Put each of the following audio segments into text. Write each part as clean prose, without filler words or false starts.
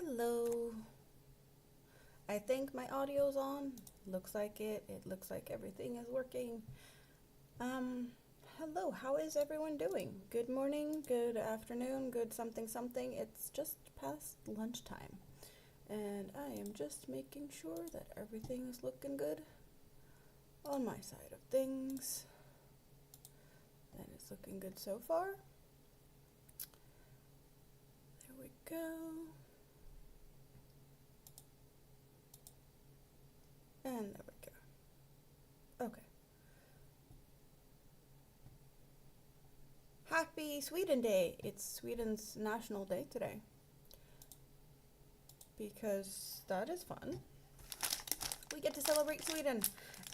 Hello. I think my audio's on. Looks like it. It looks like everything is working. Hello. How is everyone doing? Good morning, good afternoon, good something something. It's just past lunchtime. And I am just making sure that everything is looking good on my side of things. And it's looking good so far. There we go. And there we go. Okay. Happy Sweden Day! It's Sweden's National Day today. Because that is fun. We get to celebrate Sweden.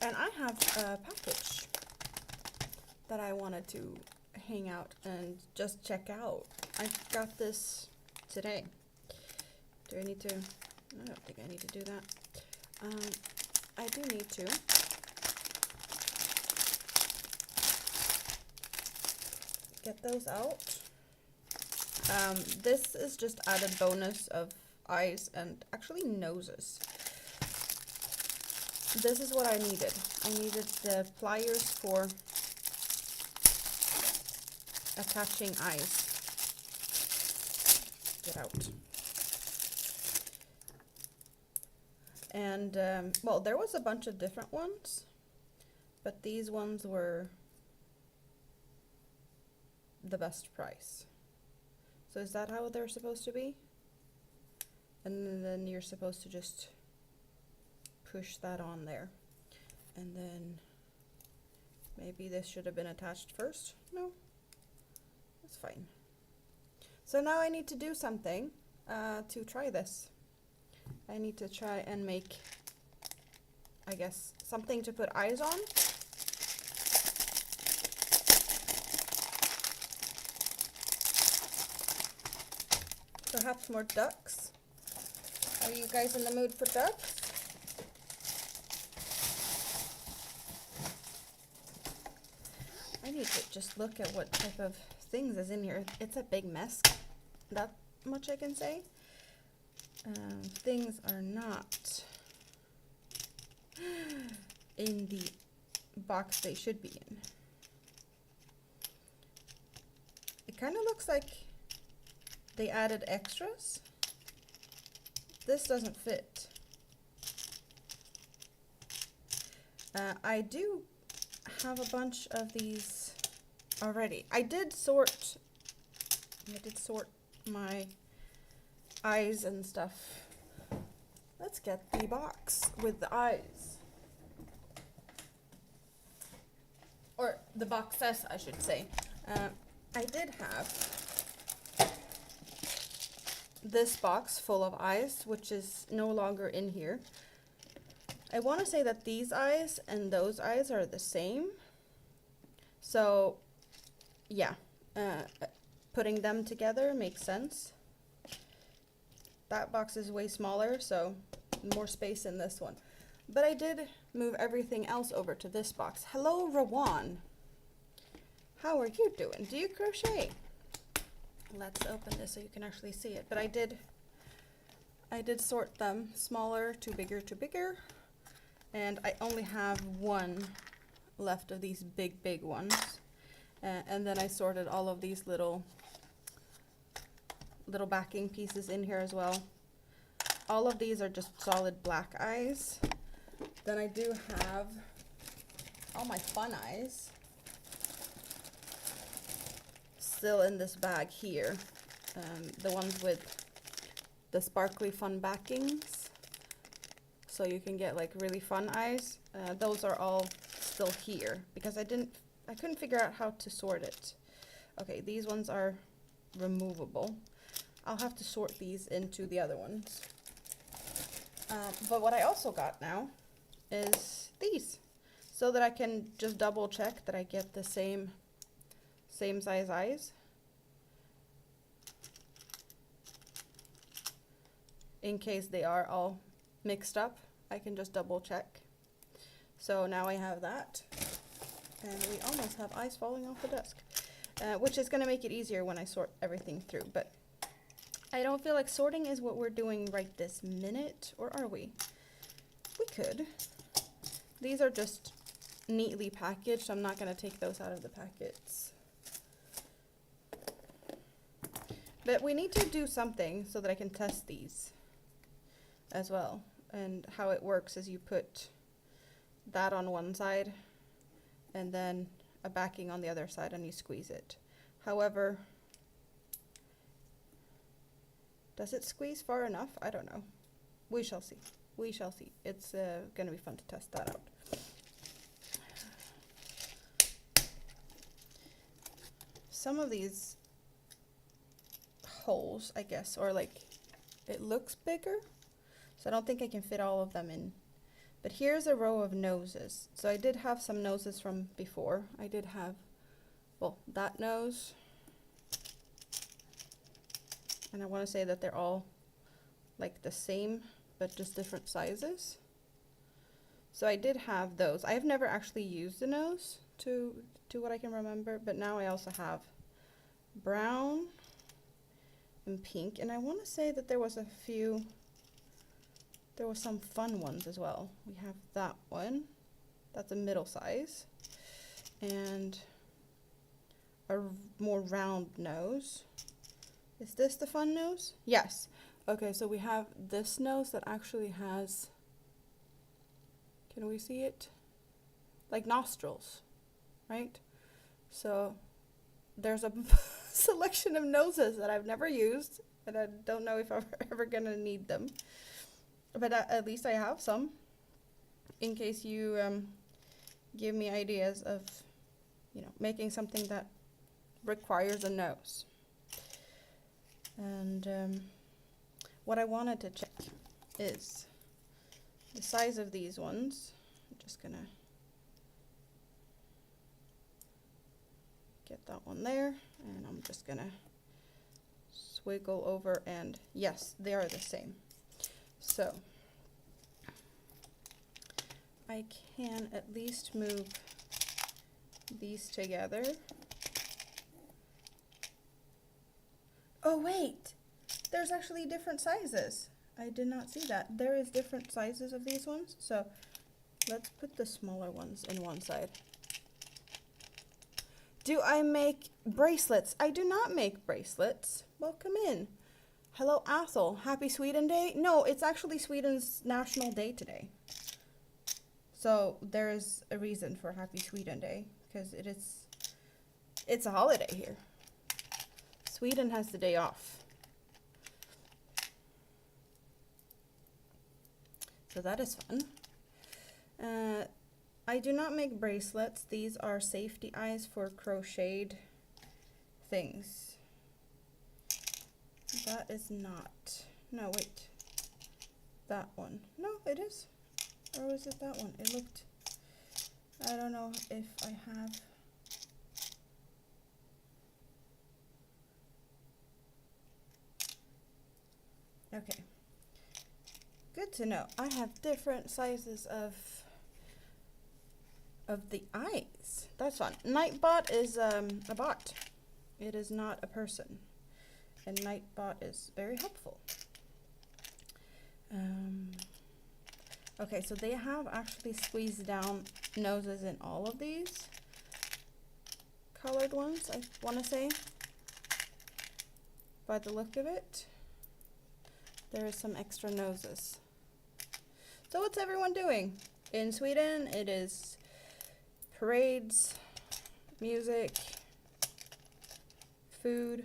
And I have a package that I wanted to hang out and just check out. I got this today. Do I need to? I don't think I need to do that. I do need to. Get those out. This is just added bonus of eyes and actually noses. This is what I needed. I needed the pliers for attaching eyes. Get out. And, well, there was a bunch of different ones, but these ones were the best price. So is that how they're supposed to be? And then you're supposed to just push that on there. And then maybe this should have been attached first. No, that's fine. So now I need to do something to try this. I need to try and make, I guess, something to put eyes on. Perhaps more ducks. Are you guys in the mood for ducks? I need to just look at what type of things is in here. It's a big mess. That much I can say. Things are not in the box they should be in. It kind of looks like they added extras. This doesn't fit. I do have a bunch of these already. I did sort my eyes and stuff. Let's get the box with the eyes. Or the boxes, I should say. I did have this box full of eyes, which is no longer in here. I want to say that these eyes and those eyes are the same. So, yeah, putting them together makes sense. That box is way smaller, so more space in this one. But I did move everything else over to this box. Hello, Rawan. How are you doing? Do you crochet? Let's open this so you can actually see it. But I did sort them smaller to bigger. And I only have one left of these big ones. And then I sorted all of these little backing pieces in here as well. All of these are just solid black eyes. Then I do have all my fun eyes still in this bag here. The ones with the sparkly fun backings, so you can get like really fun eyes. Those are all still here because I couldn't figure out how to sort it. Okay, these ones are removable. I'll have to sort these into the other ones. But what I also got now is these, so that I can just double check that I get the same size eyes. In case they are all mixed up, I can just double check. So now I have that. And we almost have eyes falling off the desk, which is going to make it easier when I sort everything through. But I don't feel like sorting is what we're doing right this minute, or are we? We could. These are just neatly packaged, so I'm not going to take those out of the packets. But we need to do something so that I can test these as well. And how it works is you put that on one side and then a backing on the other side and you squeeze it. However, does it squeeze far enough? I don't know. We shall see. We shall see. It's going to be fun to test that out. Some of these holes, I guess, or like it looks bigger, so I don't think I can fit all of them in. But here's a row of noses. So I did have some noses from before. I did have, well, that nose. And I want to say that they're all like the same, but just different sizes. So I did have those. I have never actually used the nose to what I can remember, but now I also have brown and pink. And I want to say that there was some fun ones as well. We have that one. That's a middle size. And a more round nose. Is this the fun nose? Yes. Okay, so we have this nose that actually has, can we see it? Like nostrils, right? So there's a selection of noses that I've never used, and I don't know if I'm ever gonna need them. But at least I have some, in case you give me ideas of, making something that requires a nose. And what I wanted to check is the size of these ones. I'm just gonna get that one there, and I'm just gonna swiggle over, and yes, they are the same. So I can at least move these together. Oh wait, there's actually different sizes. I did not see that. There is different sizes of these ones. So let's put the smaller ones in one side. Do I make bracelets? I do not make bracelets. Welcome in. Hello, Athel. Happy Sweden Day? No, it's actually Sweden's National Day today. So there is a reason for Happy Sweden Day, because it's a holiday here. Sweden has the day off. So that is fun. I do not make bracelets. These are safety eyes for crocheted things. That is not. No, wait. That one. No, it is. Or was it that one? It looked. I don't know if I have. Okay. Good to know. I have different sizes of the eyes. That's fun. Nightbot is a bot. It is not a person. And Nightbot is very helpful. Okay, so they have actually squeezed down noses in all of these colored ones, I want to say. By the look of it, there is some extra noses. So what's everyone doing? In Sweden, it is parades, music, food,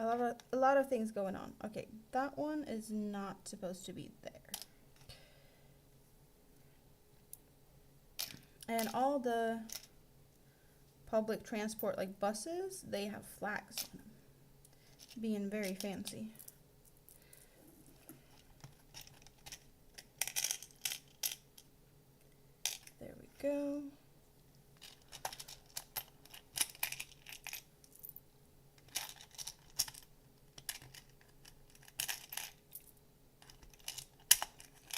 a lot of things going on. Okay, that one is not supposed to be there. And all the public transport, like buses, they have flags on them, being very fancy. There we go.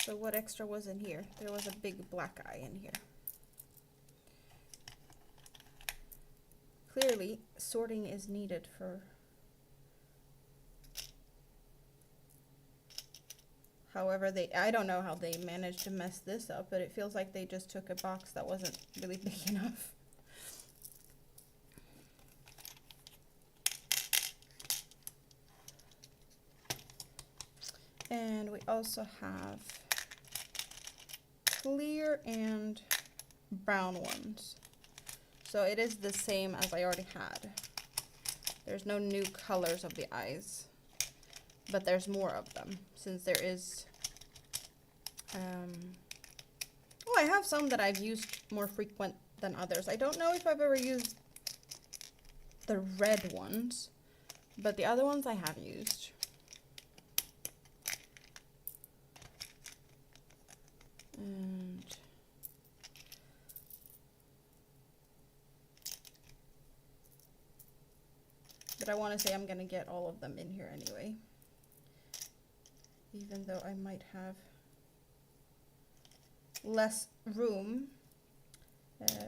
So what extra was in here? There was a big black eye in here. Clearly, sorting is needed for However, I don't know how they managed to mess this up, but it feels like they just took a box that wasn't really big enough. And we also have clear and brown ones. So it is the same as I already had. There's no new colors of the eyes, but there's more of them since there is, oh, I have some that I've used more frequent than others. I don't know if I've ever used the red ones, but the other ones I have used. And but I want to say I'm going to get all of them in here anyway. Even though I might have less room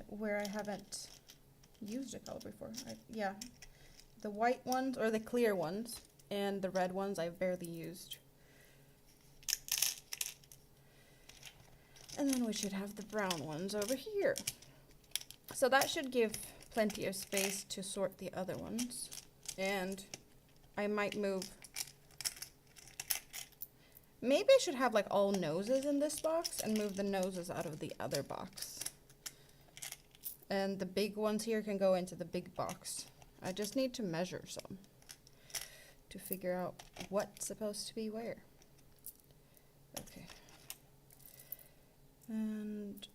where I haven't used a color before. Yeah, the white ones or the clear ones and the red ones I've barely used. And then we should have the brown ones over here. So that should give plenty of space to sort the other ones. And I might move. Maybe I should have like all noses in this box and move the noses out of the other box. And the big ones here can go into the big box. I just need to measure some to figure out what's supposed to be where. Okay. And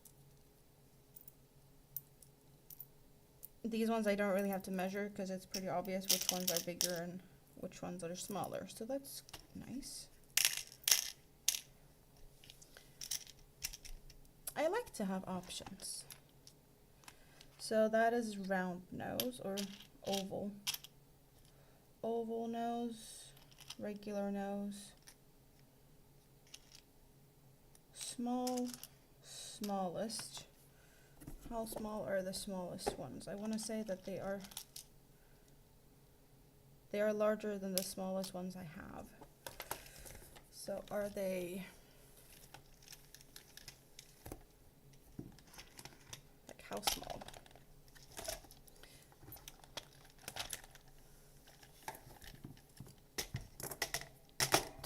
these ones I don't really have to measure because it's pretty obvious which ones are bigger and which ones are smaller. So that's nice. I like to have options. So that is round nose or oval. Oval nose, regular nose, small, smallest. How small are the smallest ones? I want to say that they are larger than the smallest ones I have. So are they like how small?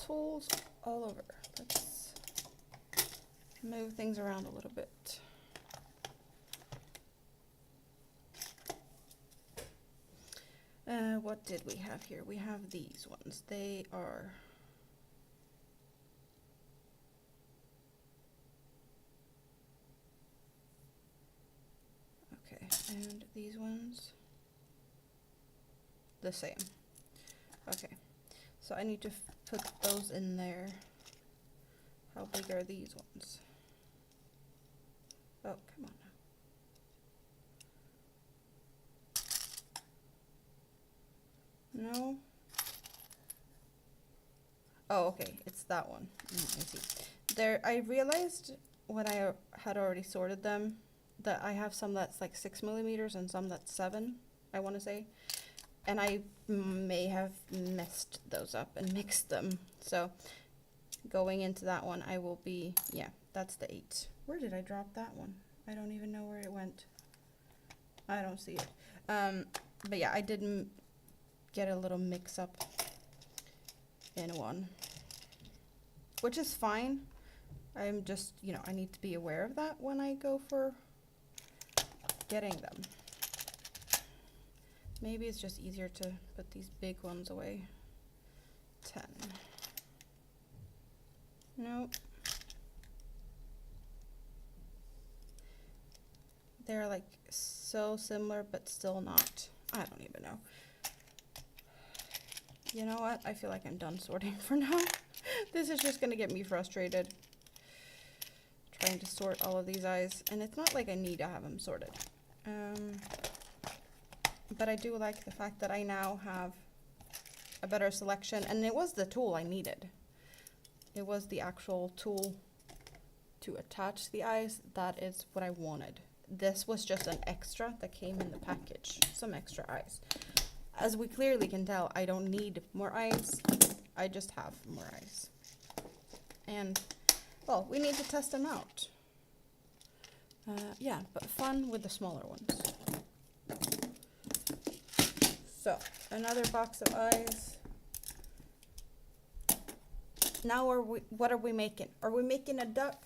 Tools all over. Let's move things around a little bit. What did we have here? We have these ones. They are okay, and these ones the same. Okay, so I need to put those in there. How big are these ones? Oh, come on. No. Oh, okay, it's that one. I see. There, I realized when I had already sorted them that I have some that's like 6 millimeters and some that's 7, I want to say. And I may have messed those up and mixed them. So going into that one, I will be, yeah, that's the 8. Where did I drop that one? I don't even know where it went. I don't see it. But yeah, I didn't get a little mix up in one, which is fine. I'm just, you know, I need to be aware of that when I go for getting them. Maybe it's just easier to put these big ones away. 10. Nope. They're like so similar, but still not. I don't even know. You know what? I feel like I'm done sorting for now. This is just gonna get me frustrated. Trying to sort all of these eyes. And it's not like I need to have them sorted. But I do like the fact that I now have a better selection. And it was the tool I needed. It was the actual tool to attach the eyes. That is what I wanted. This was just an extra that came in the package. Some extra eyes. As we clearly can tell, I don't need more eyes. I just have more eyes. And, well, we need to test them out. Yeah, but fun with the smaller ones. So, another box of eyes. Now what are we making? Are we making a duck?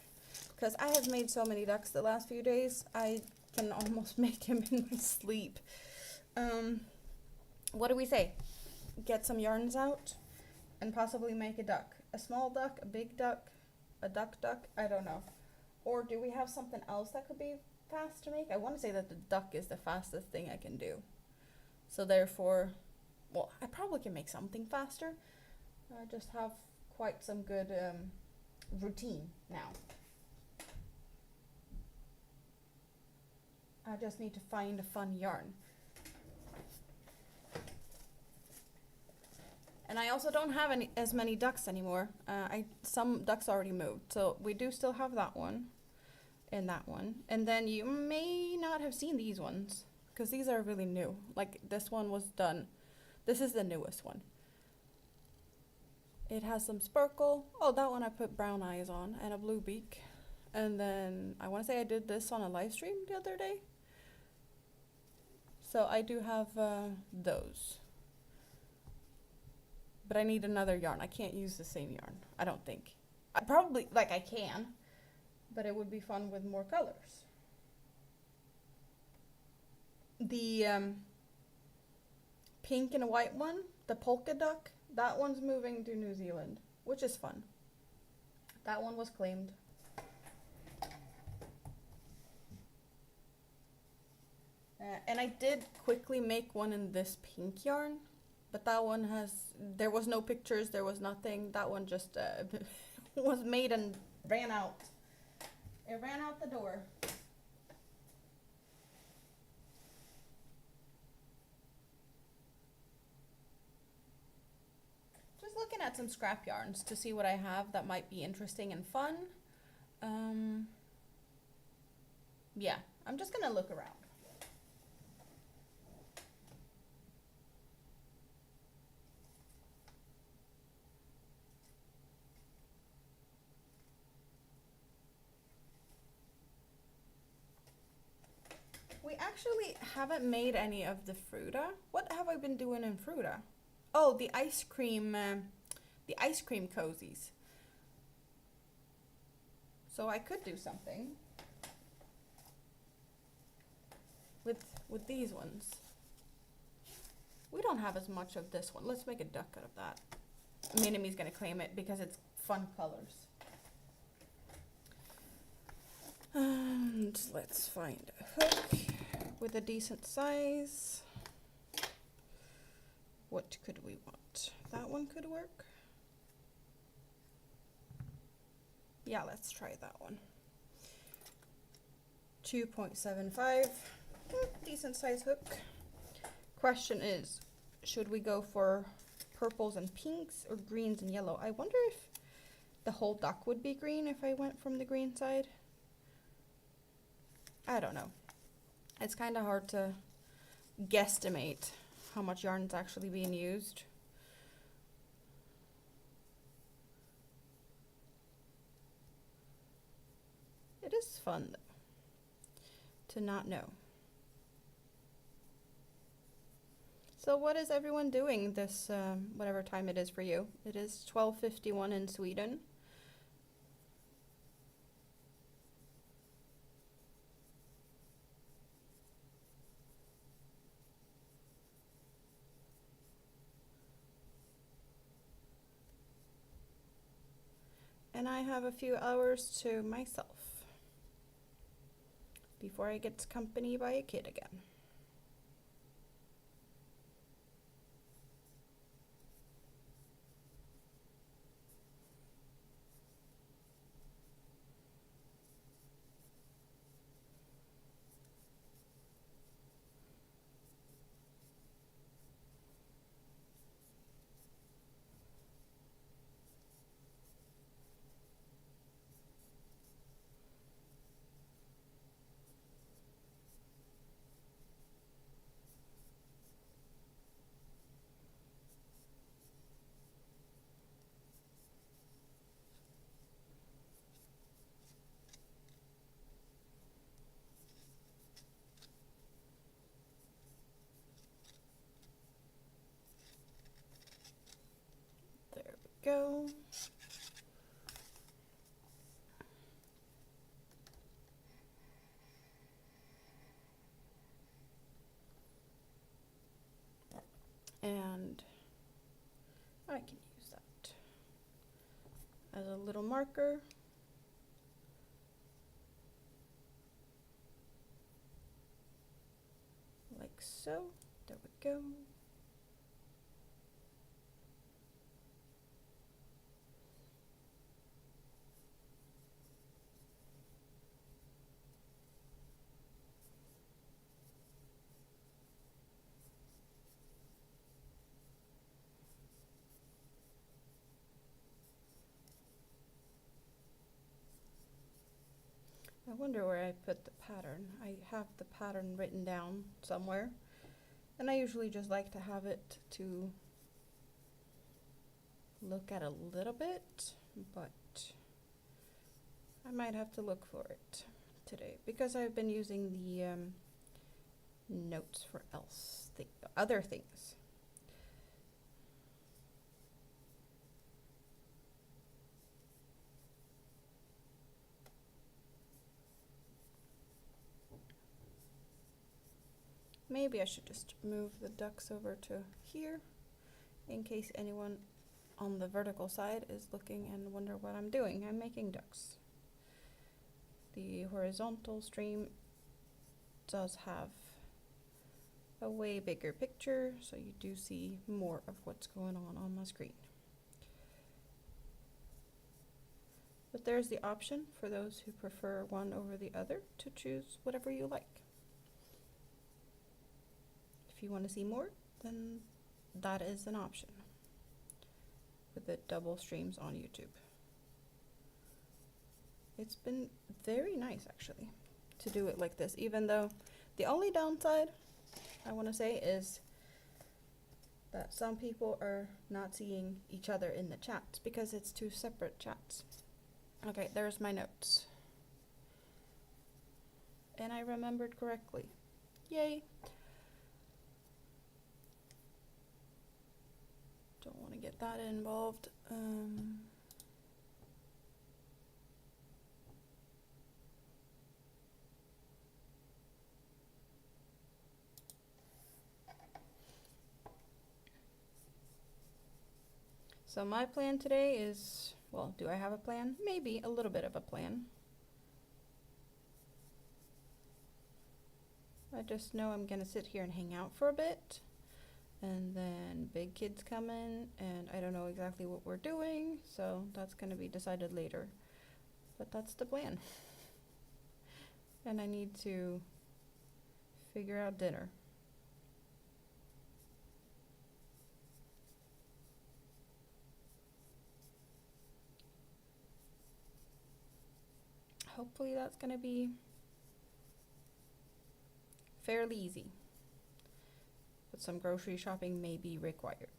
Because I have made so many ducks the last few days, I can almost make him in my sleep. What do we say? Get some yarns out and possibly make a duck. A small duck, a big duck, a duck, I don't know. Or do we have something else that could be fast to make? I want to say that the duck is the fastest thing I can do. So therefore, well, I probably can make something faster. I just have quite some good routine now. I just need to find a fun yarn. And I also don't have as many ducks anymore. Some ducks already moved, so we do still have that one and that one. And then you may not have seen these ones, because these are really new. Like this one was done. This is the newest one. It has some sparkle. Oh, that one I put brown eyes on and a blue beak. And then I want to say I did this on a live stream the other day. So I do have those. But I need another yarn. I can't use the same yarn, I don't think. I probably, like I can, but it would be fun with more colors. The pink and white one, the polka duck, that one's moving to New Zealand, which is fun. That one was claimed. And I did quickly make one in this pink yarn, but that one there was no pictures, there was nothing. That one just was made and ran out. It ran out the door. Just looking at some scrap yarns to see what I have that might be interesting and fun. Yeah, I'm just gonna look around. We actually haven't made any of the Fruta. What have I been doing in Fruta? Oh, the ice cream cozies. So I could do something with these ones. We don't have as much of this one. Let's make a duck out of that. Minimi's gonna claim it because it's fun colors. And let's find a hook with a decent size. What could we want? That one could work. Yeah, let's try that one. 2.75, decent size hook. Question is, should we go for purples and pinks or greens and yellow? I wonder if the whole duck would be green if I went from the green side. I don't know. It's kind of hard to guesstimate how much yarn is actually being used. It is fun though, to not know. So what is everyone doing this, whatever time it is for you? It is 12:51 in Sweden. And I have a few hours to myself before I get company by a kid again. I can use that as a little marker. Like so. There we go. I wonder where I put the pattern. I have the pattern written down somewhere, and I usually just like to have it to look at a little bit, but I might have to look for it today because I've been using the notes for other things. Maybe I should just move the ducks over to here in case anyone on the vertical side is looking and wonder what I'm doing. I'm making ducks. The horizontal stream does have a way bigger picture, so you do see more of what's going on my screen. But there's the option for those who prefer one over the other to choose whatever you like. If you want to see more, then that is an option with the double streams on YouTube. It's been very nice actually to do it like this, even though the only downside I want to say is that some people are not seeing each other in the chats because it's two separate chats. Okay, there's my notes. And I remembered correctly. Yay! Don't want to get that involved. So my plan today is, well, do I have a plan? Maybe a little bit of a plan. I just know I'm gonna sit here and hang out for a bit, and then big kids come in, and I don't know exactly what we're doing, so that's gonna be decided later. But that's the plan. And I need to figure out dinner. Hopefully that's gonna be fairly easy. But some grocery shopping may be required.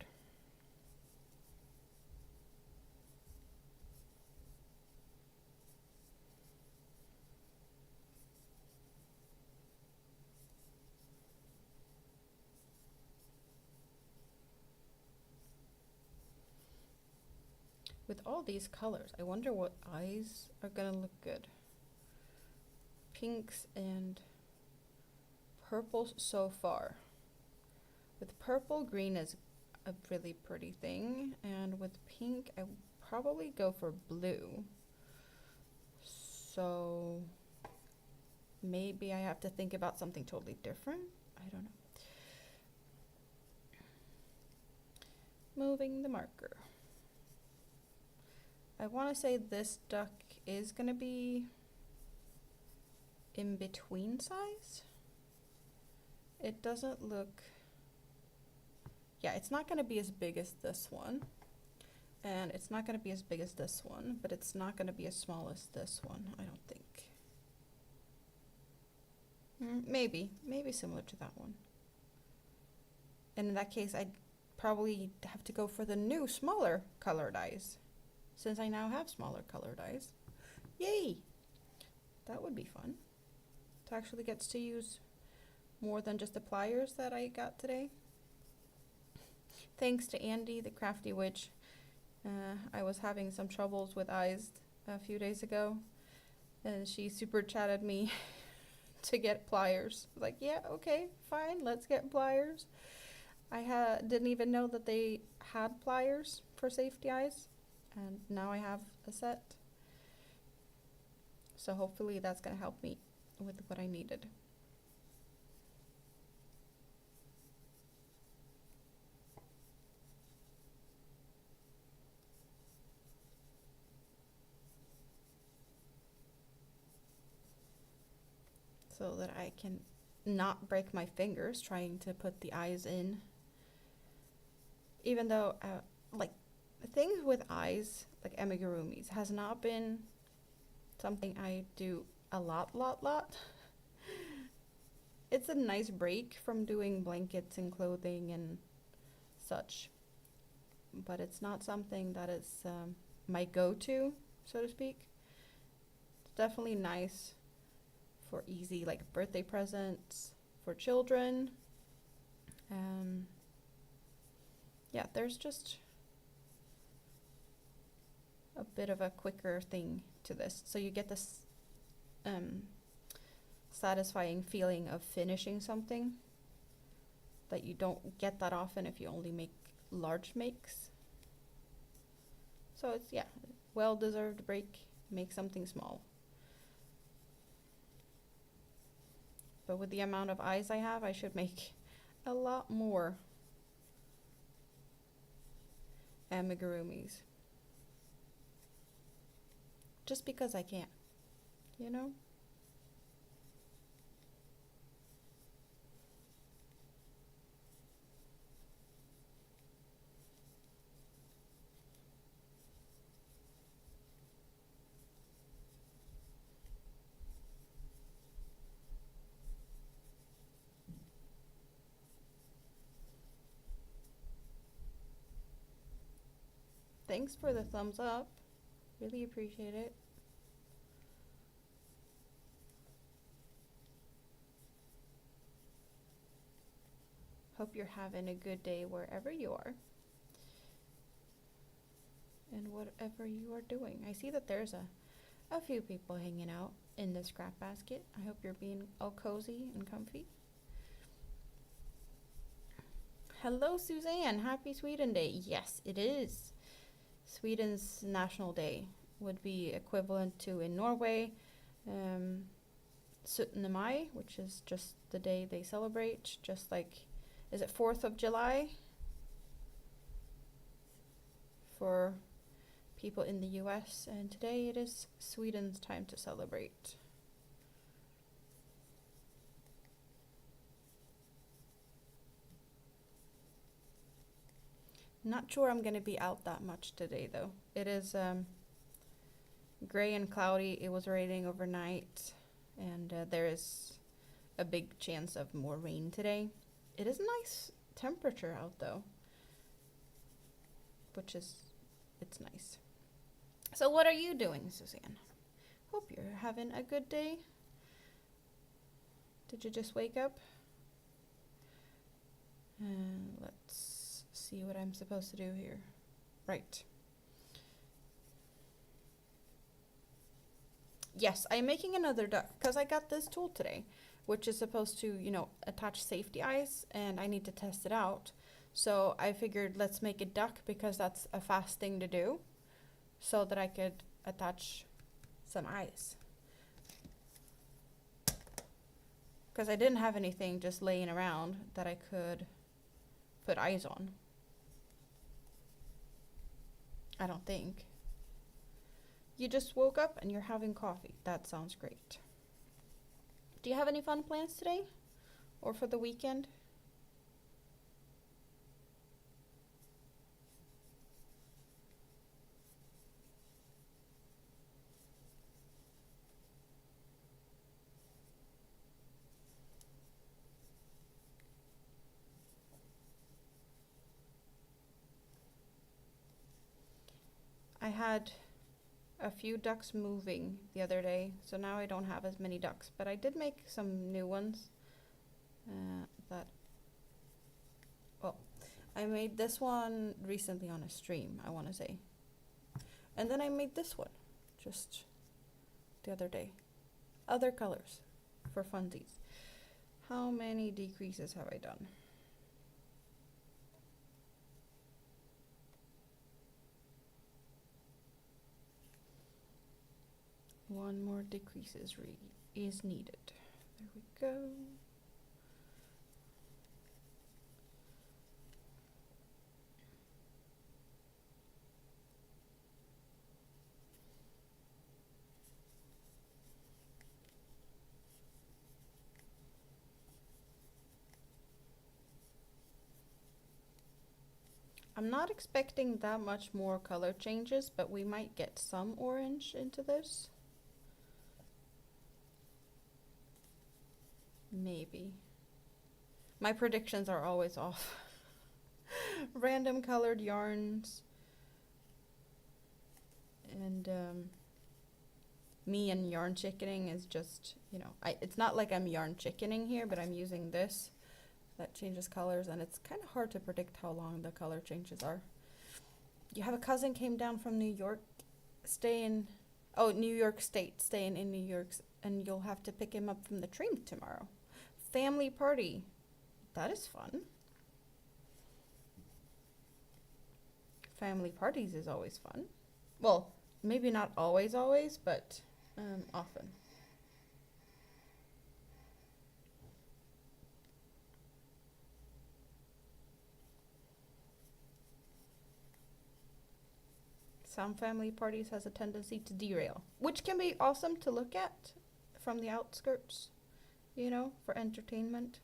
With all these colors, I wonder what eyes are gonna look good. Pinks and purples so far. With purple, green is a really pretty thing, and with pink, I would probably go for blue. So maybe I have to think about something totally different. I don't know. Moving the marker. I want to say this duck is going to be in between size. It doesn't look, yeah, it's not going to be as big as this one, and it's not going to be as big as this one, but it's not going to be as small as this one, I don't think. Maybe similar to that one. And in that case, I'd probably have to go for the new, smaller colored eyes, since I now have smaller colored eyes. Yay! That would be fun. To actually gets to use more than just the pliers that I got today. Thanks to Andy, the crafty witch. I was having some troubles with eyes a few days ago, and she super chatted me to get pliers. Like, yeah, okay, fine, let's get pliers. Didn't even know that they had pliers for safety eyes, and now I have a set. So hopefully that's gonna help me with what I needed. So that I can not break my fingers trying to put the eyes in. Even though, like, the thing with eyes, like amigurumis, has not been something I do a lot. It's a nice break from doing blankets and clothing and such, but it's not something that is my go-to, so to speak. It's definitely nice for easy, like, birthday presents for children. Yeah, there's just a bit of a quicker thing to this. So you get this satisfying feeling of finishing something that you don't get that often if you only make large makes. So it's, yeah, well-deserved break, make something small. But with the amount of eyes I have, I should make a lot more amigurumis. Just because I can, you know? Thanks for the thumbs up. Really appreciate it. Hope you're having a good day wherever you are. And whatever you are doing. I see that there's a few people hanging out in the scrap basket. I hope you're being all cozy and comfy. Hello, Suzanne. Happy Sweden Day. Yes, it is. Sweden's National Day would be equivalent to, in Norway, 17 Mai, which is just the day they celebrate, just like, is it 4th of July for people in the US, and today it is Sweden's time to celebrate. Not sure I'm gonna be out that much today though. It is gray and cloudy. It was raining overnight, and there is a big chance of more rain today. It is a nice temperature out though, it's nice. So what are you doing, Suzanne? Hope you're having a good day. Did you just wake up? Let's see what I'm supposed to do here. Right. Yes, I'm making another duck because I got this tool today, which is supposed to, attach safety eyes, and I need to test it out. So I figured let's make a duck because that's a fast thing to do, so that I could attach some eyes. Because I didn't have anything just laying around that I could put eyes on. I don't think. You just woke up and you're having coffee. That sounds great. Do you have any fun plans today? Or for the weekend? I had a few ducks moving the other day, so now I don't have as many ducks, but I did make some new ones. I made this one recently on a stream, I want to say. And then I made this one just the other day. Other colors for funsies. How many decreases have I done? one more decrease is needed. There we go. I'm not expecting that much more color changes, but we might get some orange into this. Maybe. My predictions are always off. Random colored yarns. And me and yarn chickening is just, you know, it's not like I'm yarn chickening here, but I'm using this that changes colors, and it's kind of hard to predict how long the color changes are. You have a cousin came down from New York, New York State, staying in New York, and you'll have to pick him up from the train tomorrow. Family party. That is fun. Family parties is always fun. Well, maybe not always, but often. Some family parties has a tendency to derail, which can be awesome to look at from the outskirts, you know, for entertainment.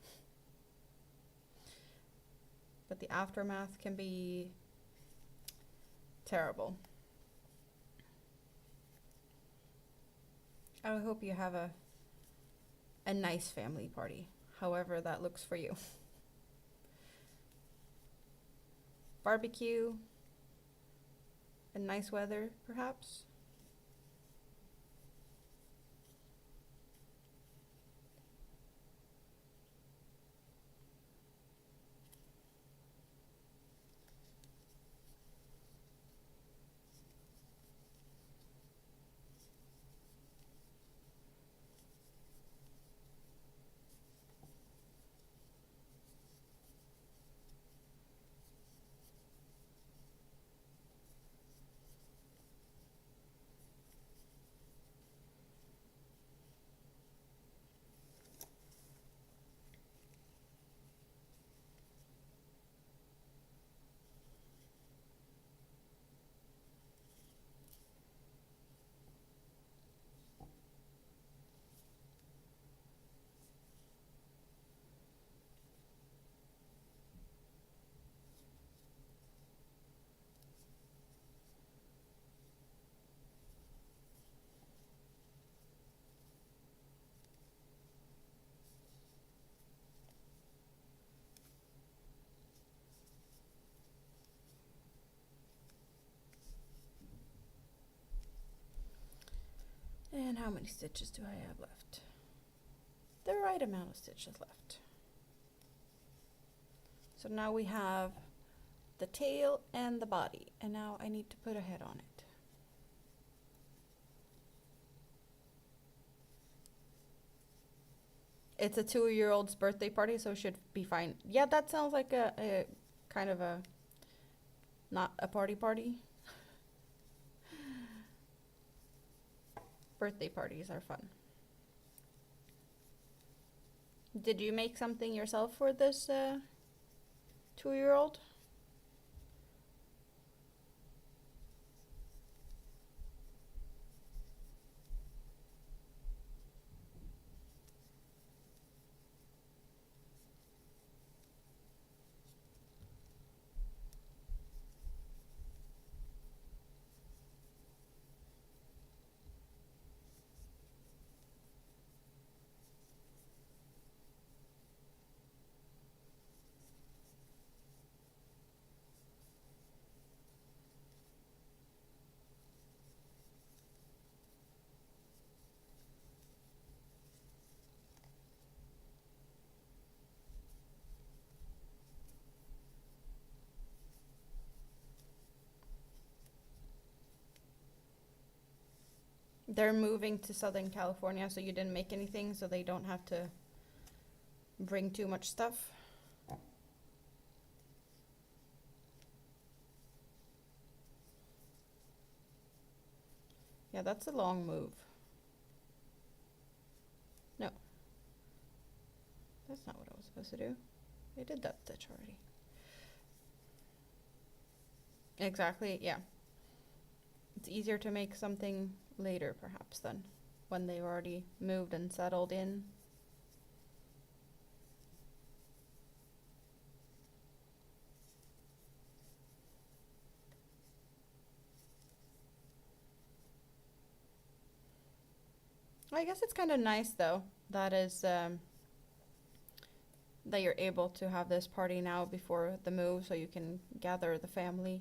But the aftermath can be terrible. I hope you have a nice family party, however that looks for you. Barbecue and nice weather, perhaps. And how many stitches do I have left? The right amount of stitches left. So now we have the tail and the body, and now I need to put a head on it. It's a 2-year-old's birthday party, so it should be fine. Yeah, that sounds like a kind of a, not a party. Birthday parties are fun. Did you make something yourself for this 2-year-old? They're moving to Southern California, so you didn't make anything, so they don't have to bring too much stuff. Yeah, that's a long move. That's not what I was supposed to do. I did that stitch already. Exactly, yeah. It's easier to make something later, perhaps, than when they've already moved and settled in. I guess it's kind of nice, though, that you're able to have this party now before the move, so you can gather the family.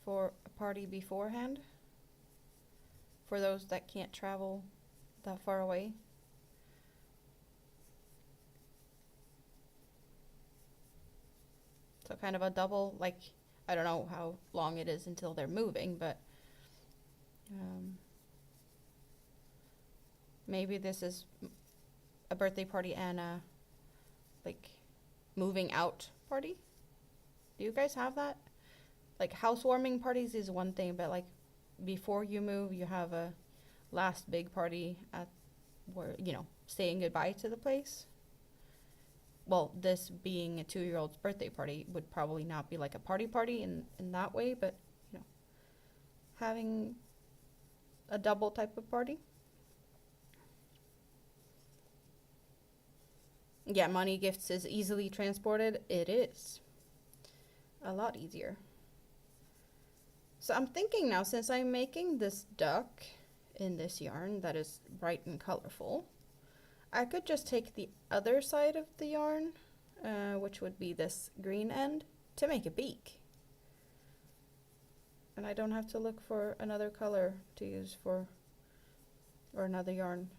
For a party beforehand, for those that can't travel that far away. So kind of a double, like, I don't know how long it is until they're moving, but maybe this is a birthday party and a, like, moving out party. Do you guys have that? Like, housewarming parties is one thing, but like before you move, you have a last big party at where, you know, saying goodbye to the place. Well, this being a 2-year-old's birthday party would probably not be like a party in that way, but, you know, having a double type of party. Yeah, money gifts is easily transported. It is a lot easier. So I'm thinking now, since I'm making this duck in this yarn that is bright and colorful, I could just take the other side of the yarn, which would be this green end, to make a beak. And I don't have to look for another color to use for, or another yarn.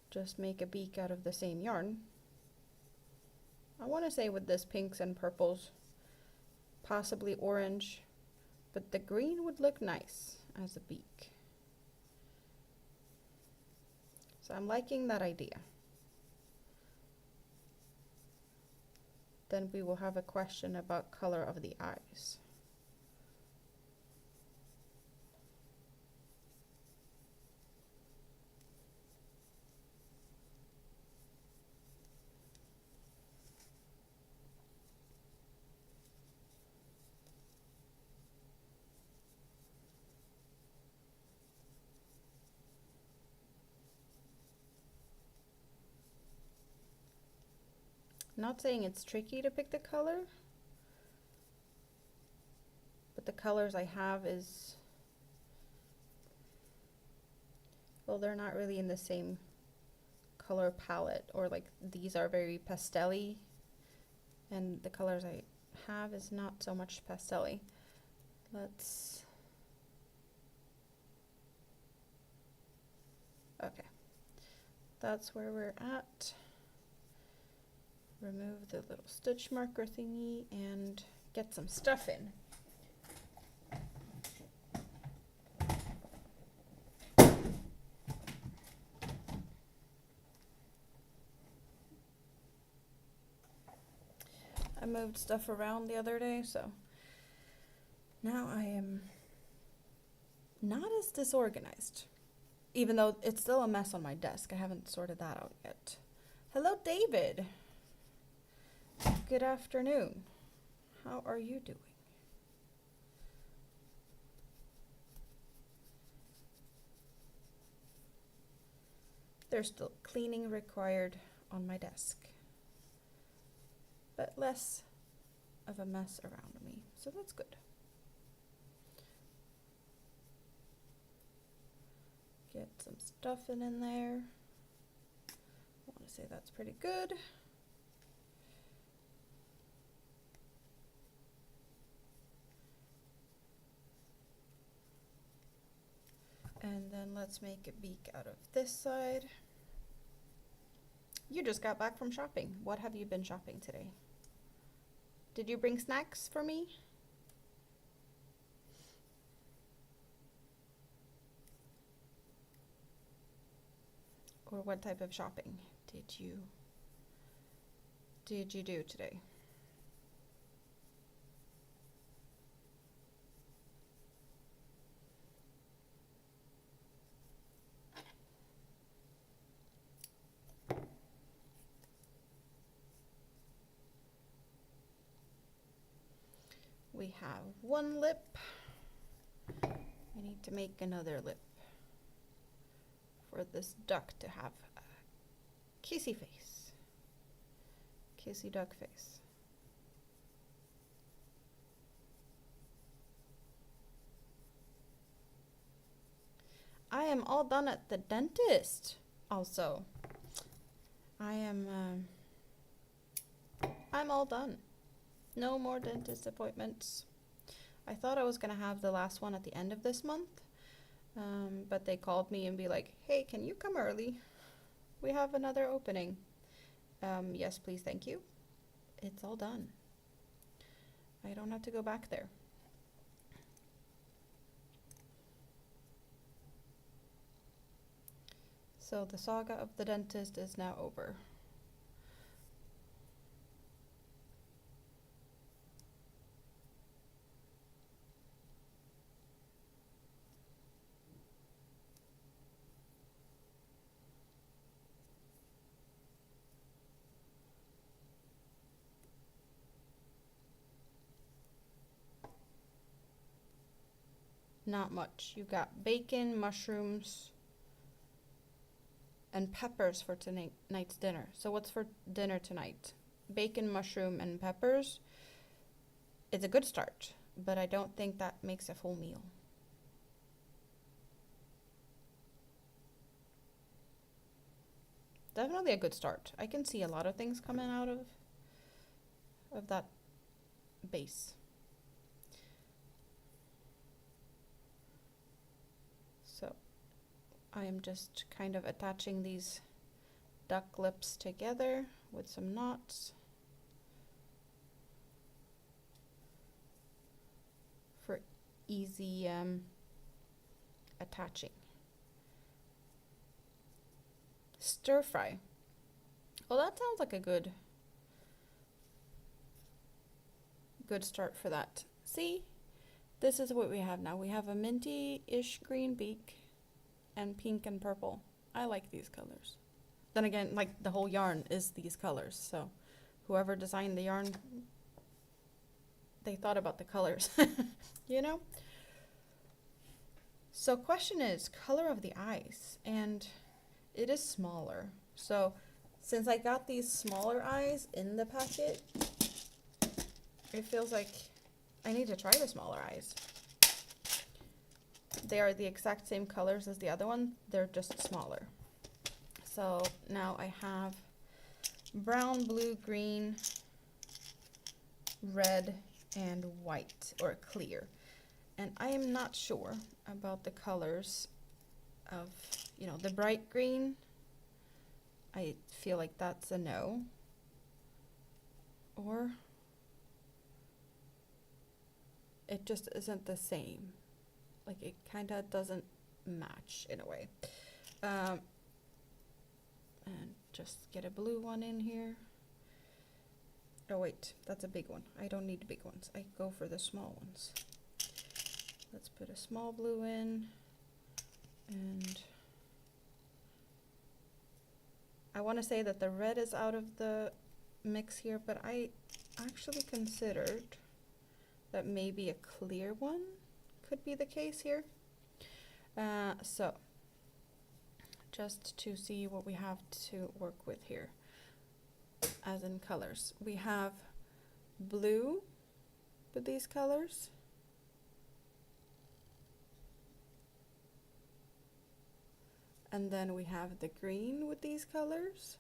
Just make a beak out of the same yarn. I want to say with this pinks and purples, possibly orange, but the green would look nice as a beak. So I'm liking that idea. Then we will have a question about color of the eyes. Not saying it's tricky to pick the color, but the colors I have is, well, they're not really in the same color palette, or like these are very pastel-y, and the colors I have is not so much pastel-y. Okay, that's where we're at. Remove the little stitch marker thingy and get some stuff in. I moved stuff around the other day, so now I am not as disorganized, even though it's still a mess on my desk. I haven't sorted that out yet. Hello, David. Good afternoon. How are you doing? There's still cleaning required on my desk, but less of a mess around me, so that's good. Get some stuff in there. I want to say that's pretty good. And then let's make a beak out of this side. You just got back from shopping. What have you been shopping today? Did you bring snacks for me? Or what type of shopping did you do today? We have one lip. I need to make another lip for this duck to have a kissy face. Kissy duck face. I am all done at the dentist also. I'm all done. No more dentist appointments. I thought I was gonna have the last one at the end of this month, but they called me and be like, hey, can you come early? We have another opening. Yes, please, thank you. It's all done. I don't have to go back there. So the saga of the dentist is now over. Not much. You got bacon, mushrooms, and peppers for tonight's dinner. So what's for dinner tonight? Bacon, mushroom, and peppers. It's a good start, but I don't think that makes a full meal. Definitely a good start. I can see a lot of things coming out of that base. So I am just kind of attaching these duck lips together with some knots for easy attaching. Stir fry. Well, that sounds like a good start for that. See, this is what we have now. We have a minty-ish green beak and pink and purple. I like these colors. Then again, like the whole yarn is these colors. So whoever designed the yarn, they thought about the colors, you know? So question is color of the eyes, and it is smaller. So since I got these smaller eyes in the packet, it feels like I need to try the smaller eyes. They are the exact same colors as the other one, they're just smaller. So now I have brown, blue, green, red, and white, or clear. And I am not sure about the colors of, you know, the bright green. I feel like that's a no. Or it just isn't the same. Like it kind of doesn't match in a way. And just get a blue one in here. Oh wait, that's a big one. I don't need big ones. I go for the small ones. Let's put a small blue in. And I want to say that the red is out of the mix here, but I actually considered that maybe a clear one could be the case here. So just to see what we have to work with here as in colors. We have blue with these colors. And then we have the green with these colors.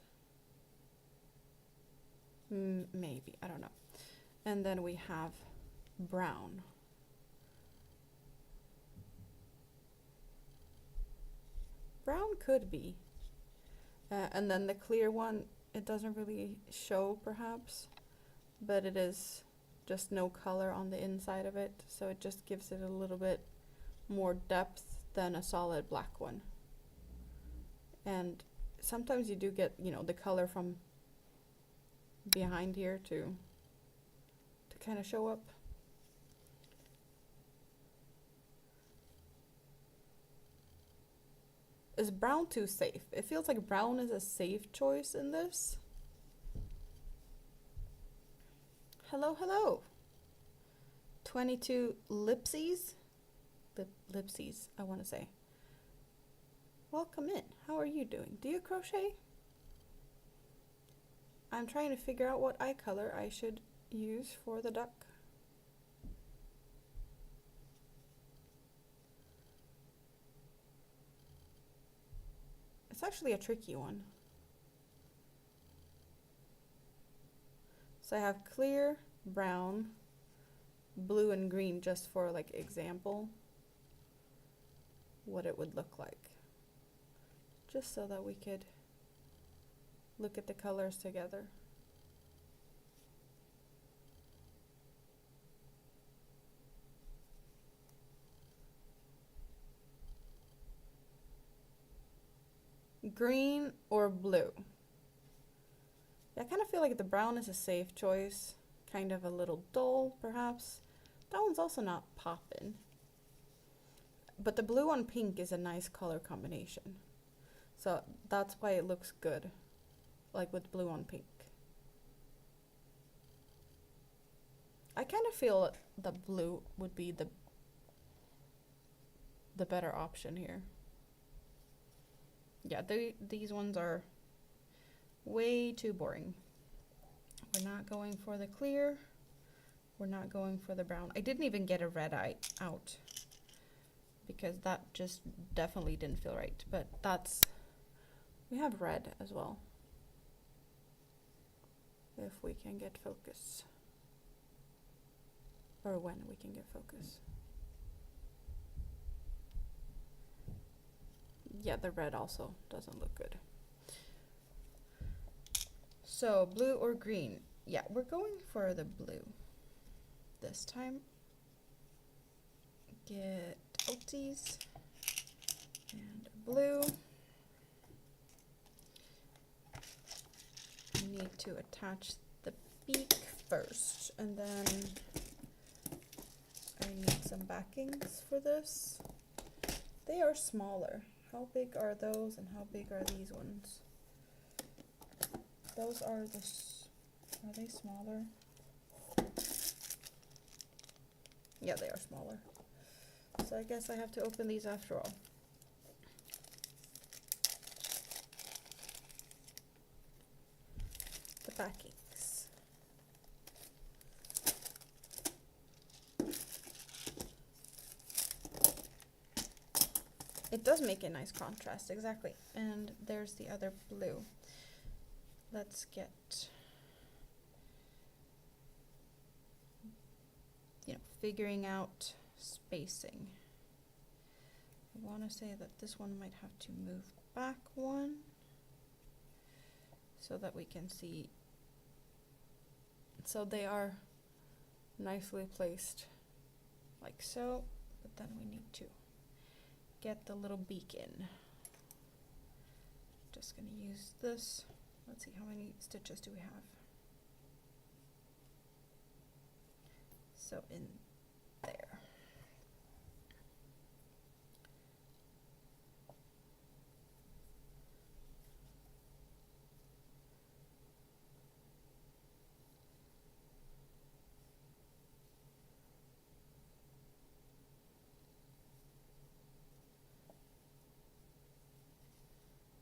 Maybe, I don't know. And then we have brown. Brown could be. And then the clear one, it doesn't really show perhaps, but it is just no color on the inside of it. So it just gives it a little bit more depth than a solid black one. And sometimes you do get, you know, the color from behind here to kind of show up. Is brown too safe? It feels like brown is a safe choice in this. Hello, hello. 22 lipsies. Lipsies, I want to say. Welcome in. How are you doing? Do you crochet? I'm trying to figure out what eye color I should use for the duck. It's actually a tricky one. So I have clear, brown, blue, and green just for like example what it would look like. Just so that we could look at the colors together. Green or blue? I kind of feel like the brown is a safe choice. Kind of a little dull, perhaps. That one's also not poppin'. But the blue on pink is a nice color combination. So that's why it looks good. Like with blue on pink. I kind of feel the blue would be the better option here. Yeah, these ones are way too boring. We're not going for the clear. We're not going for the brown. I didn't even get a red eye out because that just definitely didn't feel right. But we have red as well. If we can get focus. Or when we can get focus. Yeah, the red also doesn't look good. So, blue or green? Yeah, we're going for the blue this time. Get outies and blue. We need to attach the beak first, and then I need some backings for this. They are smaller. How big are those and how big are these ones? Those are are they smaller? Yeah, they are smaller. So I guess I have to open these after all. The backings. It does make a nice contrast, exactly. And there's the other blue. Let's get, figuring out spacing. I want to say that this one might have to move back one so that we can see. So they are nicely placed like so, but then we need to get the little beak in. Just gonna use this. Let's see, how many stitches do we have? So in there.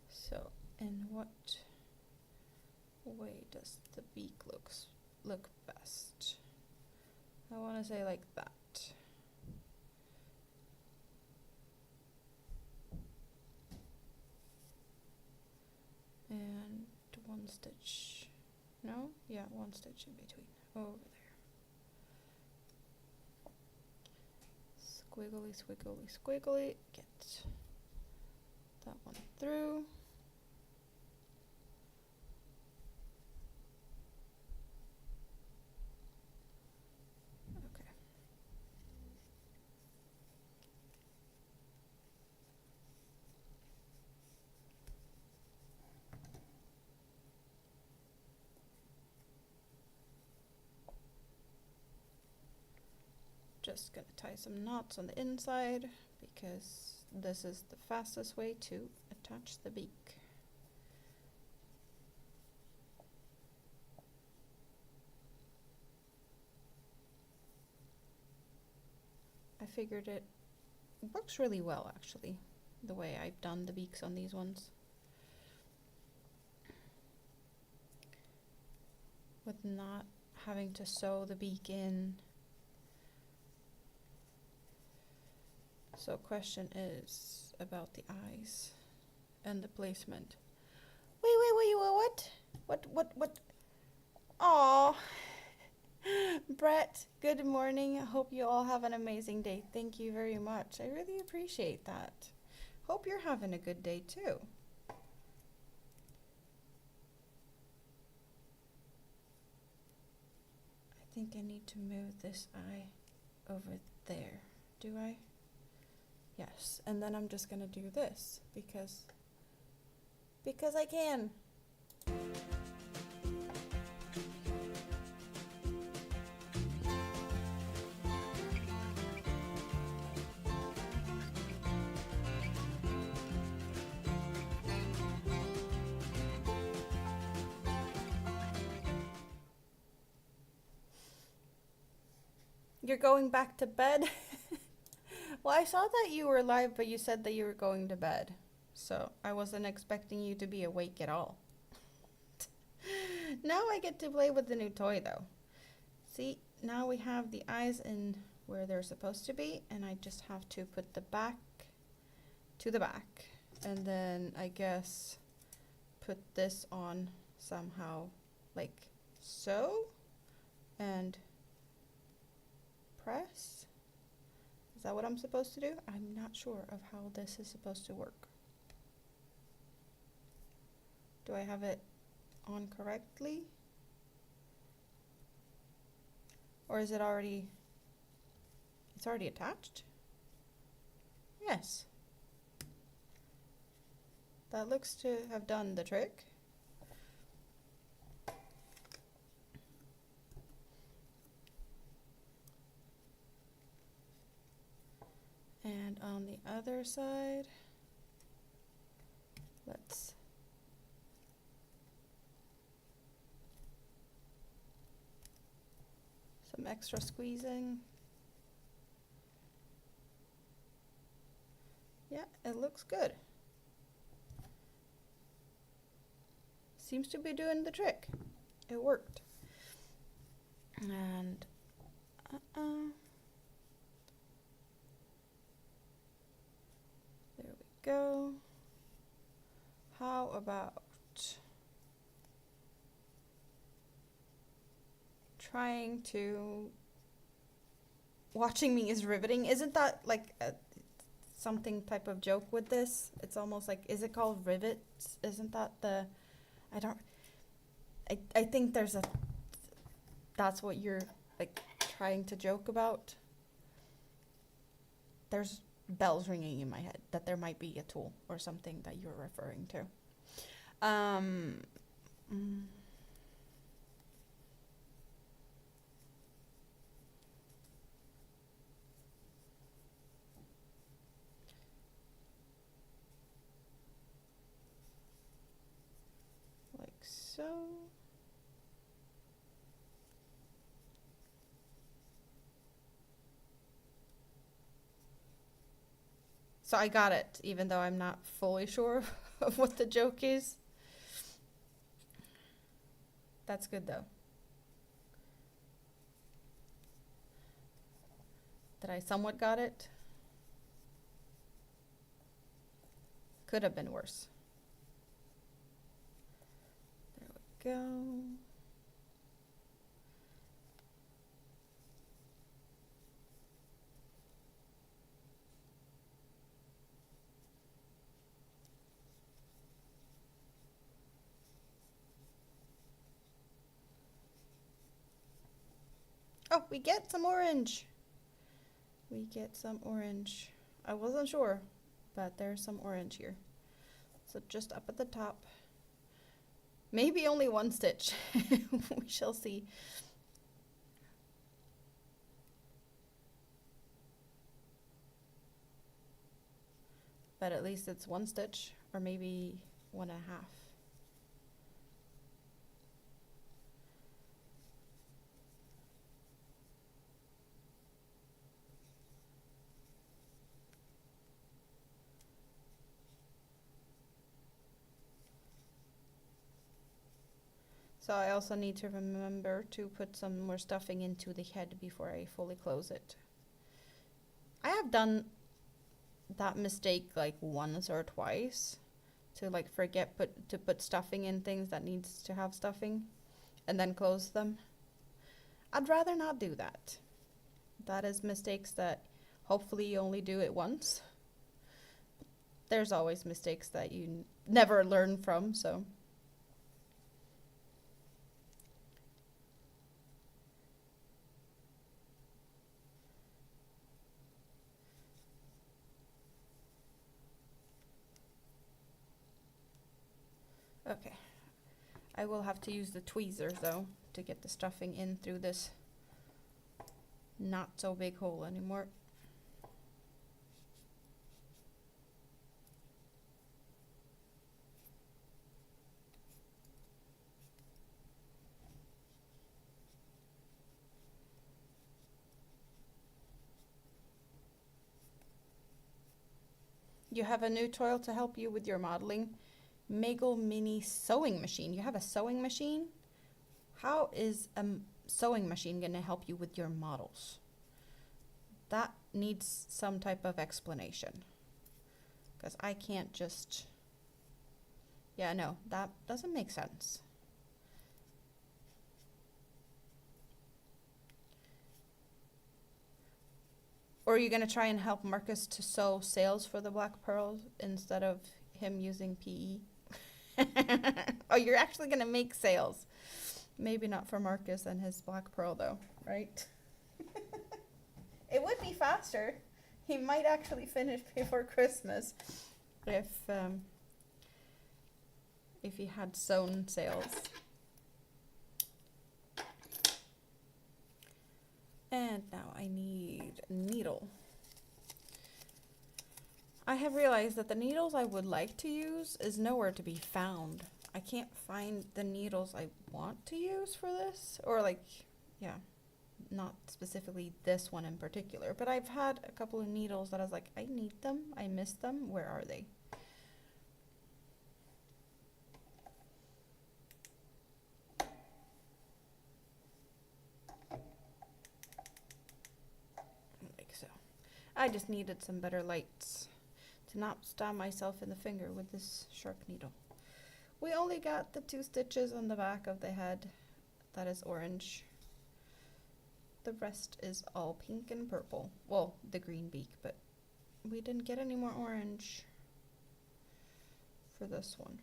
So, in what way does the beak look best? I want to say like that. And one stitch. No? Yeah, one stitch in between. Over there. Squiggly, squiggly, squiggly. Get that one through. Just gonna tie some knots on the inside because this is the fastest way to attach the beak. figured it works really well, actually, the way I've done the beaks on these ones. With not having to sew the beak in. So question is about the eyes and the placement. Wait, what? Aw. Brett, good morning. I hope you all have an amazing day. Thank you very much. I really appreciate that. Hope you're having a good day too. I think I need to move this eye over there. Do I? Yes. And then I'm just gonna do this because I can. You're going back to bed? Well, I saw that you were live, but you said that you were going to bed. So I wasn't expecting you to be awake at all. Now I get to play with the new toy though. See, now we have the eyes in where they're supposed to be, and I just have to put the back to the back. And then I guess put this on somehow like so, and press. Is that what I'm supposed to do? I'm not sure of how this is supposed to work. Do I have it on correctly? Or is it already, it's already attached? Yes. That looks to have done the trick. And on the other side, let's some extra squeezing. Yeah, it looks good. Seems to be doing the trick. It worked. And there we go. How about trying to, watching me is riveting. Isn't that like something type of joke with this? It's almost like, is it called rivets? Isn't that the, I think there's a, that's what you're like trying to joke about. There's bells ringing in my head that there might be a tool or something that you're referring to. Like so. So I got it, even though I'm not fully sure of what the joke is. That's good though. That I somewhat got it. Could have been worse. There we go. Oh, we get some orange. We get some orange. I wasn't sure, but there's some orange here. So just up at the top. Maybe only one stitch. We shall see. But at least it's one stitch, or maybe 1.5. So I also need to remember to put some more stuffing into the head before I fully close it. I have done that mistake like once or twice, to like forget to put stuffing in things that needs to have stuffing and then close them. I'd rather not do that. That is mistakes that hopefully you only do it once. There's always mistakes that you never learn from, so. Okay. I will have to use the tweezers though to get the stuffing in through this not so big hole anymore. You have a new toy to help you with your modeling. Magel Mini Sewing Machine. You have a sewing machine? How is a sewing machine going to help you with your models? That needs some type of explanation. Because I can't just... Yeah, no, that doesn't make sense. Or are you going to try and help Marcus to sew sails for the Black Pearls instead of him using PE? Oh, you're actually going to make sails. Maybe not for Marcus and his Black Pearl, though, right? It would be faster. He might actually finish before Christmas if he had sewn sails. And now I need a needle. I have realized that the needles I would like to use is nowhere to be found. I can't find the needles I want to use for this. Or like, yeah, not specifically this one in particular. But I've had a couple of needles that I was like, I need them. I miss them. Where are they? Like so. I just needed some better lights to not stab myself in the finger with this sharp needle. We only got the 2 stitches on the back of the head. That is orange. The rest is all pink and purple. Well, the green beak, but we didn't get any more orange for this one.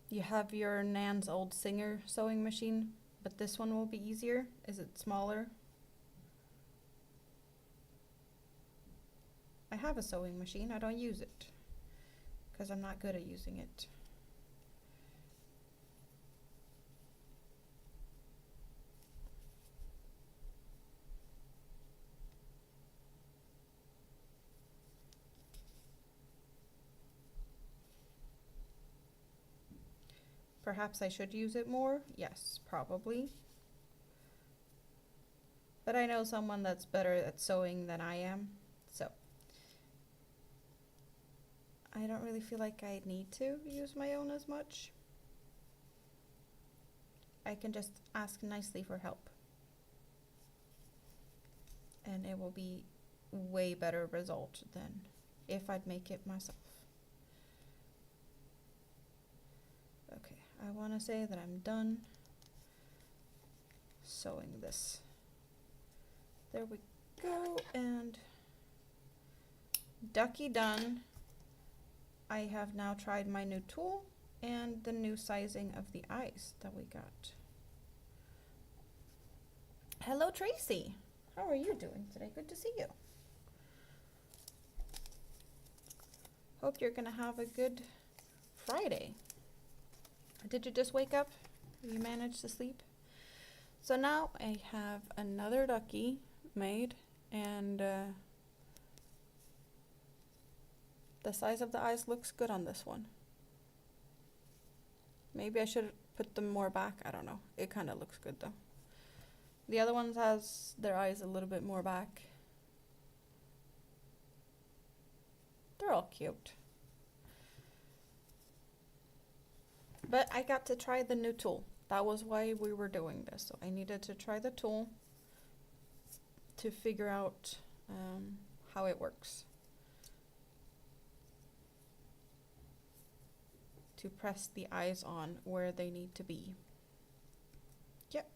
You have your Nan's Old Singer sewing machine, but this one will be easier. Is it smaller? I have a sewing machine. I don't use it because I'm not good at using it. Perhaps I should use it more? Yes, probably. But I know someone that's better at sewing than I am, so I don't really feel like I need to use my own as much. I can just ask nicely for help. And it will be way better result than if I'd make it myself. Okay, I want to say that I'm done sewing this. There we go, and ducky done. I have now tried my new tool and the new sizing of the eyes that we got. Hello, Tracy. How are you doing today? Good to see you. Hope you're gonna have a good Friday. Did you just wake up? You managed to sleep? So now I have another ducky made, and the size of the eyes looks good on this one. Maybe I should put them more back. I don't know. It kind of looks good though. The other ones has their eyes a little bit more back. cute. But I got to try the new tool. That was why we were doing this. So I needed to try the tool to figure out how it works. To press the eyes on where they need to be. Yep,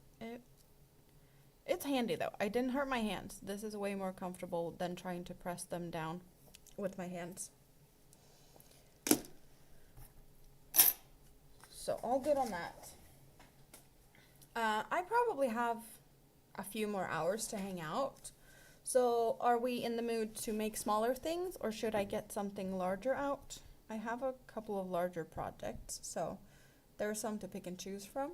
it's handy though. I didn't hurt my hands. This is way more comfortable than trying to press them down with my hands. So all good on that. I probably have a few more hours to hang out. So are we in the mood to make smaller things, or should I get something larger out? I have a couple of larger projects, so there are some to pick and choose from.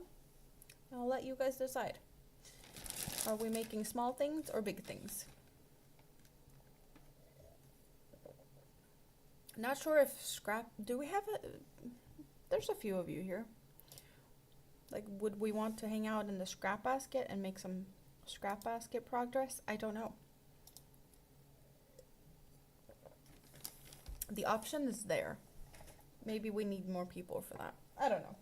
I'll let you guys decide. Are we making small things or big things? Not sure if do we have there's a few of you here. Like, would we want to hang out in the scrap basket and make some scrap basket progress? I don't know. The option is there. Maybe we need more people for that. I don't know.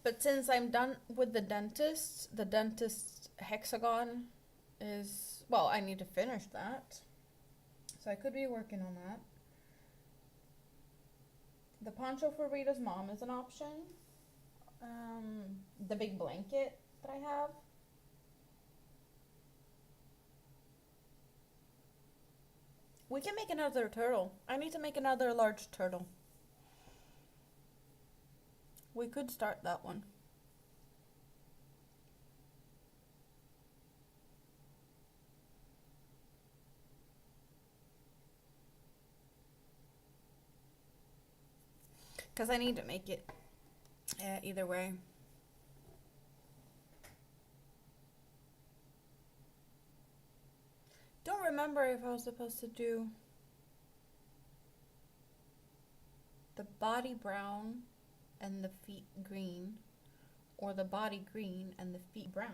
But since I'm done with the dentist hexagon is, well, I need to finish that. So I could be working on that. The poncho for Rita's mom is an option. The big blanket that I have. We can make another turtle. I need to make another large turtle. We could start that one. Because I need to make it either way. Don't remember if I was supposed to do the body brown and the feet green, or the body green and the feet brown.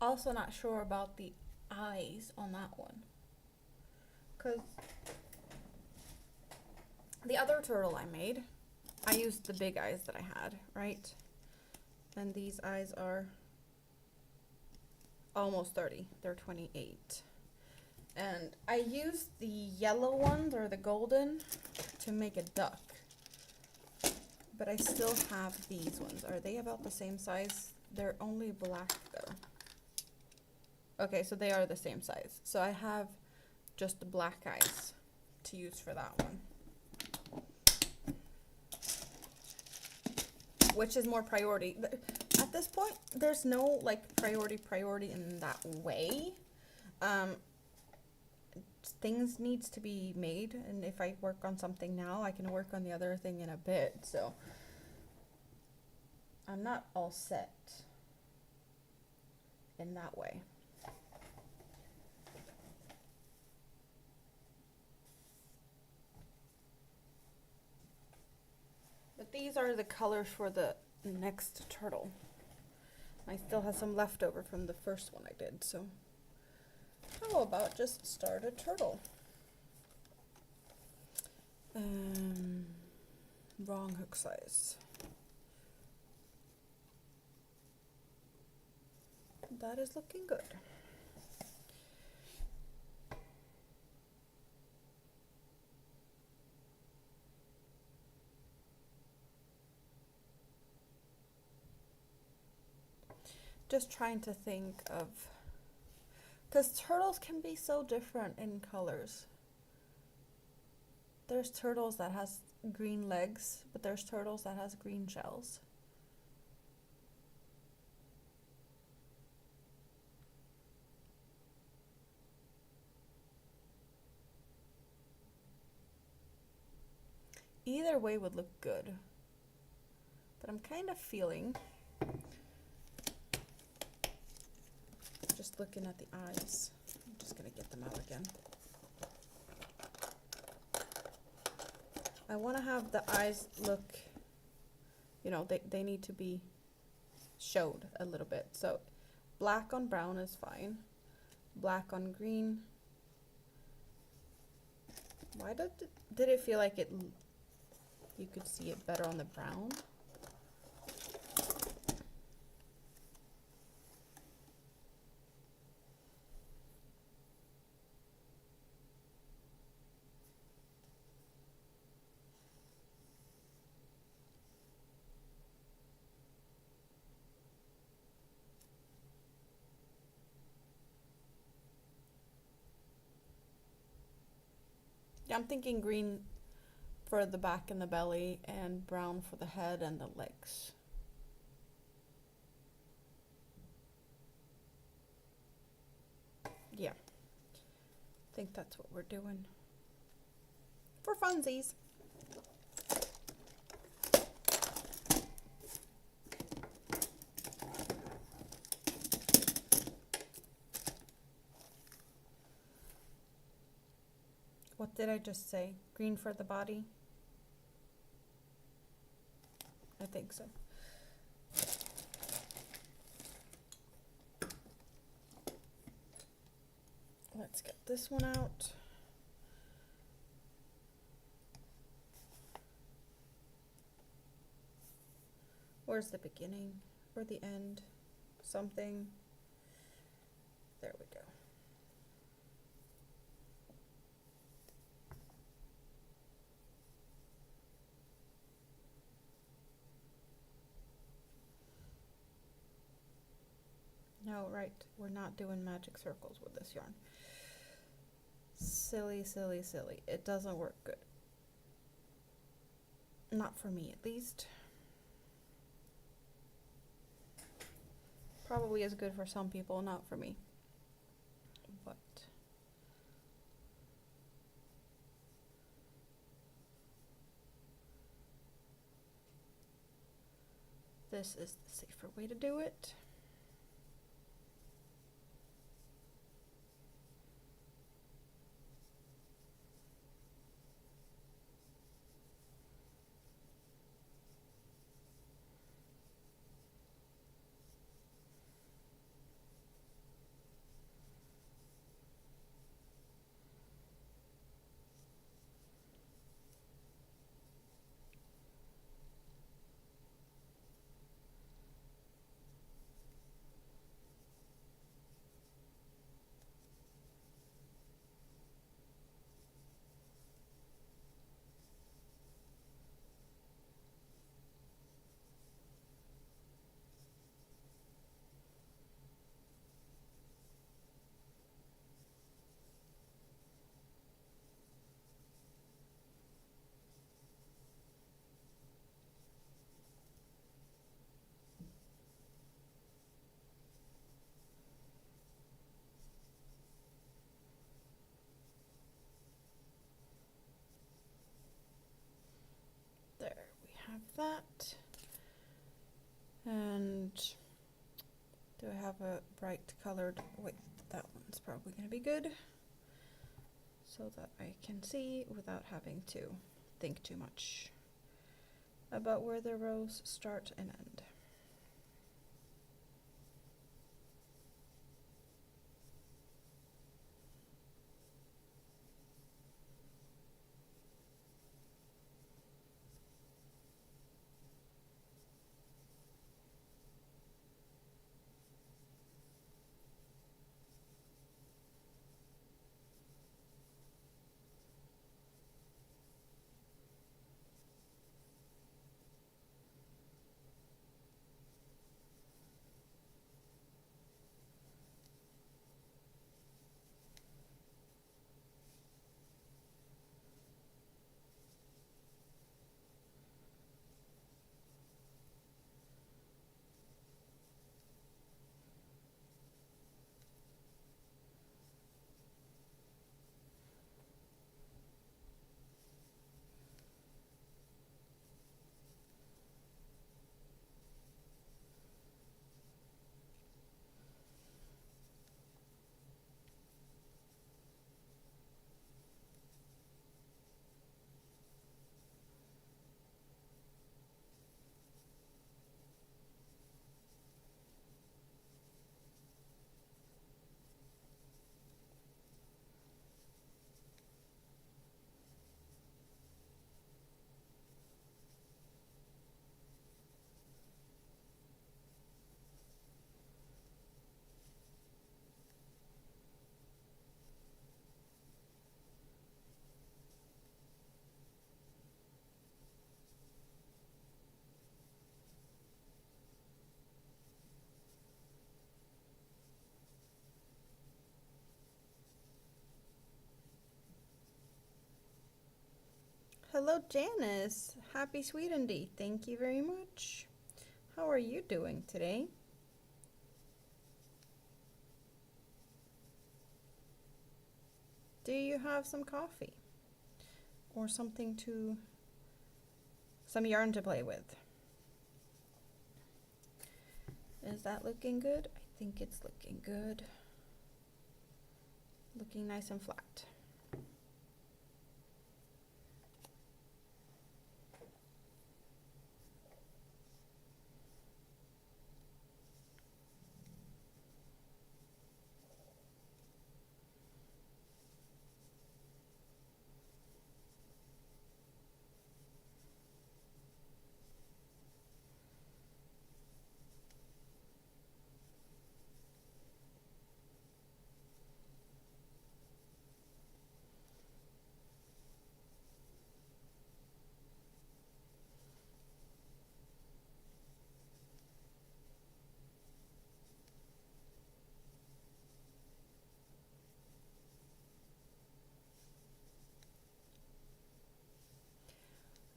Also not sure about the eyes on that one. Because the other turtle I made, I used the big eyes that I had, right? And these eyes are almost 30. They're 28. And I used the yellow ones, or the golden, to make a duck. But I still have these ones. Are they about the same size? They're only black though. Okay, so they are the same size. So I have just the black eyes to use for that one. Which is more priority. At this point, there's no like priority in that way. Things needs to be made, and if I work on something now, I can work on the other thing in a bit. So I'm not all set in that way. But these are the colors for the next turtle. I still have some left over from the first one I did, so how about just start a turtle? Wrong hook size. That is looking good. Just trying to think of, because turtles can be so different in colors. There's turtles that has green legs, but there's turtles that has green shells. Either way would look good, but I'm kind of feeling, just looking at the eyes, I'm just gonna get them out again. I want to have the eyes look, you know, they need to be showed a little bit. So black on brown is fine. Black on green. Why did it feel like you could see it better on the brown? Yeah, I'm thinking green for the back and the belly and brown for the head and the legs. Yeah, I think that's what we're doing for funsies. What did I just say? Green for the body? I think so. Let's get this one out. Where's the beginning or the end? Something. There we go. No, right, we're not doing magic circles with this yarn. Silly, silly, silly. It doesn't work good. Not for me, at least. Probably is good for some people, not for me. But this is the safer way to do it. There we have that. And do I have a bright colored, wait, that one's probably going to be good, so that I can see without having to think too much about where the rows start and end. Hello, Janice. Happy Sweden Day. Thank you very much. How are you doing today? Do you have some coffee? Or something to, some yarn to play with? Is that looking good? I think it's looking good. Looking nice and flat.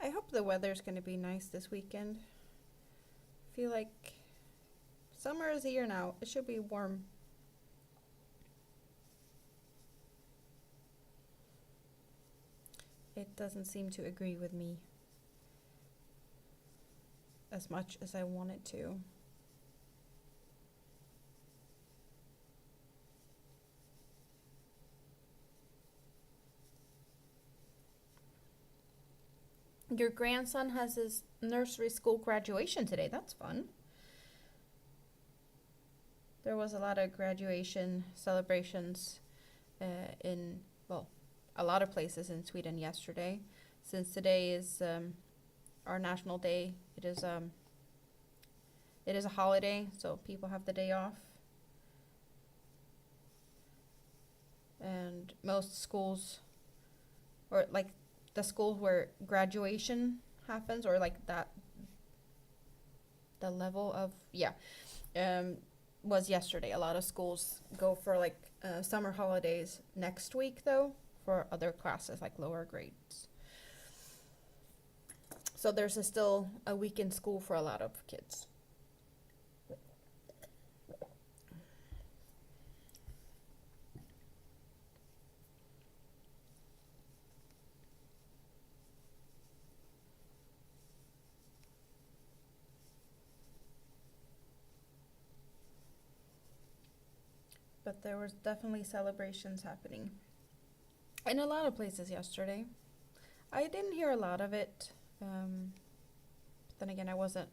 I hope the weather's going to be nice this weekend. I feel like summer is here now. It should be warm. It doesn't seem to agree with me as much as I want it to. Your grandson has his nursery school graduation today. That's fun. There was a lot of graduation celebrations in, well, a lot of places in Sweden yesterday. Since today is our national day, it is a holiday, so people have the day off. And most schools, or like the schools where graduation happens, or like that, the level of, was yesterday. A lot of schools go for like summer holidays next week though, for other classes like lower grades. So there's still a week in school for a lot of kids. But there was definitely celebrations happening in a lot of places yesterday. I didn't hear a lot of it. But then again, I wasn't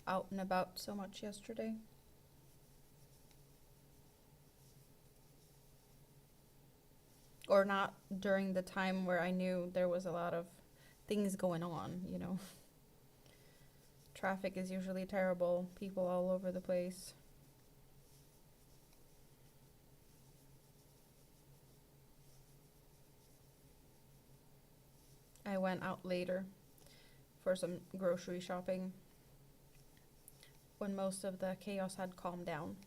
out and about so much yesterday. Or not during the time where I knew there was a lot of things going on, you know. Traffic is usually terrible, people all over the place. I went out later for some grocery shopping when most of the chaos had calmed down.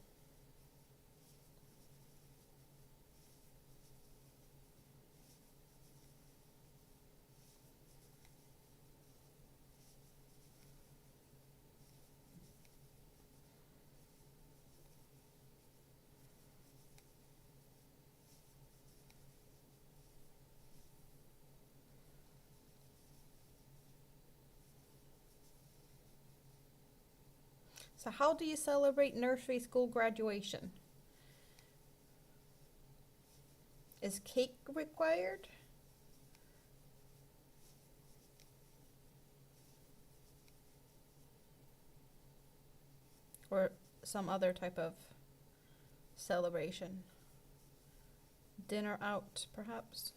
So how do you celebrate nursery school graduation? Is cake required? Or some other type of celebration? Dinner out, perhaps?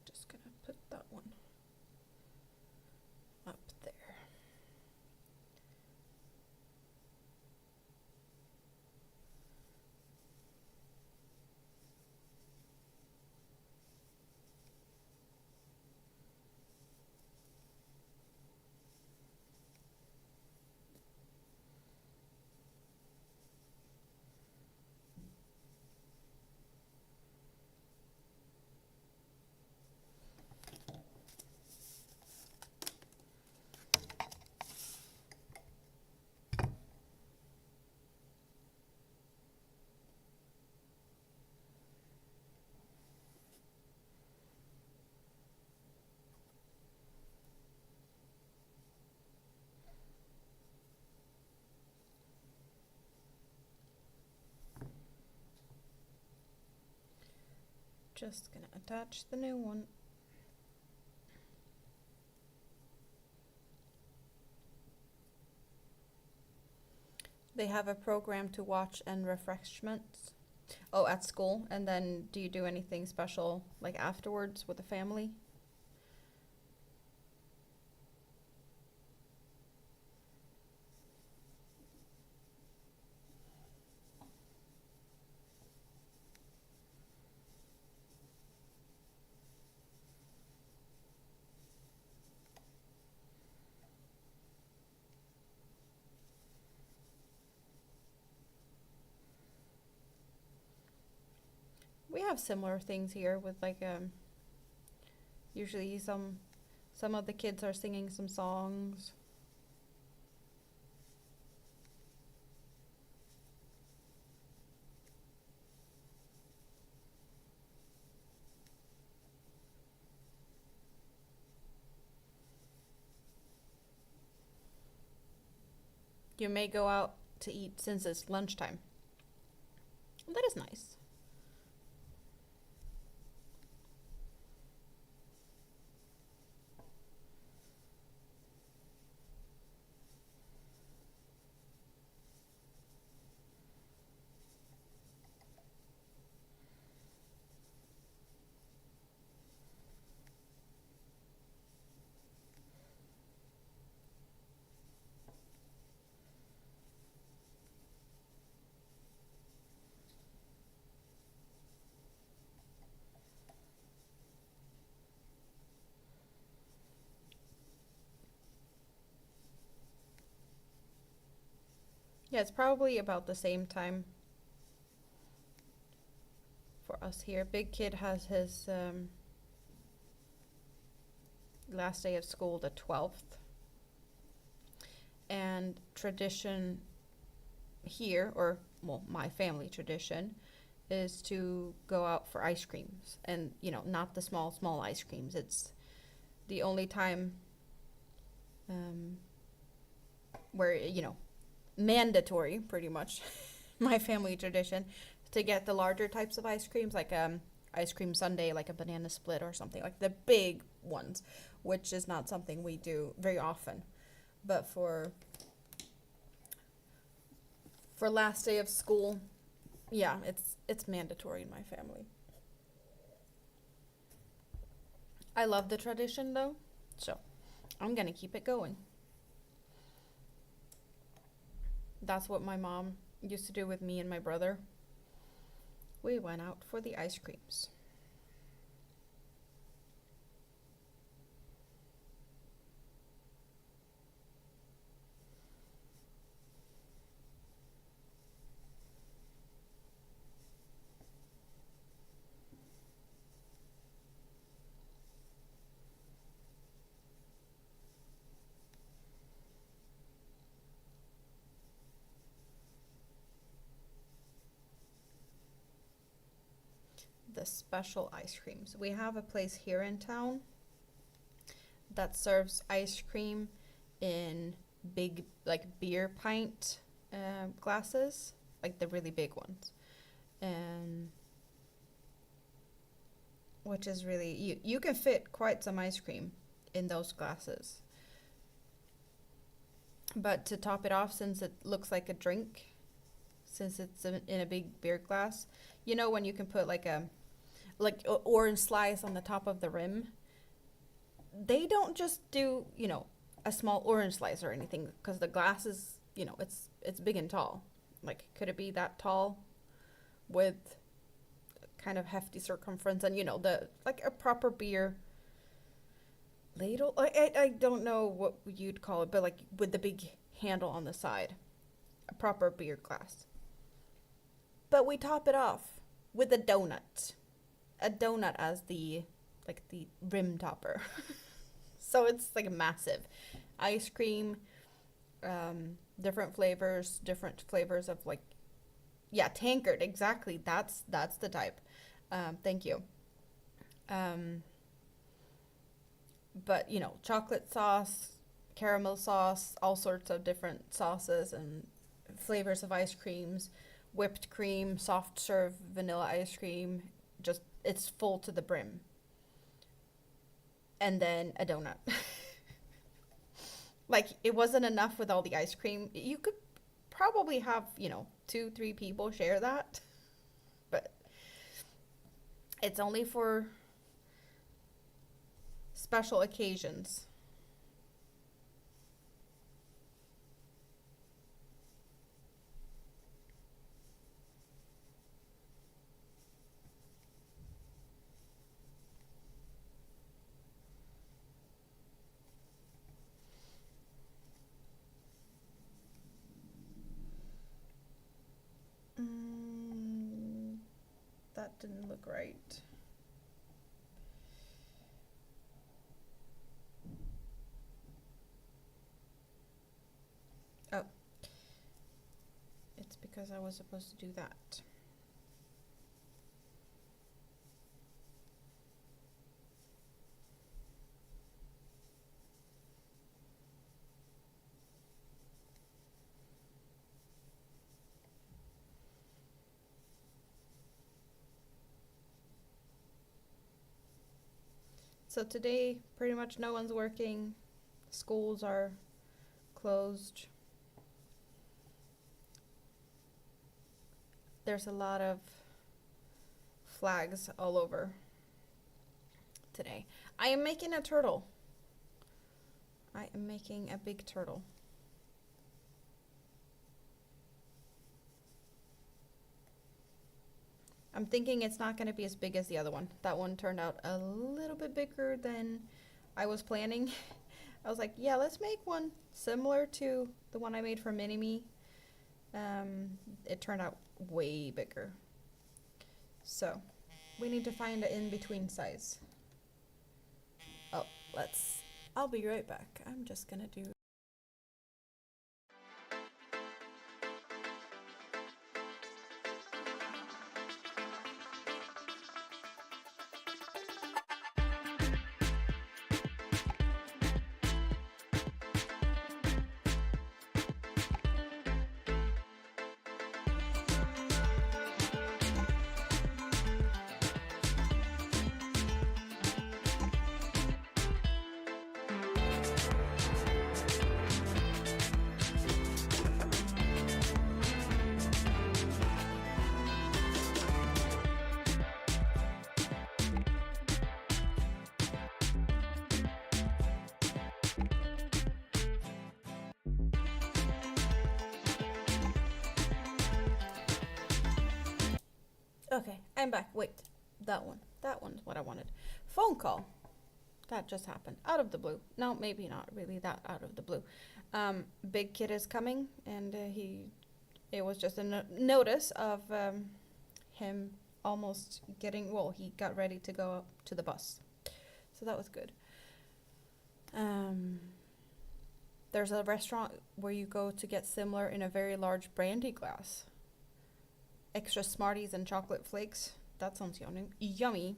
Just gonna put that one up there. Just gonna attach the new one. They have a program to watch and refreshments. Oh, at school. And then do you do anything special like afterwards with the family? We have similar things here with like usually some of the kids are singing some songs. You may go out to eat since it's lunchtime. That is nice. Yeah, it's probably about the same time for us here. Big kid has his last day of school the 12th. And tradition here, or well, my family tradition, is to go out for ice creams. And, you know, not the small ice creams. It's the only time where, you know, mandatory pretty much my family tradition to get the larger types of ice creams like ice cream sundae, like a banana split or something, like the big ones, which is not something we do very often. But for last day of school, yeah, it's mandatory in my family. I love the tradition though, so I'm gonna keep it going. That's what my mom used to do with me and my brother. We went out for the ice creams. The special ice creams. We have a place here in town that serves ice cream in big, like beer pint glasses, like the really big ones, and which is really you can fit quite some ice cream in those glasses. But to top it off, since it looks like a drink, since it's in a big beer glass, you know when you can put like a orange slice on the top of the rim, they don't just do, you know, a small orange slice or anything because the glass is, you know, it's big and tall. Like, could it be that tall with kind of hefty circumference and, you know, the like a proper beer ladle? I don't know what you'd call it, but like with the big handle on the side, a proper beer glass. But we top it off with a donut as the like the rim topper. So it's like a massive ice cream, different flavors of like, yeah, tankard, exactly. That's the type. Thank you. Um, but you know, chocolate sauce, caramel sauce, all sorts of different sauces and flavors of ice creams, whipped cream, soft serve vanilla ice cream. Just it's full to the brim. And then a donut. Like, it wasn't enough with all the ice cream. You could probably have, 2, 3 people share that. But it's only for special occasions. That didn't look right. Oh. It's because I was supposed to do that. So today, pretty much no one's working. Schools are closed. There's a lot of flags all over today. I am making a turtle. I am making a big turtle. I'm thinking it's not going to be as big as the other one. That one turned out a little bit bigger than I was planning. I was like, yeah, let's make one similar to the one I made for Mini-Me. It turned out way bigger. So we need to find an in-between size. Oh, I'll be right back. I'm just gonna do Okay, I'm back. Wait, that one. That one's what I wanted. Phone call. That just happened out of the blue. No, maybe not really that out of the blue. Big Kid is coming, and it was just a notice of him almost getting, well, he got ready to go up to the bus. So that was good. There's a restaurant where you go to get similar in a very large brandy glass. Extra Smarties and chocolate flakes. That sounds yummy. Yummy.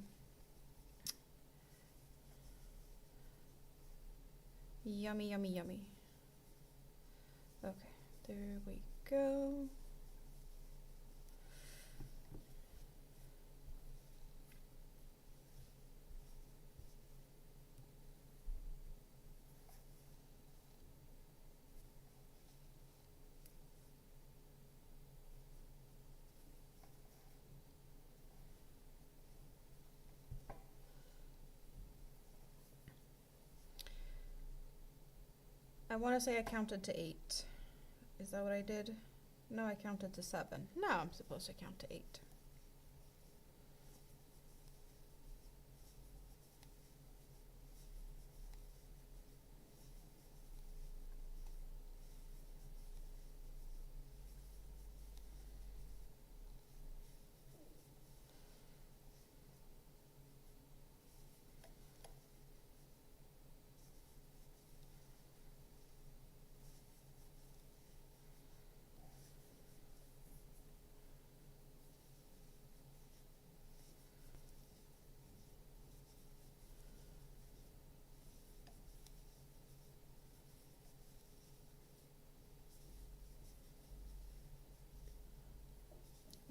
Yummy, yummy, yummy. Okay, there we go. I want to say I counted to 8. Is that what I did? No, I counted to 7. No, I'm supposed to count to 8.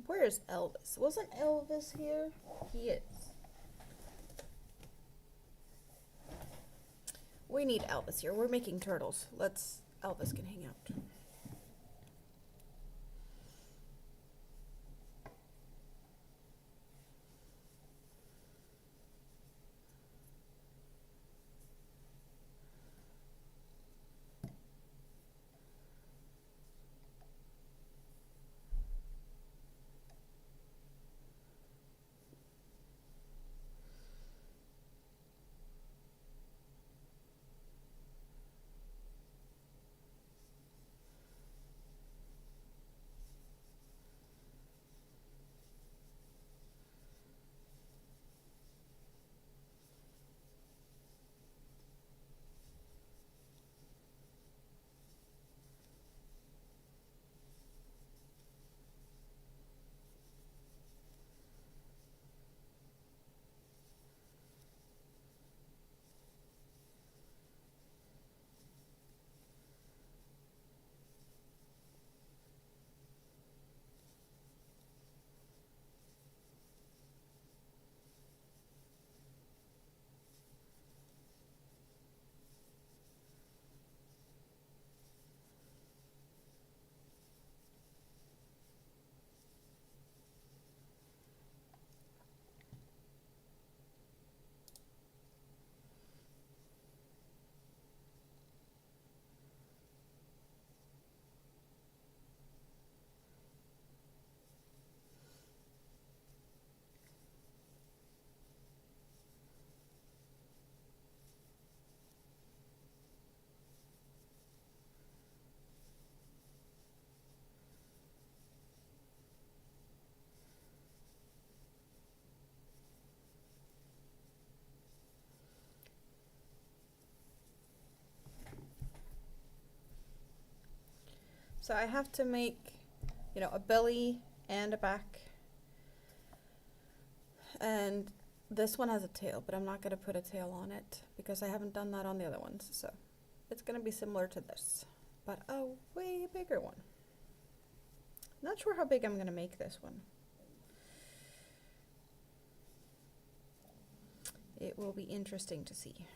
Where is Elvis? Wasn't Elvis here? He is. We need Elvis here. We're making turtles. Elvis can hang out. So I have to make, a belly and a back. And this one has a tail, but I'm not going to put a tail on it because I haven't done that on the other ones. So it's going to be similar to this, but a way bigger one. Not sure how big I'm going to make this one. It will be interesting to see.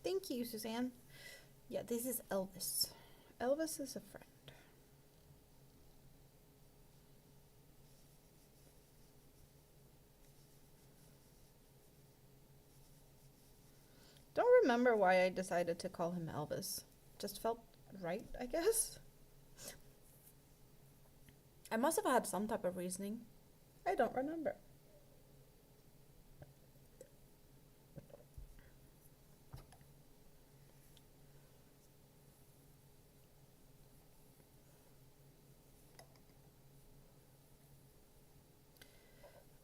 Thank you, Suzanne. Yeah, this is Elvis. Elvis is a friend. Don't remember why I decided to call him Elvis. Just felt right, I guess. I must have had some type of reasoning. I don't remember.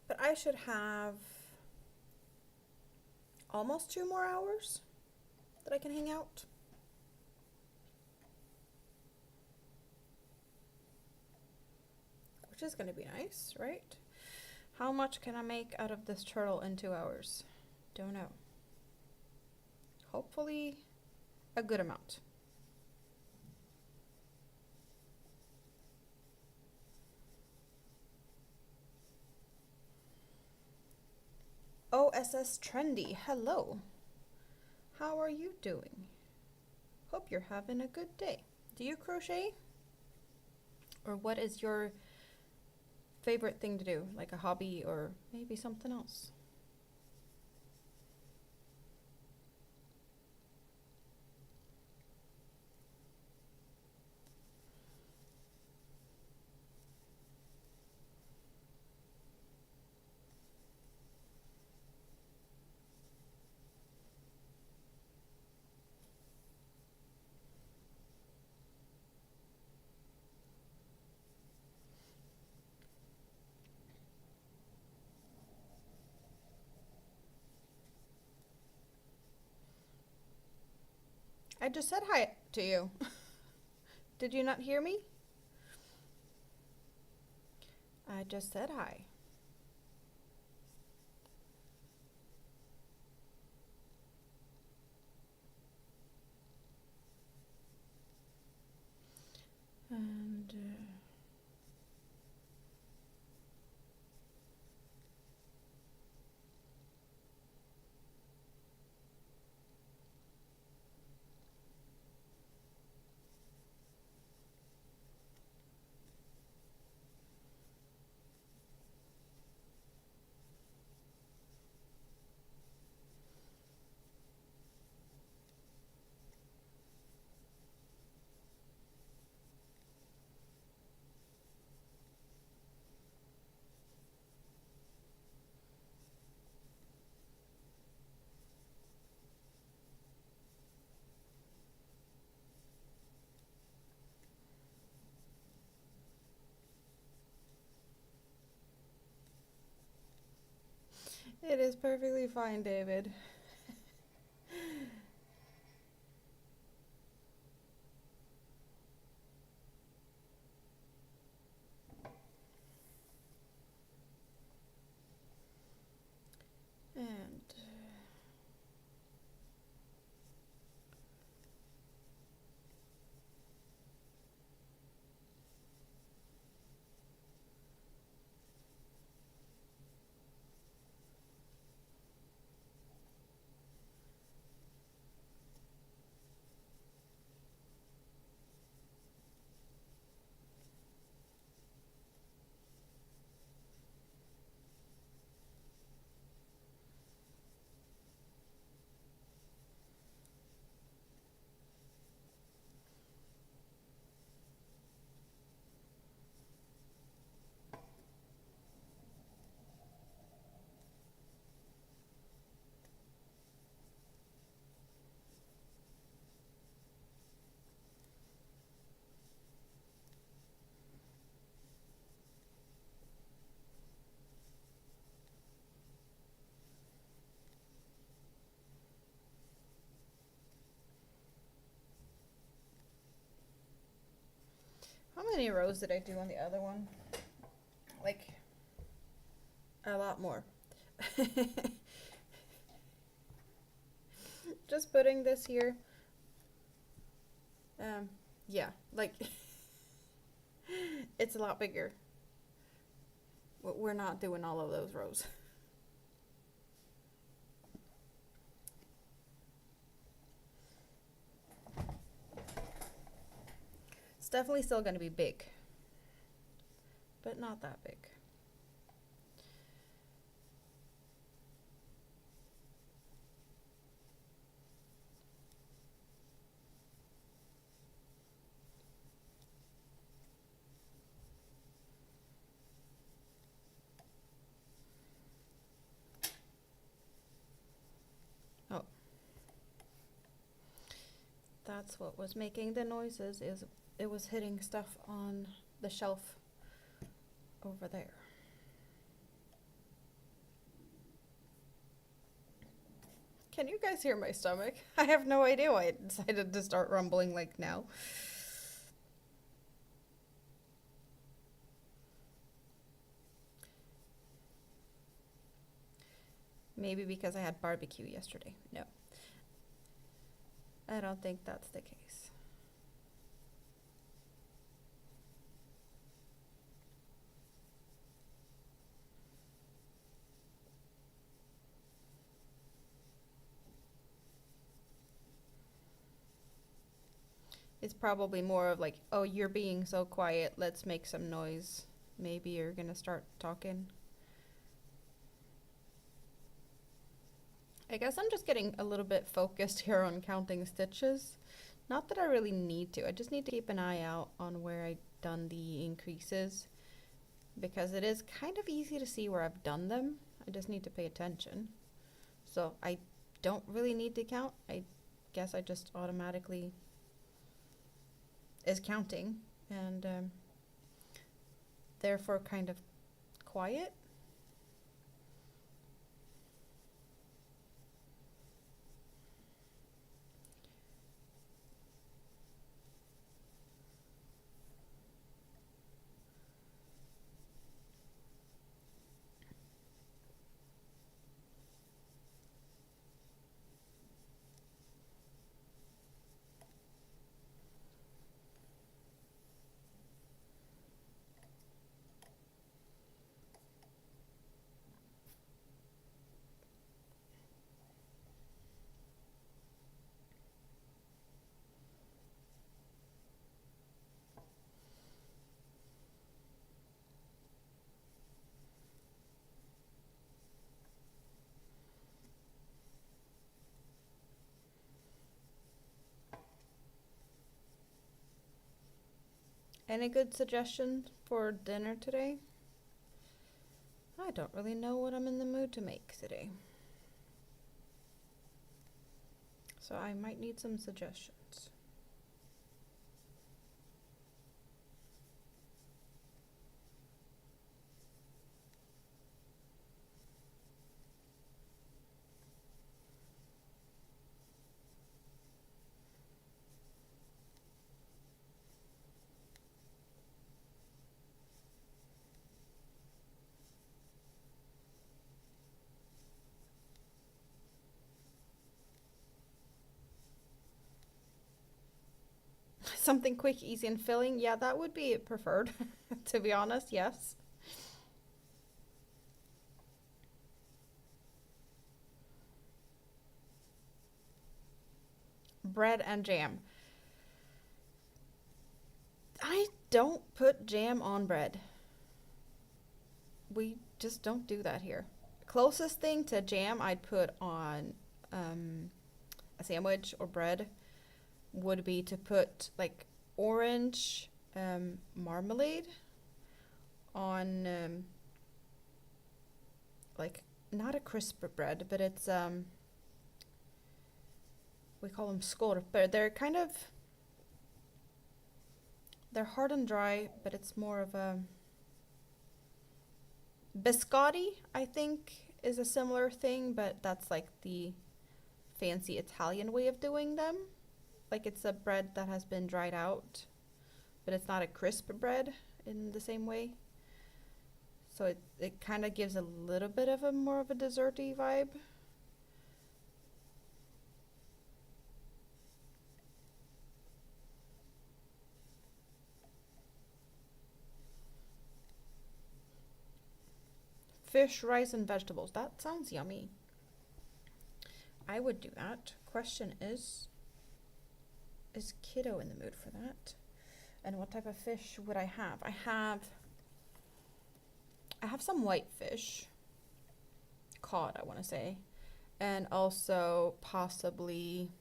But I should have almost 2 more hours that I can hang out. Which is going to be nice, right? How much can I make out of this turtle in 2 hours? Don't know. Hopefully a good amount. OSS Trendy, hello. How are you doing? Hope you're having a good day. Do you crochet? Or what is your favorite thing to do? Like a hobby or maybe something else? I just said hi to you. Did you not hear me? I just said hi. And It is perfectly fine, David. And how many rows did I do on the other one? Like, a lot more. Just putting this here. Yeah, like, it's a lot bigger. We're not doing all of those rows. It's definitely still going to be big, but not that big. Oh, that's what was making the noises, is it was hitting stuff on the shelf over there. Can you guys hear my stomach? I have no idea why it decided to start rumbling like now. Maybe because I had barbecue yesterday. No. I don't think that's the case. It's probably more of like, oh, you're being so quiet, let's make some noise. Maybe you're gonna start talking. I guess I'm just getting a little bit focused here on counting stitches. Not that I really need to, I just need to keep an eye out on where I've done the increases, because it is kind of easy to see where I've done them. I just need to pay attention. So I don't really need to count. I guess I just automatically is counting, and therefore kind of quiet. Any good suggestions for dinner today? I don't really know what I'm in the mood to make today. So I might need some suggestions. Something quick, easy, and filling. Yeah, that would be preferred, to be honest, yes. Bread and jam. I don't put jam on bread. We just don't do that here. Closest thing to jam I'd put on a sandwich or bread would be to put like orange marmalade on like not a crisp bread, but it's we call them skorper. They're hard and dry, but it's more of a biscotti, I think, is a similar thing, but that's like the fancy Italian way of doing them. Like it's a bread that has been dried out, but it's not a crisp bread in the same way. So it kind of gives a little bit of a more of a desserty vibe. Fish, rice, and vegetables. That sounds yummy. I would do that. Question is kiddo in the mood for that? And what type of fish would I have? I have some white fish. Cod, I want to say. And also possibly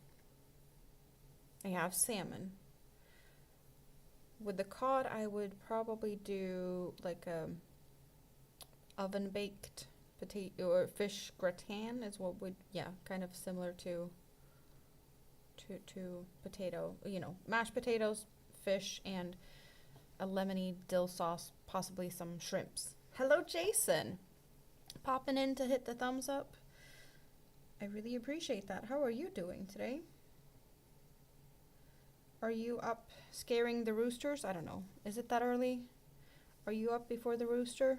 I have salmon. With the cod, I would probably do like a oven baked potato or fish gratin is what would, yeah, kind of similar to potato, mashed potatoes, fish, and a lemony dill sauce, possibly some shrimps. Hello, Jason. Popping in to hit the thumbs up. I really appreciate that. How are you doing today? Are you up scaring the roosters? I don't know. Is it that early? Are you up before the rooster?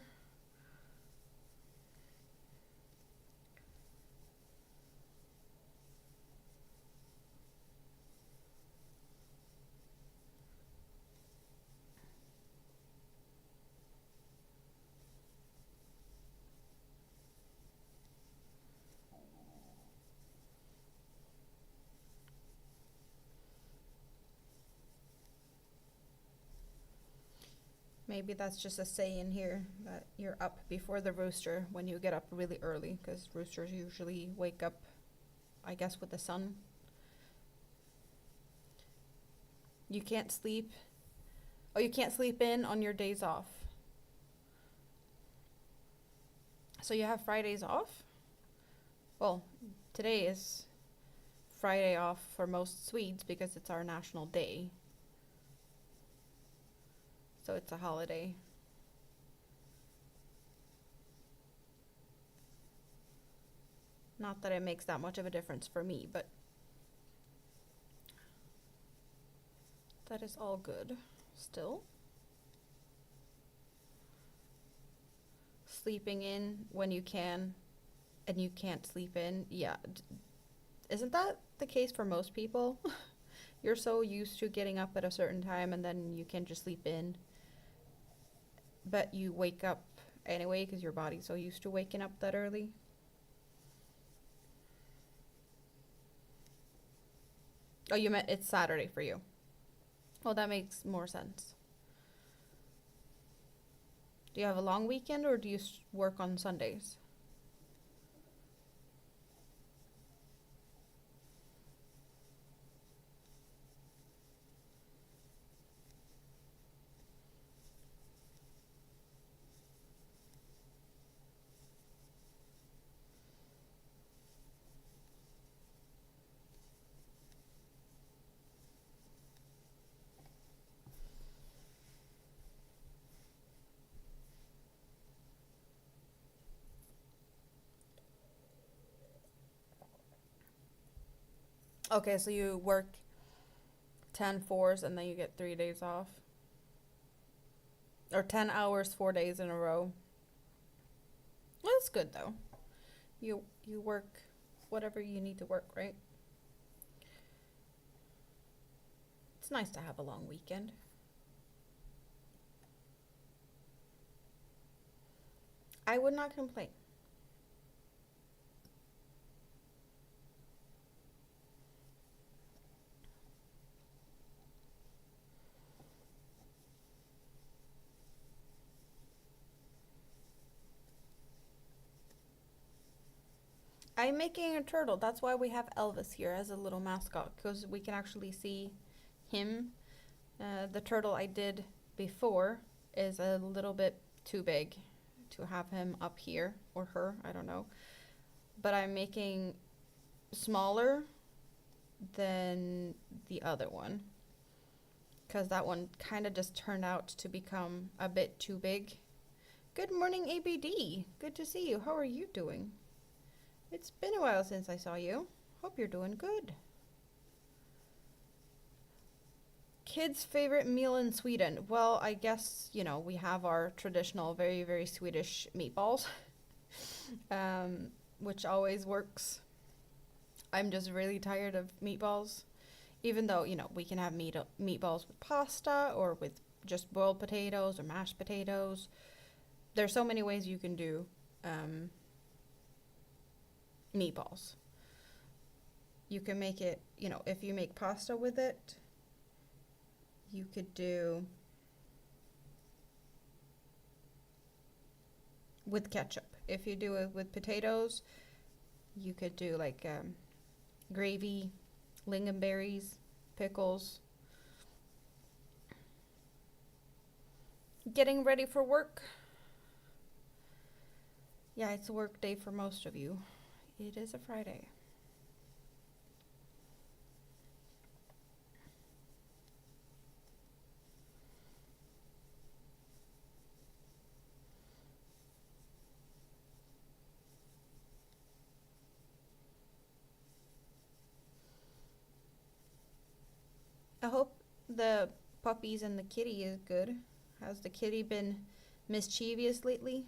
Maybe that's just a saying here that you're up before the rooster when you get up really early, because roosters usually wake up, I guess, with the sun. You can't sleep. Oh, you can't sleep in on your days off. So you have Fridays off? Well, today is Friday off for most Swedes because it's our national day. So it's a holiday. Not that it makes that much of a difference for me, but that is all good still. Sleeping in when you can and you can't sleep in. Yeah. Isn't that the case for most people? You're so used to getting up at a certain time and then you can just sleep in. But you wake up anyway because your body's so used to waking up that early. Oh, you meant it's Saturday for you. Well, that makes more sense. Do you have a long weekend or do you work on Sundays? Okay, so you work 10 fours and then you get 3 days off. Or 10 hours, 4 days in a row. Well, that's good though. You work whatever you need to work, right? It's nice to have a long weekend. I would not complain. I'm making a turtle. That's why we have Elvis here as a little mascot, because we can actually see him. The turtle I did before is a little bit too big to have him up here, or her, I don't know. But I'm making smaller than the other one, because that one kind of just turned out to become a bit too big. Good morning, ABD. Good to see you. How are you doing? It's been a while since I saw you. Hope you're doing good. Kids' favorite meal in Sweden? Well, I guess, you know, we have our traditional, very, very Swedish meatballs, which always works. I'm just really tired of meatballs, even though, you know, we can have meatballs with pasta or with just boiled potatoes or mashed potatoes. There's so many ways you can do meatballs. You can make it, you know, if you make pasta with it, you could do with ketchup. If you do it with potatoes, you could do like gravy, lingonberries, pickles. Getting ready for work? Yeah, it's a work day for most of you. It is a Friday. I hope the puppies and the kitty is good. Has the kitty been mischievous lately?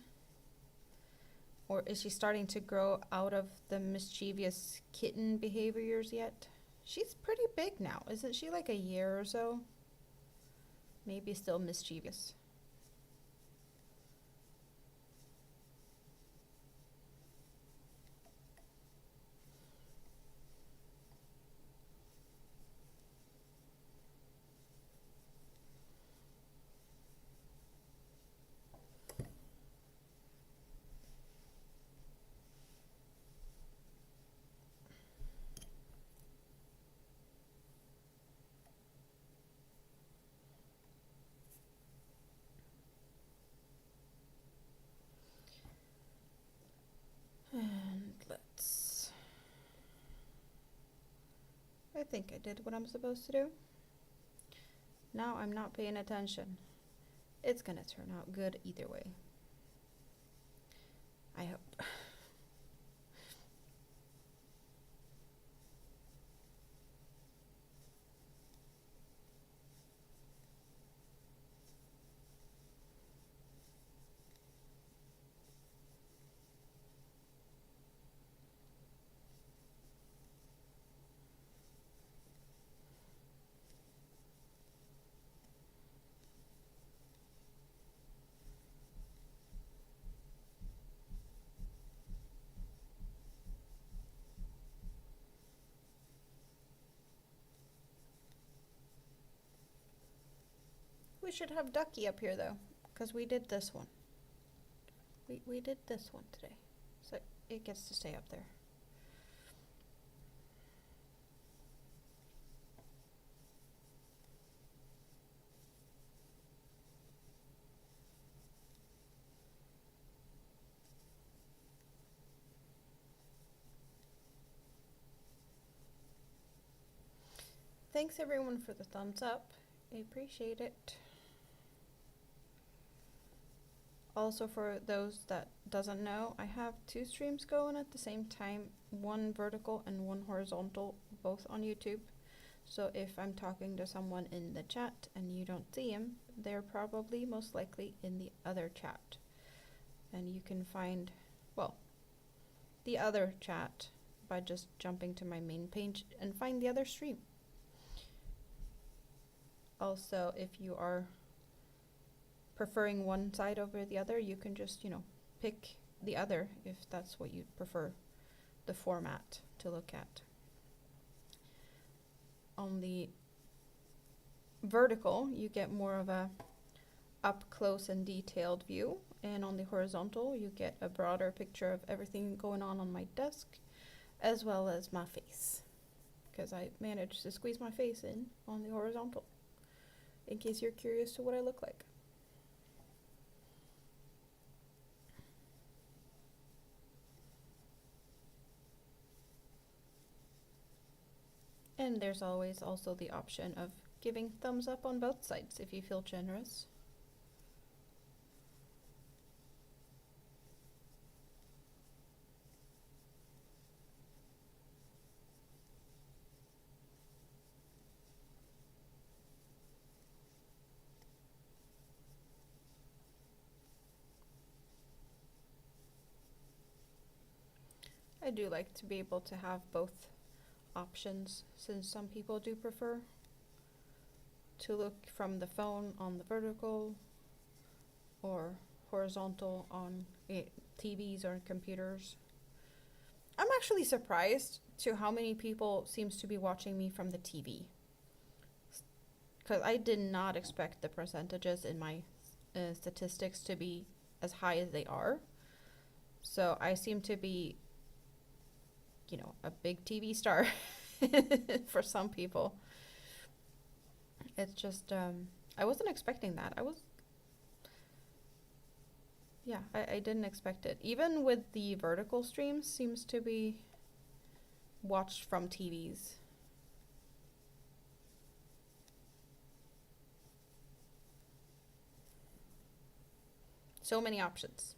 Or is she starting to grow out of the mischievous kitten behaviors yet? She's pretty big now. Isn't she like a year or so? Maybe still mischievous. And let's... I think I did what I'm supposed to do. Now I'm not paying attention. It's gonna turn out good either way. I hope. We should have Ducky up here though, because we did this one. We did this one today, so it gets to stay up there. Thanks everyone for the thumbs up. I appreciate it. Also, for those that doesn't know, I have 2 streams going at the same time, one vertical and one horizontal, both on YouTube. So if I'm talking to someone in the chat and you don't see them, they're probably most likely in the other chat. And you can find, well, the other chat by just jumping to my main page and find the other stream. Also, if you are preferring one side over the other, you can just, pick the other if that's what you prefer the format to look at. On the vertical, you get more of a up close and detailed view, and on the horizontal you get a broader picture of everything going on my desk, as well as my face, because I managed to squeeze my face in on the horizontal, in case you're curious to what I look like. And there's always also the option of giving thumbs up on both sides if you feel generous. I do like to be able to have both options, since some people do prefer to look from the phone on the vertical or horizontal on TVs or computers. I'm actually surprised to how many people seems to be watching me from the TV, because I did not expect the percentages in my statistics to be as high as they are. So I seem to be, a big TV star for some people. It's just, I wasn't expecting that. I didn't expect it. Even with the vertical streams, seems to be watched from TVs. So many options.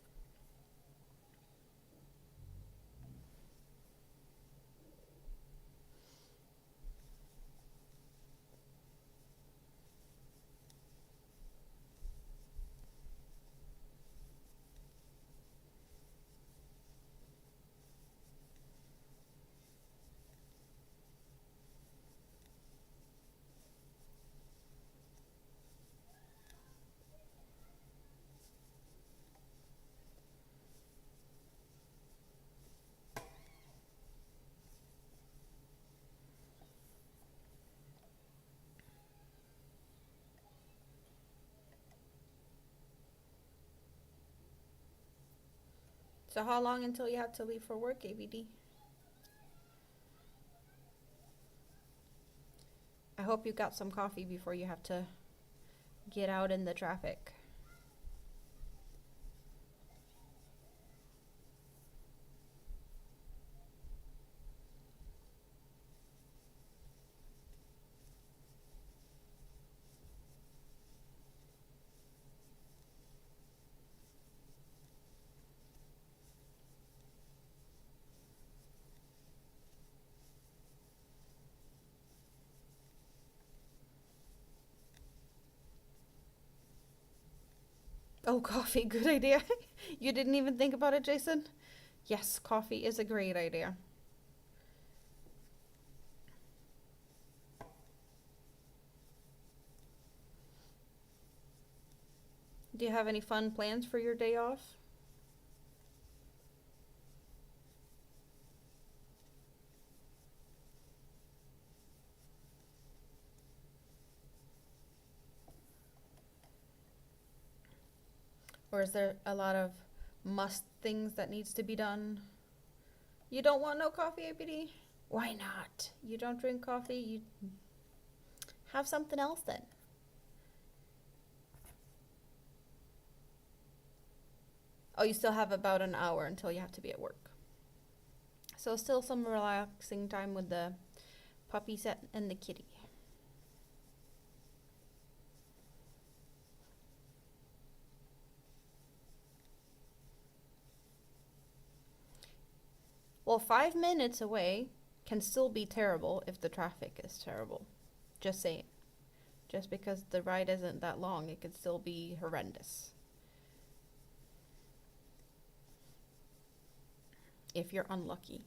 So how long until you have to leave for work, ABD? I hope you got some coffee before you have to get out in the traffic. Oh, coffee, good idea. You didn't even think about it, Jason? Yes, coffee is a great idea. Do you have any fun plans for your day off? Or is there a lot of must things that needs to be done? You don't want no coffee, APD? Why not? You don't drink coffee? You have something else then. Oh, you still have about an hour until you have to be at work. So still some relaxing time with the puppy set and the kitty. Well, 5 minutes away can still be terrible if the traffic is terrible. Just saying. Just because the ride isn't that long, it could still be horrendous. If you're unlucky.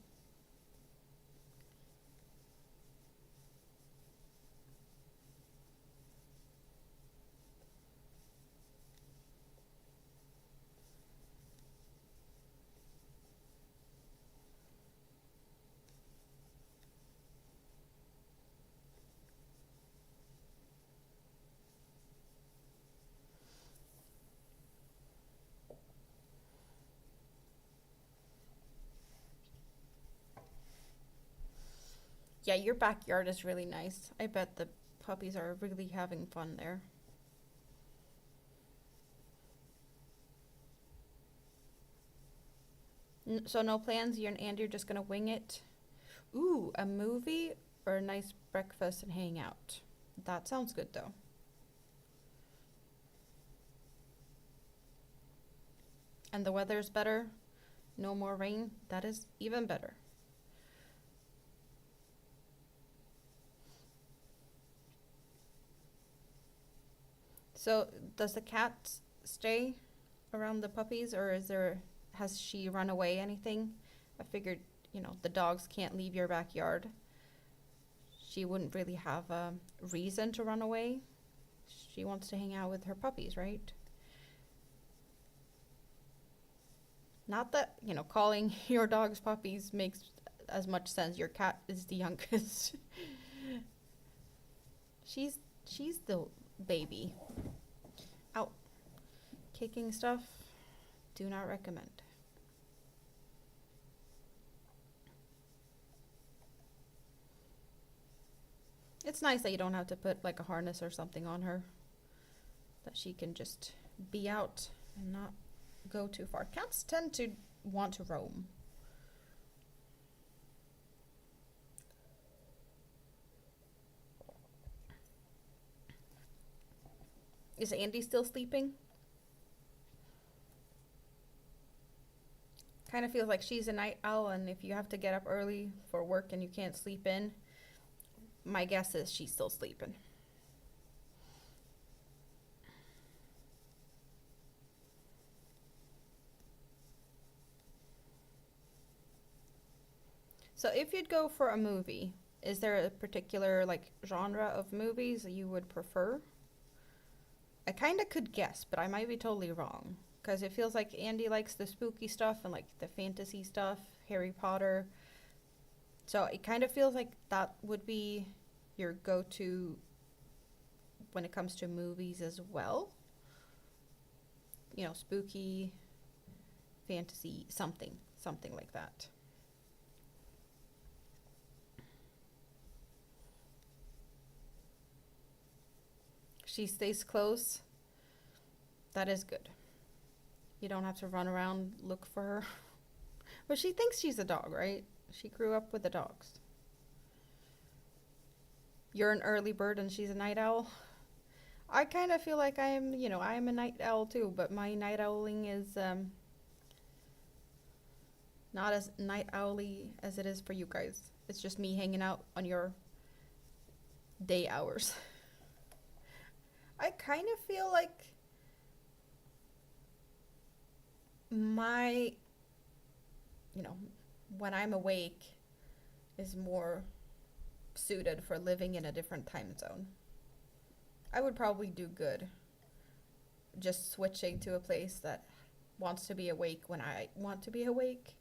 Yeah, your backyard is really nice. I bet the puppies are really having fun there. So no plans, and you're just gonna wing it? Ooh, a movie or a nice breakfast and hang out. That sounds good though. And the weather's better. No more rain. That is even better. So does the cat stay around the puppies, or has she run away anything? I figured, the dogs can't leave your backyard. She wouldn't really have a reason to run away. She wants to hang out with her puppies, right? Not that, calling your dogs puppies makes as much sense. Your cat is the youngest. she's the baby. Out kicking stuff. Do not recommend. It's nice that you don't have to put like a harness or something on her. That she can just be out and not go too far. Cats tend to want to roam. Is Andy still sleeping? Kind of feels like she's a night owl, and if you have to get up early for work and you can't sleep in, my guess is she's still sleeping. So if you'd go for a movie, is there a particular like genre of movies that you would prefer? I kind of could guess, but I might be totally wrong. Because it feels like Andy likes the spooky stuff and like the fantasy stuff, Harry Potter. So it kind of feels like that would be your go to when it comes to movies as well. Spooky, fantasy, something like that. She stays close. That is good. You don't have to run around look for her. But she thinks she's a dog, right? She grew up with the dogs. You're an early bird and she's a night owl. I kind of feel like I am a night owl too, but my night owling is not as night owly as it is for you guys. It's just me hanging out on your day hours. I kind of feel like my, you know, when I'm awake is more suited for living in a different time zone. I would probably do good just switching to a place that wants to be awake when I want to be awake.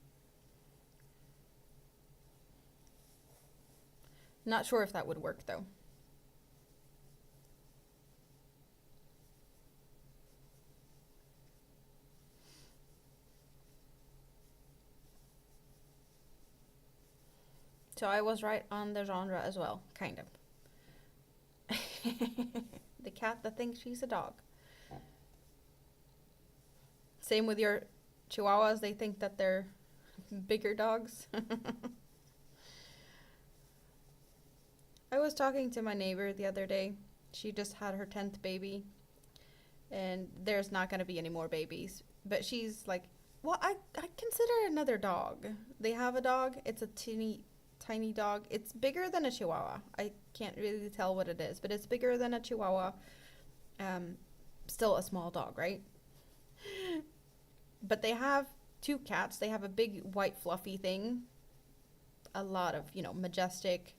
Not sure if that would work though. So I was right on the genre as well, kind of. The cat that thinks she's a dog. Same with your chihuahuas, they think that they're bigger dogs. I was talking to my neighbor the other day. She just had her 10th baby, and there's not going to be any more babies. But she's like, well, I consider another dog. They have a dog. It's a tiny dog. It's bigger than a chihuahua. I can't really tell what it is, but it's bigger than a chihuahua. Still a small dog, right? But they have two cats. They have a big white fluffy thing, a lot of, majestic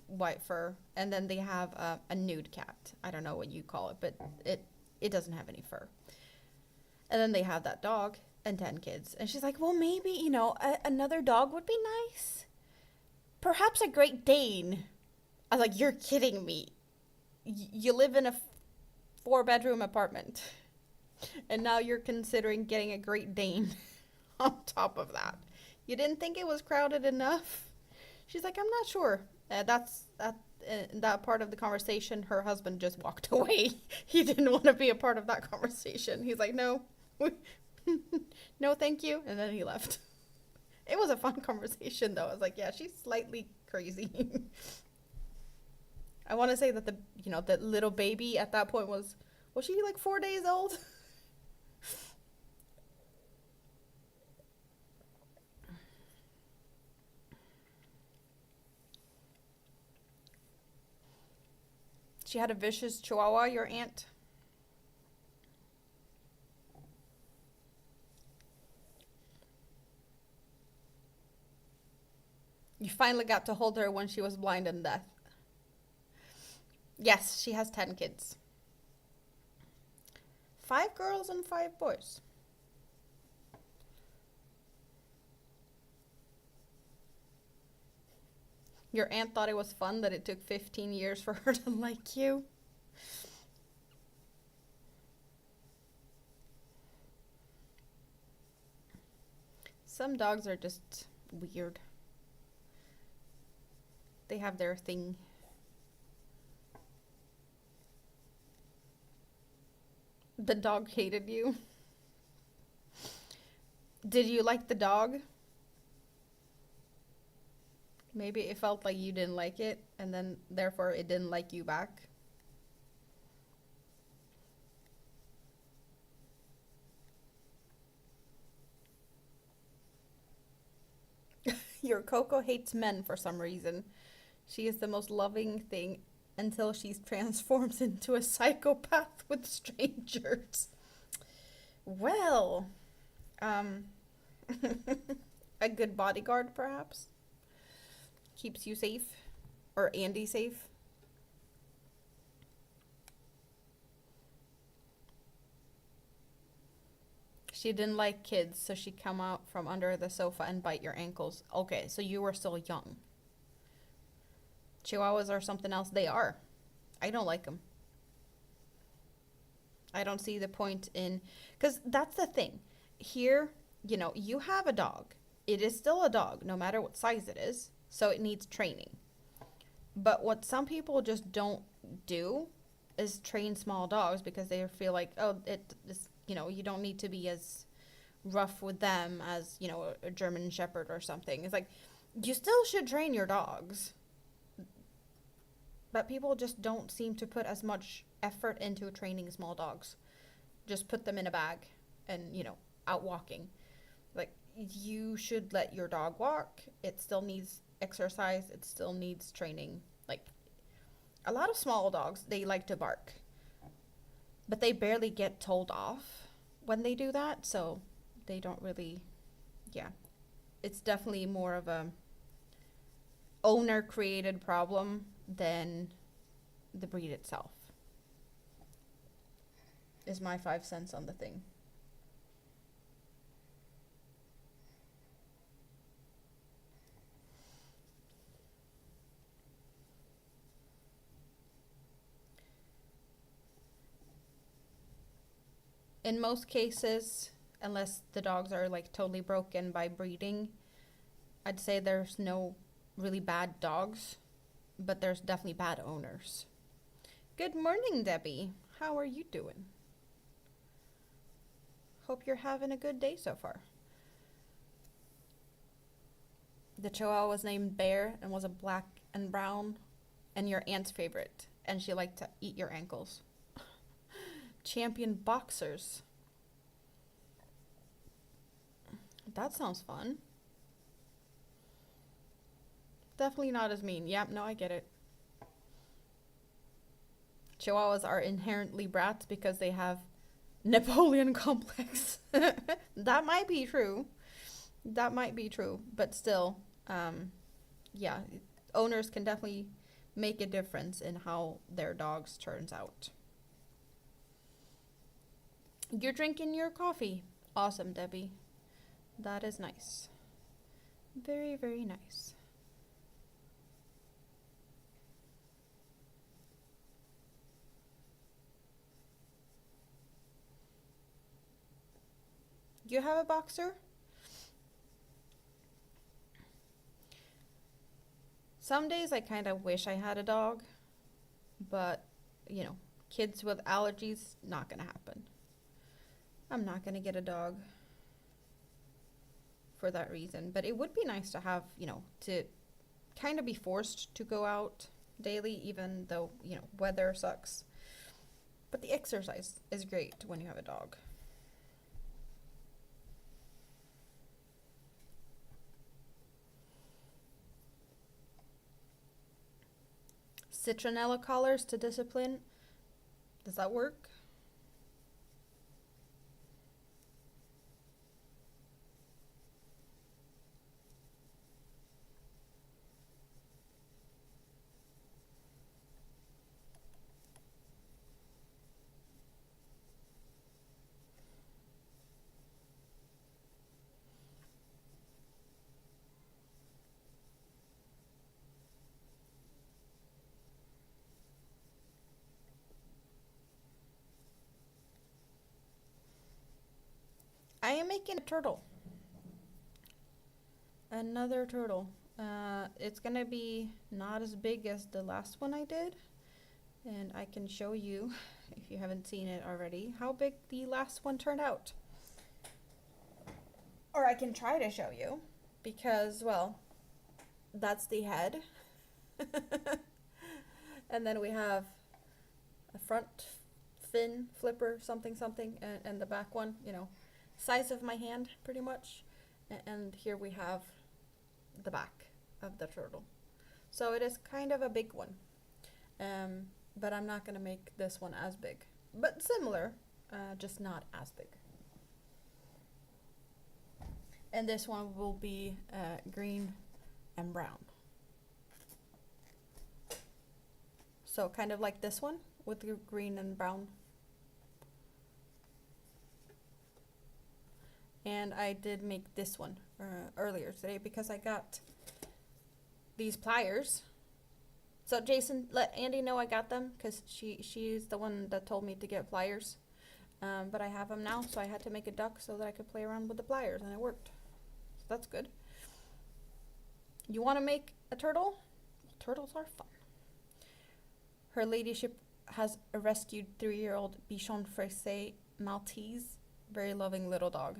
white fur, and then they have a nude cat. I don't know what you call it, but it doesn't have any fur. And then they have that dog and 10 kids. And she's like, well, maybe, another dog would be nice. Perhaps a Great Dane. I was like, you're kidding me. You live in a 4-bedroom apartment. And now you're considering getting a Great Dane on top of that. You didn't think it was crowded enough? She's like, I'm not sure. That's that part of the conversation. Her husband just walked away. He didn't want to be a part of that conversation. He's like, no, no, thank you, and then he left. It was a fun conversation though. I was like, yeah, she's slightly crazy. I want to say that the little baby at that point was she like 4 days old? She had a vicious chihuahua, your aunt. You finally got to hold her when she was blind and deaf. Yes, she has 10 kids. 5 girls and 5 boys. Your aunt thought it was fun that it took 15 years for her to like you. Some dogs are just weird. They have their thing. The dog hated you. Did you like the dog? Maybe it felt like you didn't like it, and then therefore it didn't like you back. Your Coco hates men for some reason. She is the most loving thing until she transforms into a psychopath with strangers. Well, um, a good bodyguard perhaps keeps you safe, or Andy safe. She didn't like kids, so she'd come out from under the sofa and bite your ankles. Okay, so you were still young. Chihuahuas are something else. They are. I don't like them. I don't see the point in, because that's the thing. Here, you have a dog. It is still a dog, no matter what size it is. So it needs training. But what some people just don't do is train small dogs because they feel like, oh, you don't need to be as rough with them as, a German Shepherd or something. It's like, you still should train your dogs. But people just don't seem to put as much effort into training small dogs. Just put them in a bag and, out walking. Like, you should let your dog walk. It still needs exercise. It still needs training. Like, a lot of small dogs, they like to bark. But they barely get told off when they do that. So they don't really, yeah. It's definitely more of a owner created problem than the breed itself, is my 5 cents on the thing. In most cases, unless the dogs are like totally broken by breeding, I'd say there's no really bad dogs, but there's definitely bad owners. Good morning, Debbie. How are you doing? Hope you're having a good day so far. The Chihuahua was named Bear and was a black and brown, and your aunt's favorite, and she liked to eat your ankles. Champion boxers. That sounds fun. Definitely not as mean. Yep, no, I get it. Chihuahuas are inherently brats because they have Napoleon complex. That might be true. That might be true, but still, yeah, owners can definitely make a difference in how their dogs turns out. You're drinking your coffee. Awesome, Debbie. That is nice. Very, very nice. You have a boxer? Some days I kind of wish I had a dog, but you know, kids with allergies, not gonna happen. I'm not gonna get a dog for that reason, but it would be nice to have, you know, to kind of be forced to go out daily, even though, you know, weather sucks. But the exercise is great when you have a dog. Citronella collars to discipline. Does that work? I am making a turtle. Another turtle. It's gonna be not as big as the last one I did. And I can show you, if you haven't seen it already, how big the last one turned out. Or I can try to show you, because, well, that's the head. And then we have a front fin flipper, something, something, and the back one, you know, size of my hand, pretty much. And here we have the back of the turtle. So it is kind of a big one. But I'm not going to make this one as big. But similar, just not as big. And this one will be green and brown. So kind of like this one with the green and brown. And I did make this one earlier today because I got these pliers. So Jason, let Andy know I got them because she's the one that told me to get pliers. But I have them now, so I had to make a duck so that I could play around with the pliers, and it worked. So that's good. You want to make a turtle? Turtles are fun. Her ladyship has a rescued 3-year-old Bichon Frise Maltese, very loving little dog,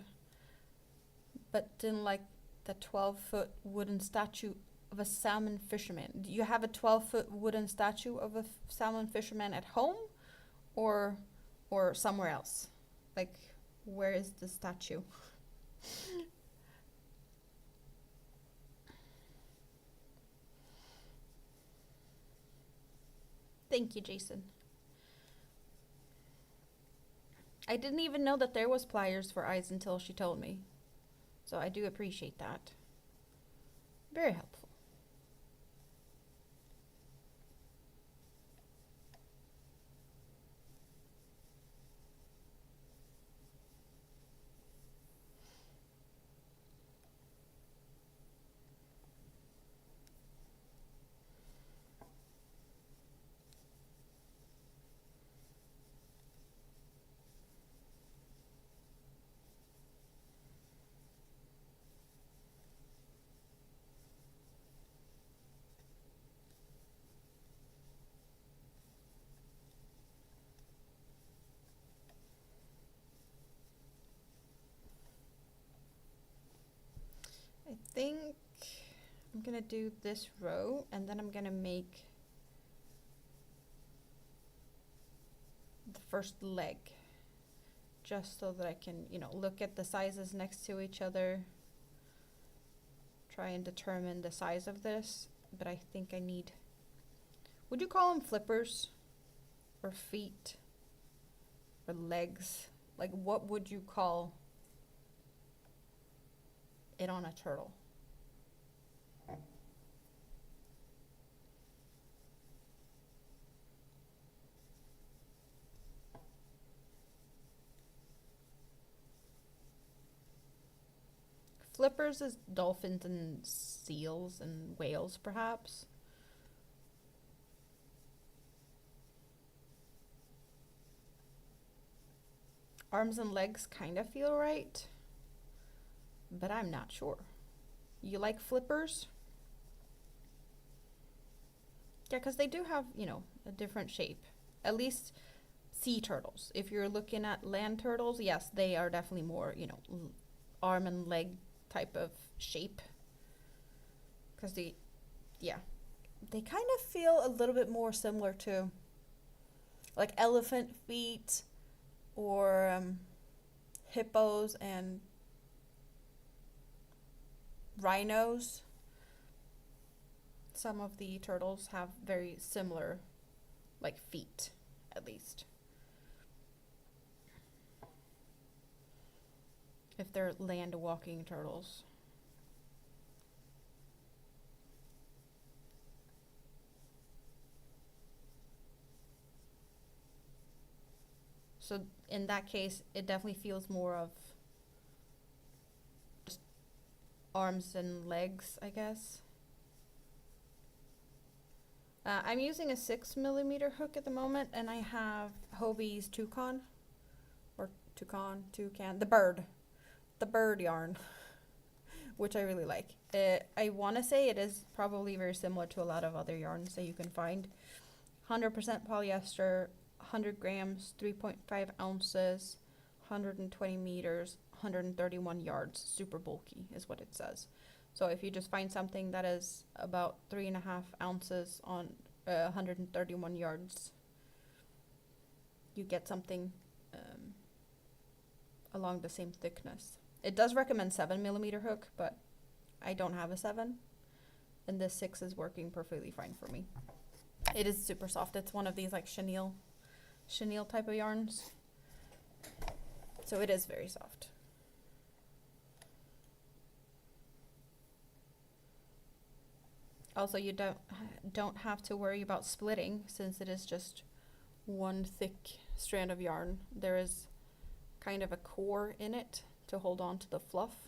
but didn't like the 12-foot wooden statue of a salmon fisherman. Do you have a 12-foot wooden statue of a salmon fisherman at home, or somewhere else? Like, where is the statue? Thank you, Jason. I didn't even know that there was pliers for eyes until she told me. So I do appreciate that. Very helpful. I think I'm gonna do this row and then I'm gonna make the first leg, just so that I can, you know, look at the sizes next to each other, try and determine the size of this. But I think I need, would you call them flippers or feet or legs? Like, what would you call it on a turtle? Flippers is dolphins and seals and whales, perhaps. Arms and legs kind of feel right, but I'm not sure. You like flippers? Yeah, because they do have, you know, a different shape. At least sea turtles. If you're looking at land turtles, yes, they are definitely more, you know, arm and leg type of shape. Because yeah, they kind of feel a little bit more similar to like elephant feet or hippos and rhinos. Some of the turtles have very similar, like, feet, at least. If they're land walking turtles. So in that case, it definitely feels more of just arms and legs, I guess. I'm using a 6mm hook at the moment, and I have Hobie's Toucan, or Toucan, the bird yarn, which I really like. I want to say it is probably very similar to a lot of other yarns that you can find. 100% polyester, 100 grams, 3.5 ounces, 120 meters, 131 yards, super bulky is what it says. So if you just find something that is about 3.5 ounces on 131 yards, you get something along the same thickness. It does recommend 7mm hook, but I don't have a 7, and this 6 is working perfectly fine for me. It is super soft. It's one of these like chenille type of yarns, so it is very soft. Also, you don't have to worry about splitting, since it is just one thick strand of yarn. There is kind of a core in it to hold on to the fluff,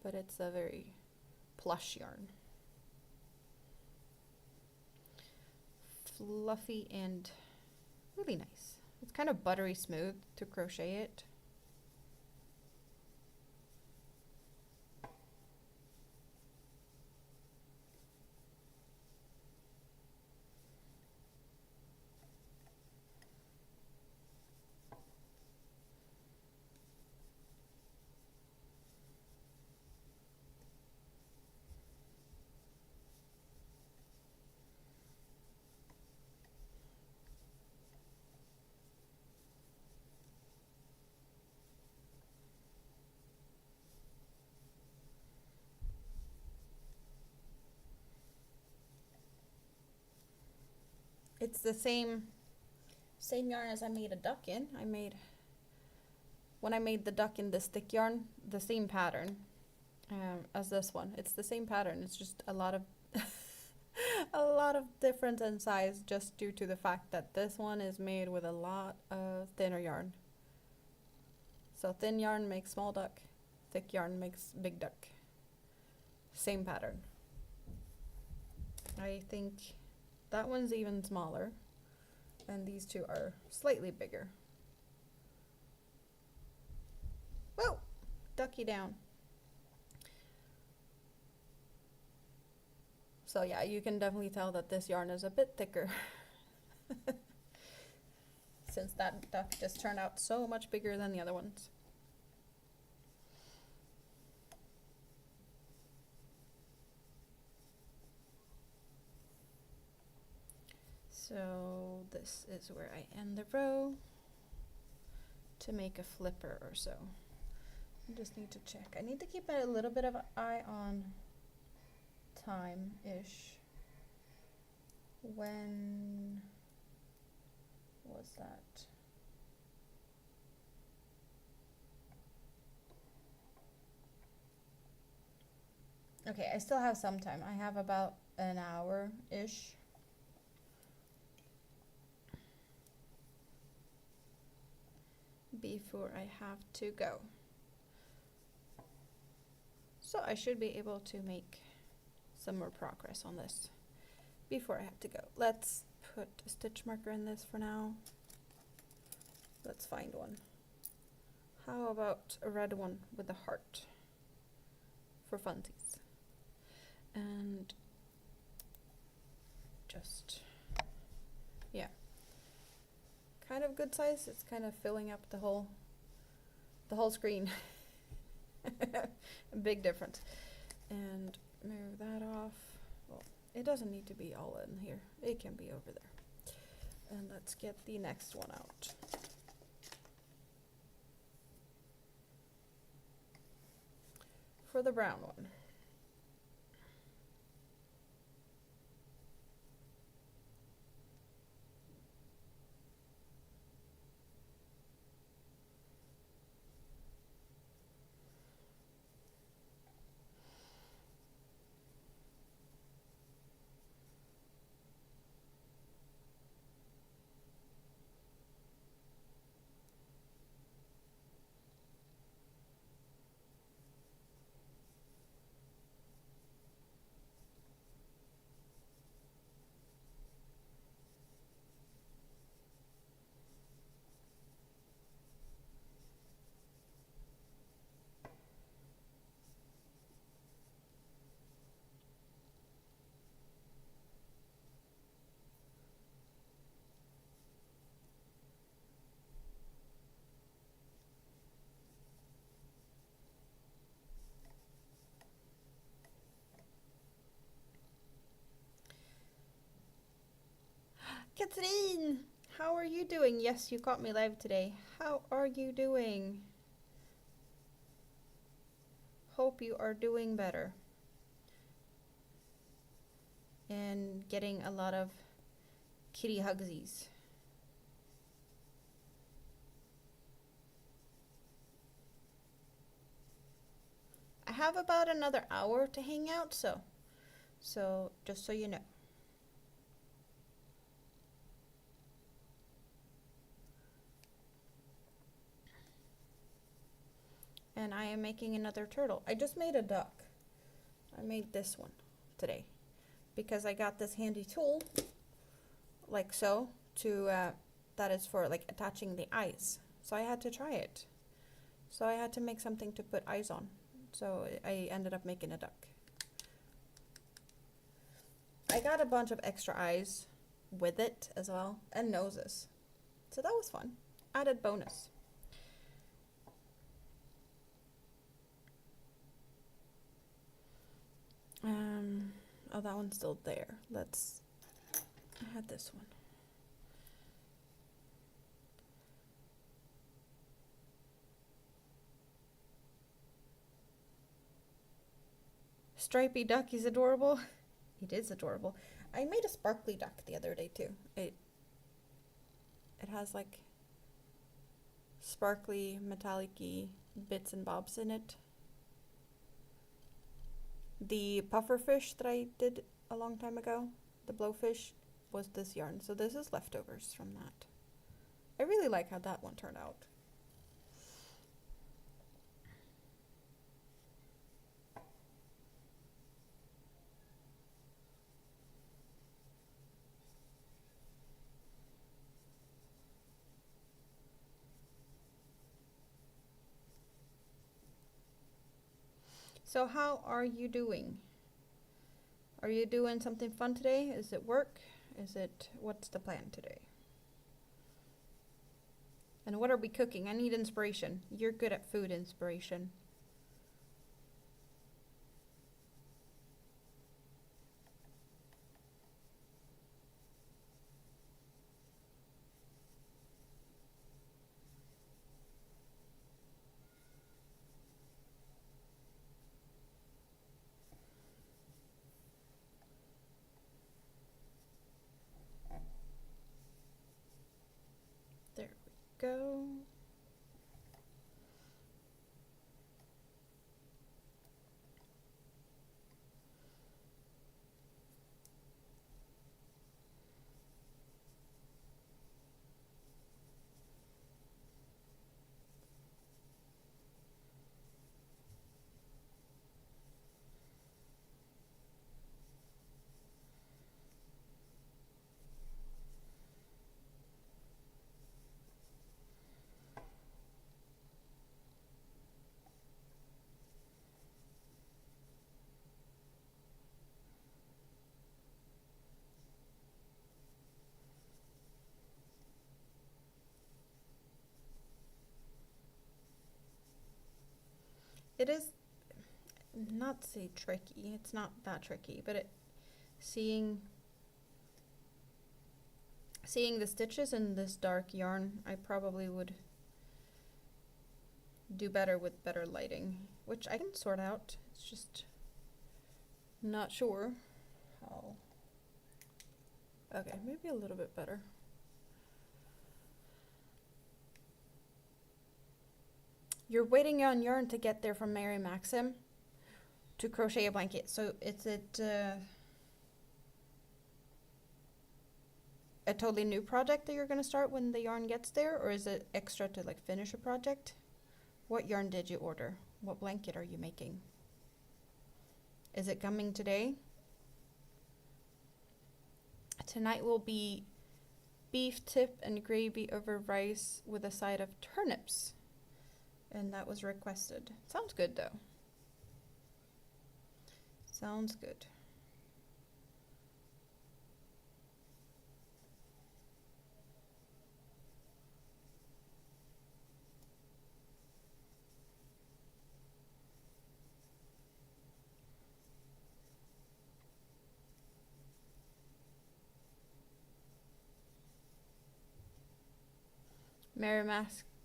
but it's a very plush yarn. Fluffy and really nice. It's kind of buttery smooth to crochet it. It's the same yarn as I made a duck in. When I made the duck in this thick yarn, the same pattern as this one. It's the same pattern. It's just a lot of a lot of difference in size, just due to the fact that this one is made with a lot of thinner yarn. So thin yarn makes small duck, thick yarn makes big duck. Same pattern. I think that one's even smaller, and these two are slightly bigger. Whoa! Ducky down. So yeah, you can definitely tell that this yarn is a bit thicker. Since that duck just turned out so much bigger than the other ones. So this is where I end the row to make a flipper or so. I just need to check. I need to keep a little bit of an eye on time-ish. When was that? Okay, I still have some time. I have about an hour-ish. Before I have to go. So I should be able to make some more progress on this before I have to go. Let's put a stitch marker in this for now. Let's find one. How about a red one with a heart for funsies? And just, yeah, kind of good size. It's kind of filling up the whole screen. A big difference. And move that off. Well, it doesn't need to be all in here. It can be over there. And let's get the next one out. For the brown one. Catherine, how are you doing? Yes, you caught me live today. How are you doing? Hope you are doing better. And getting a lot of kitty hugsies. I have about another hour to hang out, so just so you know. And I am making another turtle. I just made a duck. I made this one today because I got this handy tool, like so, to that is for like attaching the eyes. So I had to try it. So I had to make something to put eyes on. So I ended up making a duck. I got a bunch of extra eyes with it as well, and noses. So that was fun. Added bonus. Oh, that one's still there. I had this one. Stripey duck, he's adorable. It is adorable. I made a sparkly duck the other day too. It has like sparkly, metallic-y bits and bobs in it. The puffer fish that I did a long time ago, the blowfish, was this yarn. So this is leftovers from that. I really like how that one turned out. So how are you doing? Are you doing something fun today? Is it work? What's the plan today? And what are we cooking? I need inspiration. You're good at food inspiration. There we go. it is not to say tricky. It's not that tricky, but seeing the stitches in this dark yarn, I probably would do better with better lighting, which I can sort out. It's just not sure how. Okay, maybe a little bit better. You're waiting on yarn to get there from Mary Maxim to crochet a blanket. So is it a totally new project that you're going to start when the yarn gets there, or is it extra to like finish a project? What yarn did you order? What blanket are you making? Is it coming today? Tonight will be beef tip and gravy over rice with a side of turnips. And that was requested. Sounds good though. Sounds good. Mary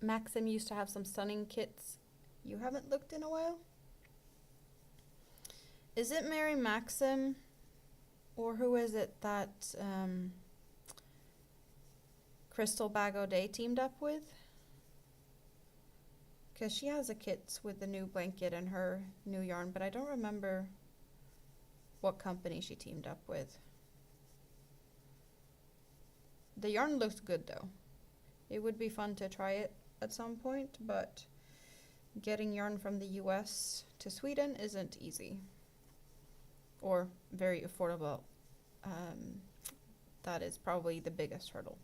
Maxim used to have some stunning kits. You haven't looked in a while? Is it Mary Maxim, or who is it that Crystal Bag O'Day teamed up with? Because she has a kit with the new blanket and her new yarn, but I don't remember what company she teamed up with. The yarn looks good though. It would be fun to try it at some point, but getting yarn from the US to Sweden isn't easy or very affordable. That is probably the biggest hurdle.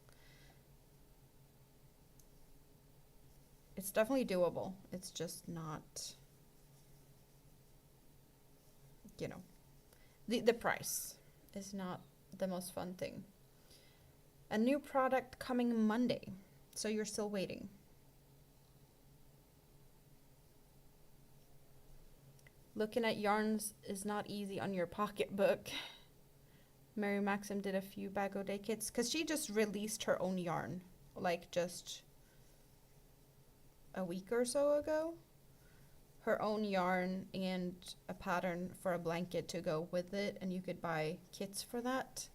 It's definitely doable. It's just not, you know, the price is not the most fun thing. A new product coming Monday. So you're still waiting. Looking at yarns is not easy on your pocketbook. Mary Maxim did a few Bag O'Day kits because she just released her own yarn, like just a week or so ago. Her own yarn and a pattern for a blanket to go with it, and you could buy kits for that.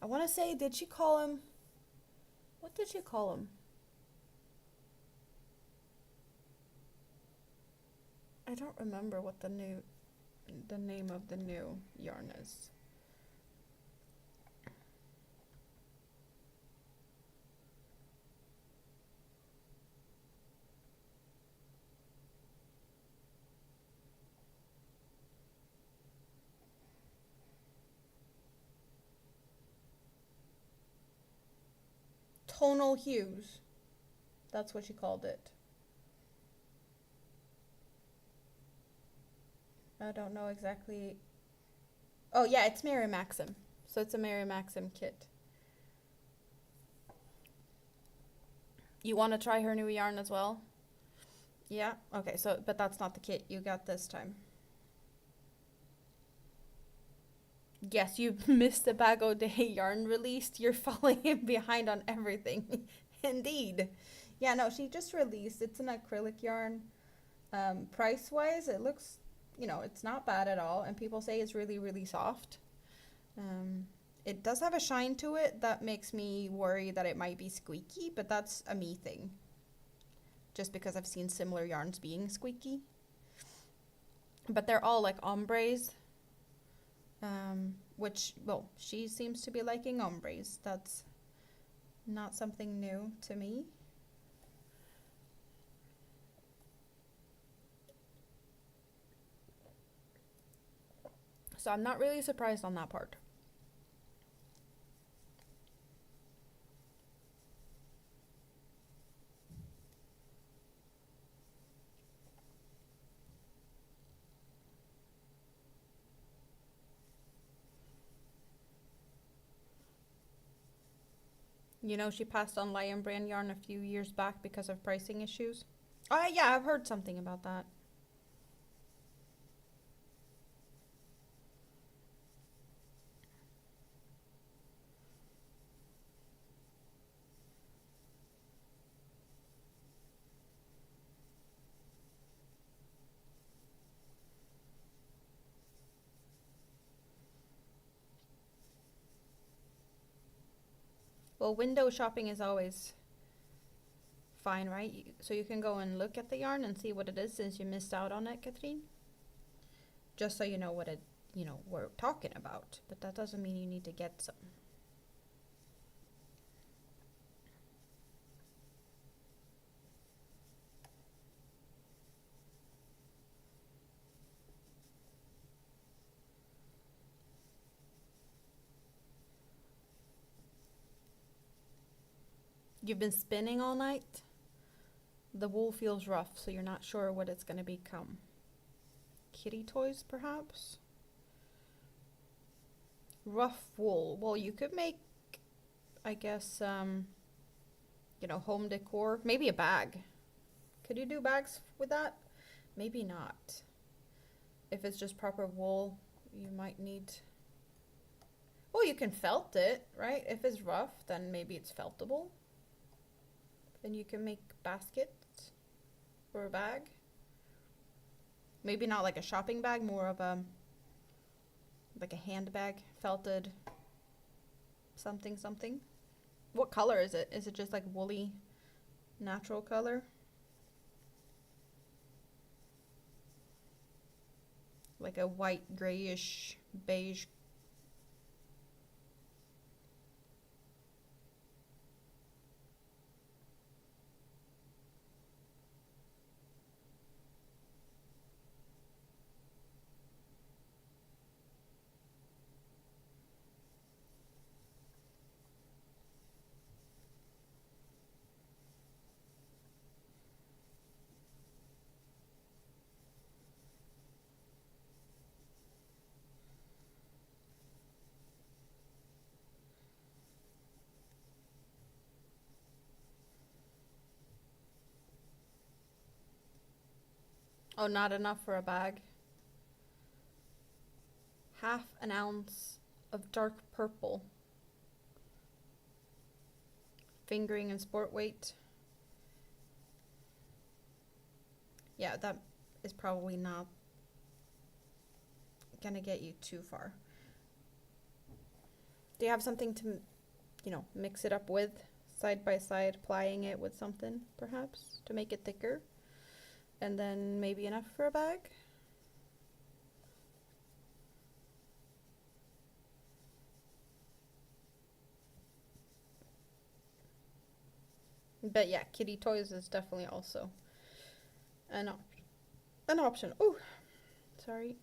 I want to say, did she call him? What did she call him? I don't remember what the name of the new yarn is. Tonal hues. That's what she called it. I don't know exactly. Oh yeah, it's Mary Maxim. So it's a Mary Maxim kit. You want to try her new yarn as well? Yeah? Okay, so, but that's not the kit you got this time. Yes, you missed the Bag O'Day yarn released. You're falling behind on everything. Indeed. Yeah, no, she just released. It's an acrylic yarn. Price-wise, it looks, it's not bad at all. And people say it's really, really soft. It does have a shine to it that makes me worry that it might be squeaky, but that's a me thing. Just because I've seen similar yarns being squeaky. But they're all like ombres. Which, well, she seems to be liking ombres. That's not something new to me. So I'm not really surprised on that part. She passed on Lion Brand yarn a few years back because of pricing issues. Yeah, I've heard something about that. Well, window shopping is always fine, right? So you can go and look at the yarn and see what it is since you missed out on it, Katrine. Just so you know what it, we're talking about. But that doesn't mean you need to get some. You've been spinning all night? The wool feels rough, so you're not sure what it's going to become. Kitty toys, perhaps? Rough wool. Well, you could make, I guess, home decor. Maybe a bag. Could you do bags with that? Maybe not. If it's just proper wool, you might need... Well, you can felt it, right? If it's rough, then maybe it's feltable. And you can make baskets or a bag. Maybe not like a shopping bag, more of a like a handbag, felted something. What color is it? Is it just like woolly natural color? Like a white, grayish, beige. Oh, not enough for a bag. Half an ounce of dark purple. Fingering and sport weight. Yeah, that is probably not gonna get you too far. Do you have something to, mix it up with? Side by side, applying it with something, perhaps, to make it thicker? And then maybe enough for a bag? But yeah, kitty toys is definitely also an option. Oh, sorry.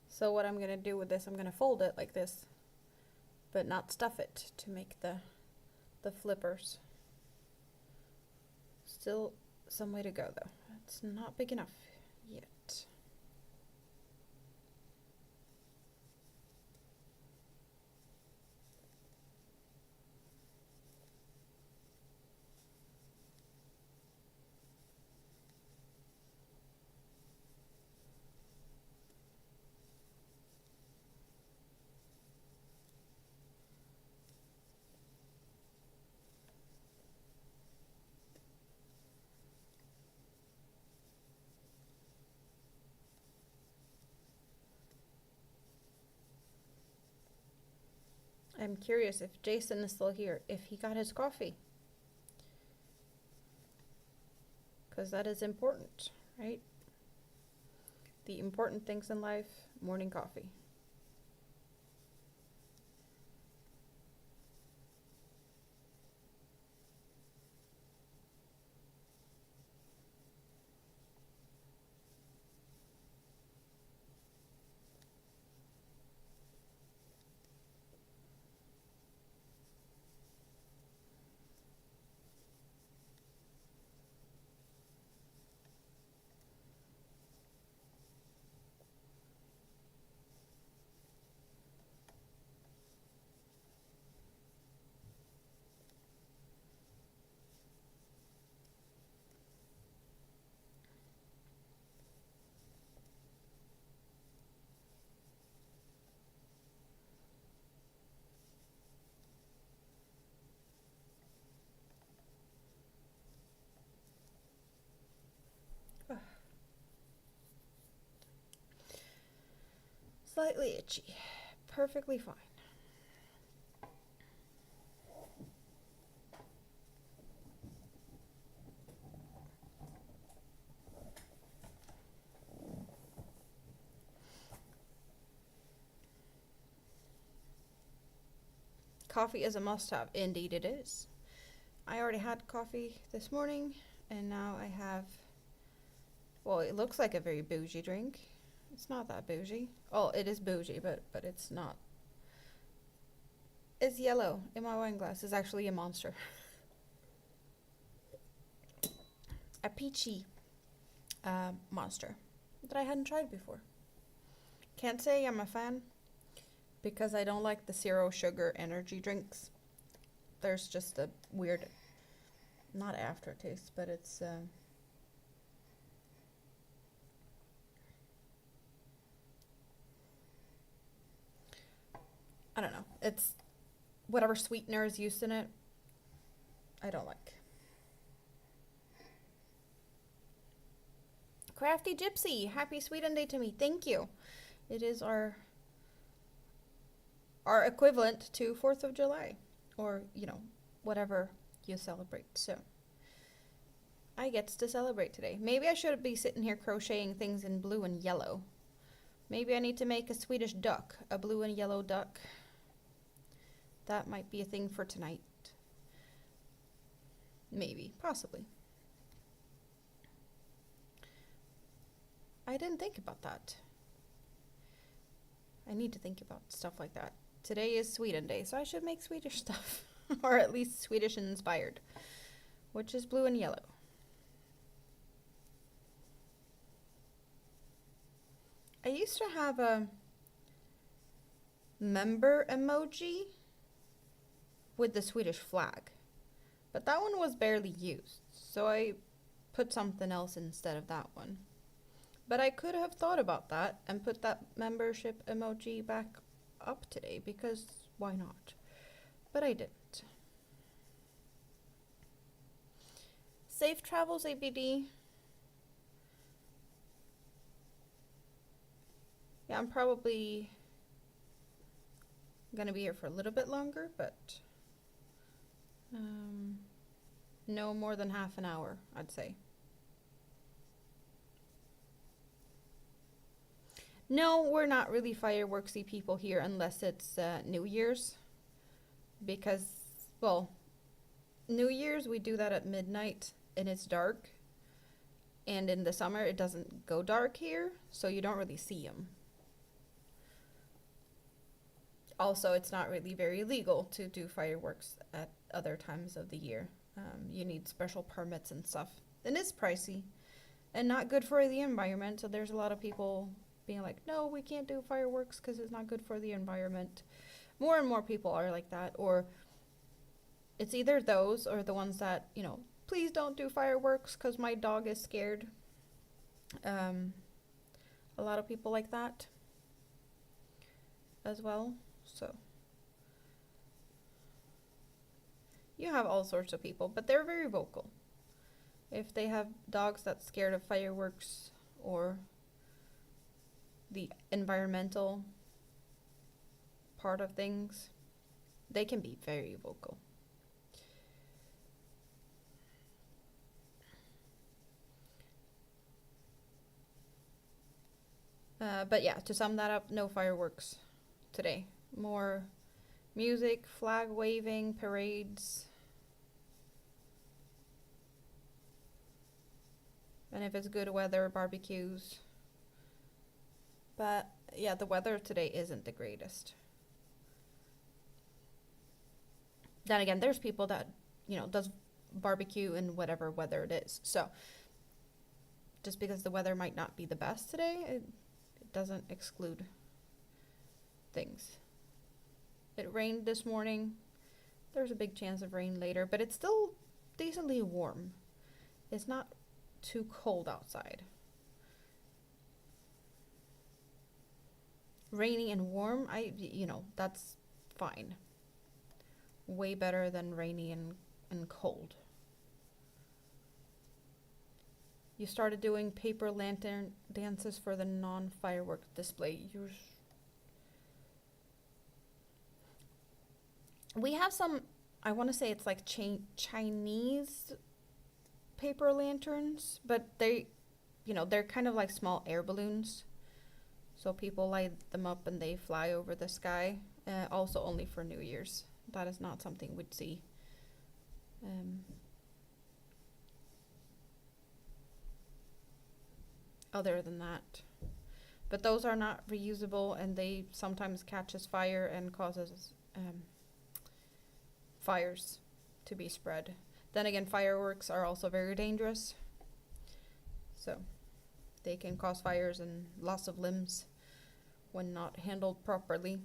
So what I'm gonna do with this, I'm gonna fold it like this, but not stuff it to make the flippers. Still some way to go though. It's not big enough yet. I'm curious if Jason is still here, if he got his coffee. Because that is important, right? The important things in life, morning coffee. Slightly itchy. Perfectly fine. Coffee is a must-have. Indeed it is. I already had coffee this morning, and now I have, well, it looks like a very bougie drink. It's not that bougie. Oh, it is bougie, but it's not. It's yellow in my wine glass. It's actually a Monster. A peachy Monster that I hadn't tried before. Can't say I'm a fan because I don't like the zero sugar energy drinks. There's just a weird, not aftertaste, but it's I don't know. It's whatever sweetener is used in it, I don't like. Crafty Gypsy, happy Sweden Day to me. Thank you. It is our equivalent to 4th of July, or, you know, whatever you celebrate. So I get to celebrate today. Maybe I should be sitting here crocheting things in blue and yellow. Maybe I need to make a Swedish duck, a blue and yellow duck. That might be a thing for tonight. Maybe, possibly. I didn't think about that. I need to think about stuff like that. Today is Sweden Day, so I should make Swedish stuff. Or at least Swedish inspired. Which is blue and yellow. I used to have a member emoji with the Swedish flag. But that one was barely used, so I put something else instead of that one. But I could have thought about that and put that membership emoji back up today, because why not? But I didn't. Safe travels, ABD. Yeah, I'm probably gonna be here for a little bit longer, but no more than half an hour, I'd say. No, we're not really fireworksy people here unless it's New Year's. Because, well, New Year's we do that at midnight and it's dark. And in the summer it doesn't go dark here, so you don't really see them. Also, it's not really very legal to do fireworks at other times of the year. You need special permits and stuff. And it's pricey and not good for the environment, so there's a lot of people being like, no, we can't do fireworks because it's not good for the environment. More and more people are like that, or it's either those or the ones that, you know, please don't do fireworks because my dog is scared. A lot of people like that as well. So you have all sorts of people, but they're very vocal. If they have dogs that's scared of fireworks or the environmental part of things, they can be very vocal. But yeah, to sum that up, no fireworks today. More music, flag waving, parades. And if it's good weather, barbecues. But yeah, the weather today isn't the greatest. Then again, there's people that, you know, does barbecue in whatever weather it is. So just because the weather might not be the best today, it doesn't exclude things. It rained this morning. There's a big chance of rain later, but it's still decently warm. It's not too cold outside. Rainy and warm, you know, that's fine. Way better than rainy and cold. You started doing paper lantern dances for the non-firework display. We have some, I want to say it's like Chinese paper lanterns, but they, they're kind of like small air balloons. So people light them up and they fly over the sky. Also only for New Year's. That is not something we'd see. Other than that. But those are not reusable, and they sometimes catches fire and causes fires to be spread. Then again, fireworks are also very dangerous. So they can cause fires and loss of limbs when not handled properly.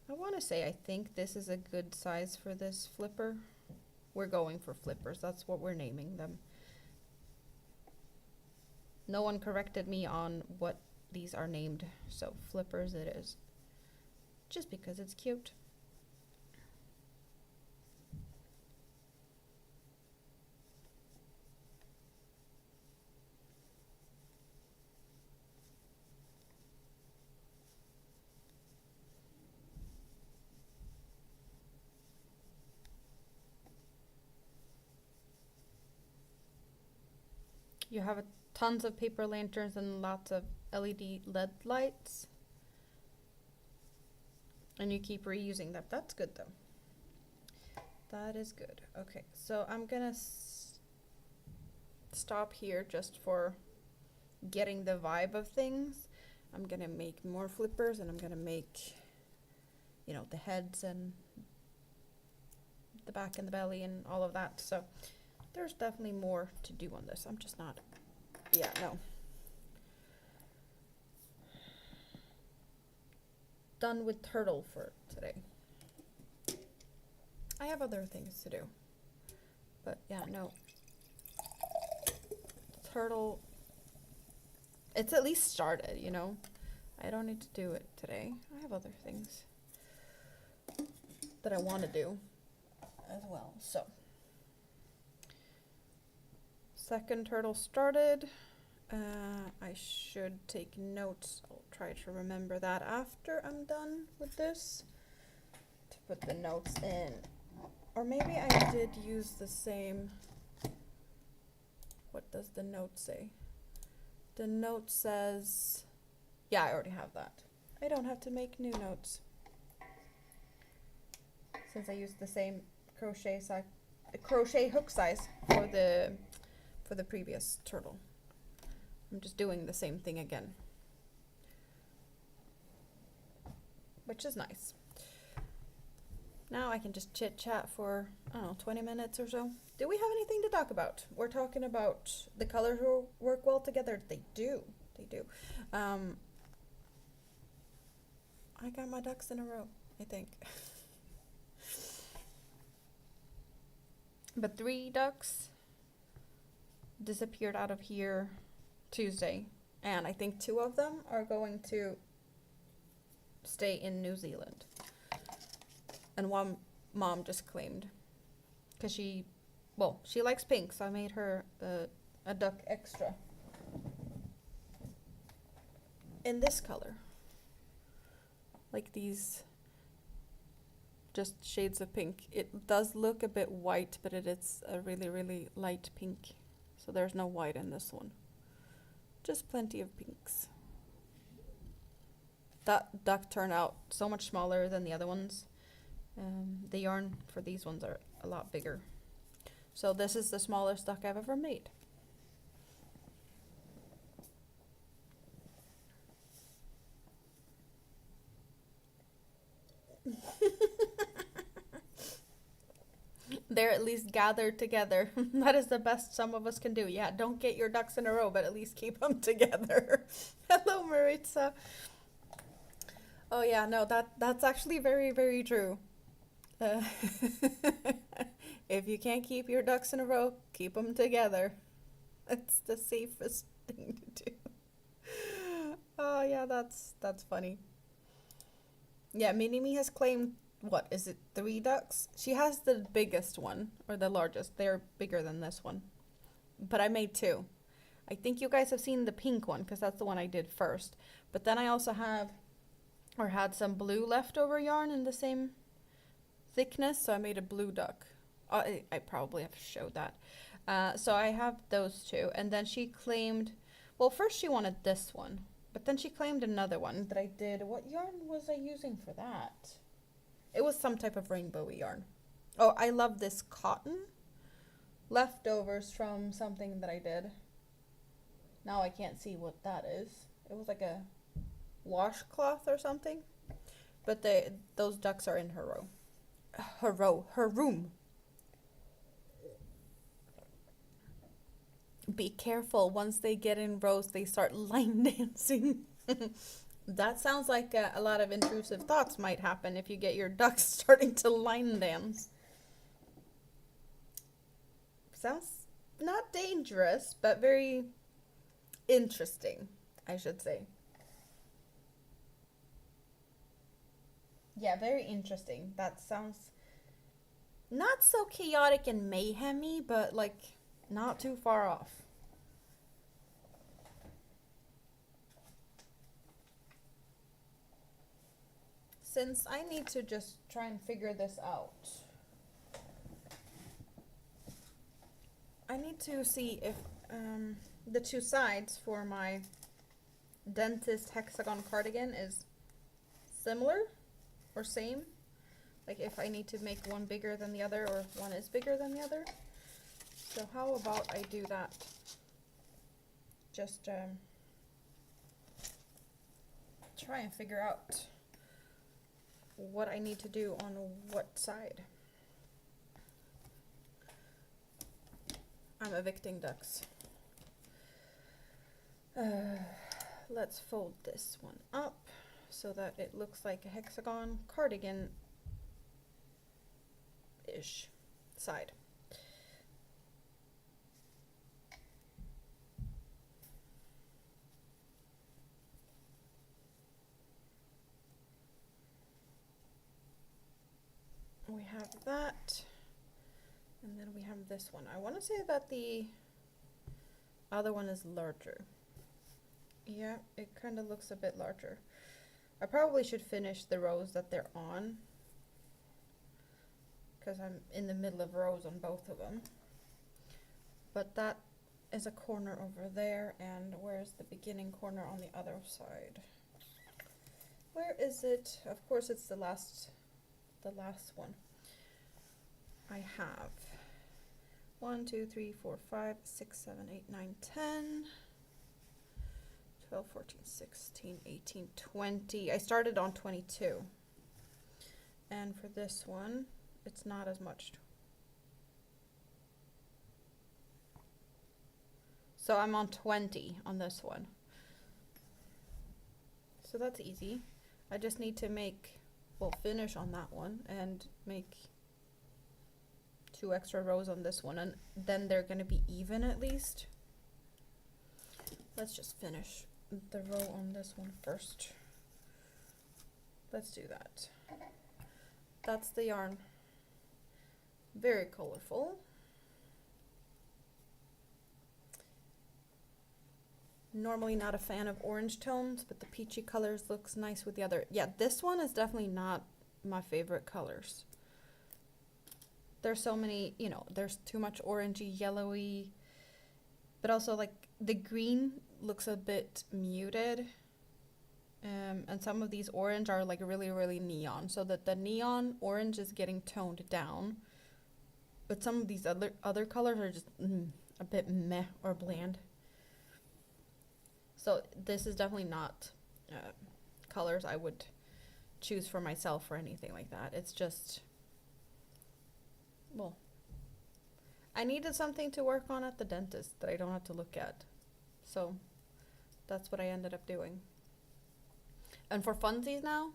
I want to say I think this is a good size for this flipper. We're going for flippers. That's what we're naming them. No one corrected me on what these are named, so flippers it is. Just because it's cute. You have tons of paper lanterns and lots of LED lights. And you keep reusing them. That's good though. That is good. Okay, so I'm gonna stop here just for getting the vibe of things. I'm gonna make more flippers, and I'm gonna make, the heads and the back and the belly and all of that. So there's definitely more to do on this. I'm just not, no. Done with turtle for today. I have other things to do. But yeah, no. Turtle, it's at least started, I don't need to do it today. I have other things that I want to do as well. So, second turtle started. I should take notes. I'll try to remember that after I'm done with this, to put the notes in. Or maybe I did use the same. What does the note say? The note says, yeah, I already have that. I don't have to make new notes, since I used the same crochet hook size for the previous turtle. I'm just doing the same thing again, which is nice. Now I can just chit chat for, 20 minutes or so. Do we have anything to talk about? We're talking about the colors work well together. They do. I got my ducks in a row, I think. But 3 ducks disappeared out of here Tuesday, and I think 2 of them are going to stay in New Zealand. And one mom just claimed, because she likes pink, so I made her a duck extra in this color, like these just shades of pink. It does look a bit white, but it is a really, really light pink, so there's no white in this one, just plenty of pinks. That duck turned out so much smaller than the other ones. The yarn for these ones are a lot bigger. So this is the smallest duck I've ever made. They're at least gathered together. That is the best some of us can do. Yeah, don't get your ducks in a row, but at least keep them together. Hello, Maritza. Oh yeah, no, that's actually very, very true. If you can't keep your ducks in a row, keep them together. It's the safest thing to do. Oh yeah, that's funny. Yeah, Minimi has claimed, what is it, 3 ducks? She has the biggest one, or the largest. They're bigger than this one. But I made 2. I think you guys have seen the pink one, because that's the one I did first. But then I also have or had some blue leftover yarn in the same thickness, so I made a blue duck. I probably have to show that. So I have those two, and then she claimed, well, first she wanted this one, but then she claimed another one that I did. What yarn was I using for that? It was some type of rainbow yarn. Oh, I love this cotton. Leftovers from something that I did. Now I can't see what that is. It was like a washcloth or something. But those ducks are in her her room. Be careful, once they get in rows, they start line dancing. That sounds like a lot of intrusive thoughts might happen if you get your ducks starting to line dance. Sounds not dangerous, but very interesting, I should say. Yeah, very interesting. That sounds not so chaotic and mayhemy, but like not too far off. Since I need to just try and figure this out, I need to see if the two sides for my dentist hexagon cardigan is similar or same. Like if I need to make one bigger than the other or one is bigger than the other. So how about I do that? Just try and figure out what I need to do on what side. I'm evicting ducks. Let's fold this one up so that it looks like a hexagon cardigan-ish side. We have that, and then we have this one. I want to say that the other one is larger. Yeah, it kind of looks a bit larger. I probably should finish the rows that they're on, because I'm in the middle of rows on both of them. But that is a corner over there, and where's the beginning corner on the other side? Where is it? Of course it's the last one. I have 1, 2, 3, 4, 5, 6, 7, 8, 9, 10, 12, 14, 16, 18, 20. I started on 22. And for this one, it's not as much. So I'm on 20 on this one. So that's easy. I just need to finish on that one and make 2 extra rows on this one, and then they're going to be even at least. Let's just finish the row on this one first. Let's do that. That's the yarn. Very colorful. Normally not a fan of orange tones, but the peachy colors looks nice with the other. Yeah, this one is definitely not my favorite colors. There's so many, there's too much orangey, yellowy, but also like the green looks a bit muted. And some of these orange are like really, really neon, so that the neon orange is getting toned down. But some of these other colors are just a bit meh or bland. So this is definitely not colors I would choose for myself or anything like that. It's just, well, I needed something to work on at the dentist that I don't have to look at. So that's what I ended up doing. And for funsies now,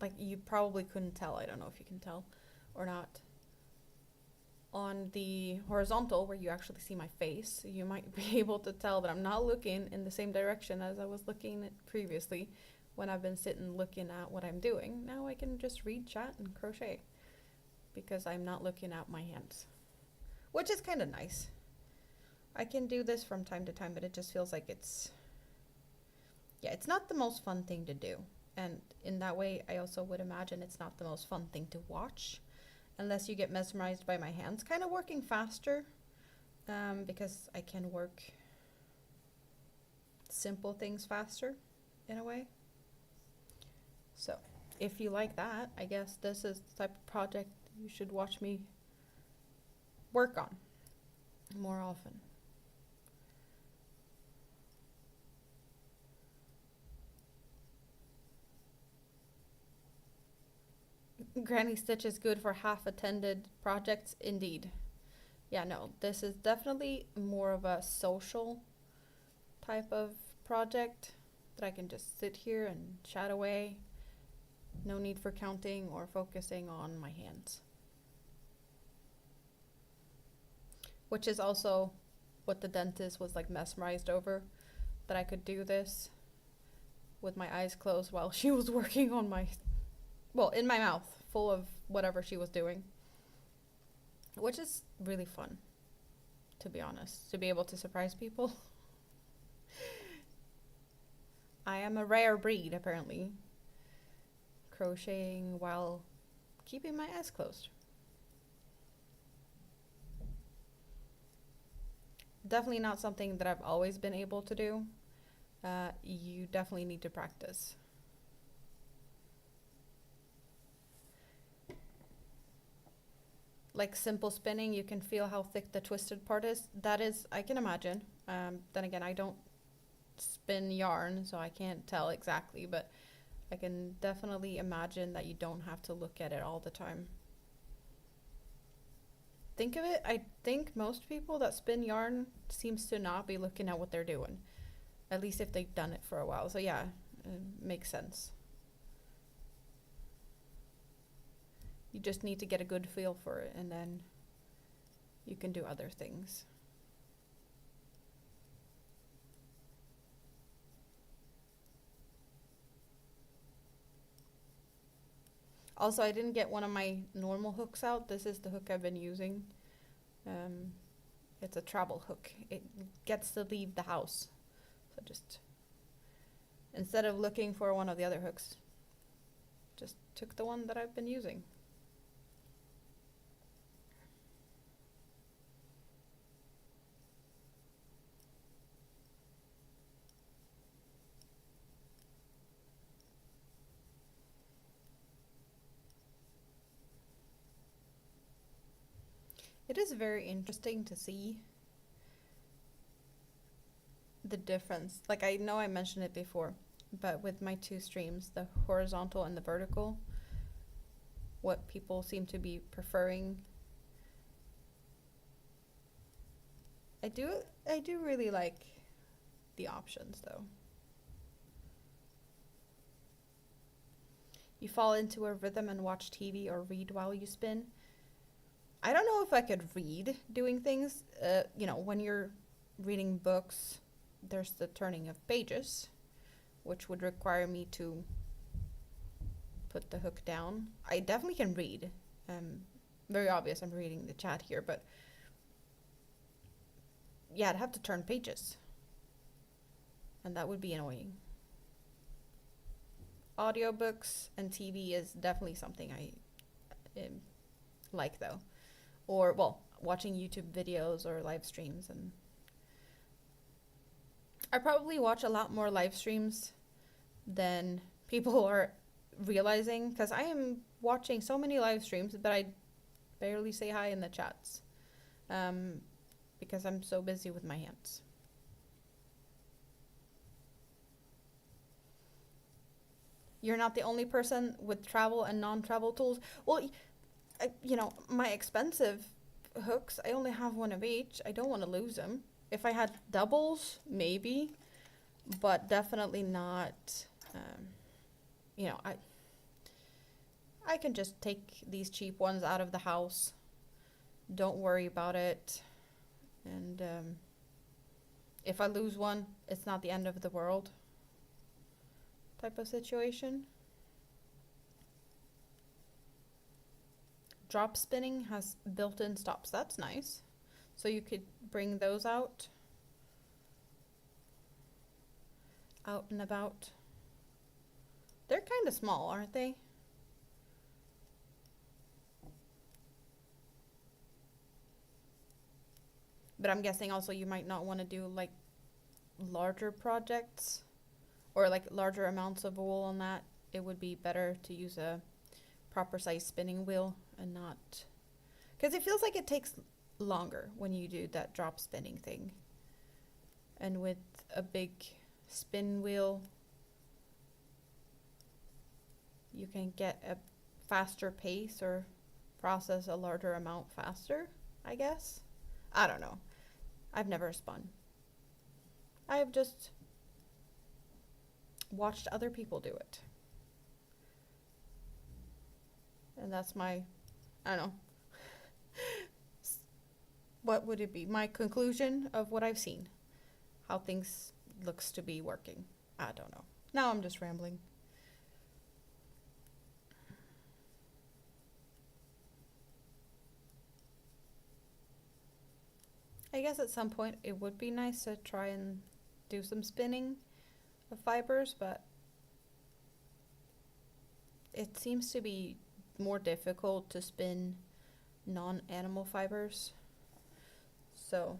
like you probably couldn't tell, I don't know if you can tell or not. On the horizontal where you actually see my face, you might be able to tell that I'm not looking in the same direction as I was looking previously when I've been sitting looking at what I'm doing. Now I can just read chat and crochet because I'm not looking at my hands, which is kind of nice. I can do this from time to time, but it just feels like it's yeah, it's not the most fun thing to do. And in that way, I also would imagine it's not the most fun thing to watch unless you get mesmerized by my hands kind of working faster, because I can work simple things faster in a way. So if you like that, I guess this is the type of project you should watch me work on more often. Granny Stitch is good for half-attended projects, indeed. Yeah, no, this is definitely more of a social type of project that I can just sit here and chat away. No need for counting or focusing on my hands. Which is also what the dentist was like mesmerized over, that I could do this with my eyes closed while she was working on my, well, in my mouth, full of whatever she was doing. Which is really fun, to be honest, to be able to surprise people. I am a rare breed, apparently. Crocheting while keeping my eyes closed. Definitely not something that I've always been able to do. You definitely need to practice. Like simple spinning, you can feel how thick the twisted part is. That is, I can imagine. Then again, I don't spin yarn, so I can't tell exactly, but I can definitely imagine that you don't have to look at it all the time. Think of it, I think most people that spin yarn seems to not be looking at what they're doing. At least if they've done it for a while. So yeah, it makes sense. You just need to get a good feel for it, and then you can do other things. Also, I didn't get one of my normal hooks out. This is the hook I've been using. It's a travel hook. It gets to leave the house. So just, instead of looking for one of the other hooks, just took the one that I've been using. It is very interesting to see the difference. Like, I know I mentioned it before, but with my two streams, the horizontal and the vertical, what people seem to be preferring. I do really like the options though. You fall into a rhythm and watch TV or read while you spin. I don't know if I could read doing things. When you're reading books, there's the turning of pages, which would require me to put the hook down. I definitely can read. Very obvious I'm reading the chat here, but yeah, I'd have to turn pages. And that would be annoying. Audiobooks and TV is definitely something I like though. Or, well, watching YouTube videos or live streams. And I probably watch a lot more live streams than people are realizing, because I am watching so many live streams that I barely say hi in the chats, because I'm so busy with my hands. You're not the only person with travel and non-travel tools. Well, my expensive hooks, I only have one of each. I don't want to lose them. If I had doubles, maybe, but definitely not. I can just take these cheap ones out of the house. Don't worry about it. And if I lose one, it's not the end of the world type of situation. Drop spinning has built-in stops. That's nice. So you could bring those out. out and about. They're kind of small, aren't they? But I'm guessing also you might not want to do like larger projects or like larger amounts of wool on that. It would be better to use a proper size spinning wheel and not, because it feels like it takes longer when you do that drop spinning thing. And with a big spin wheel, you can get a faster pace or process a larger amount faster, I guess. I don't know. I've never spun. I've just watched other people do it. And that's my, I don't know. What would it be? My conclusion of what I've seen. How things looks to be working. I don't know. Now I'm just rambling. I guess at some point it would be nice to try and do some spinning of fibers, but it seems to be more difficult to spin non-animal fibers. So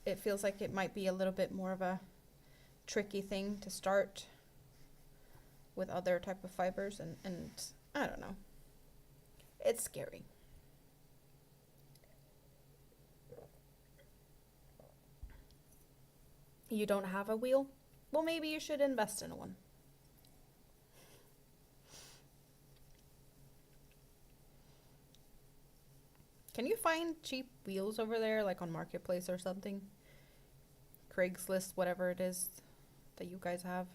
it feels like it might be a little bit more of a tricky thing to start with other type of fibers, and I don't know. It's scary. You don't have a wheel? Well, maybe you should invest in one. Can you find cheap wheels over there, like on Marketplace or something? Craigslist, whatever it is that you guys have.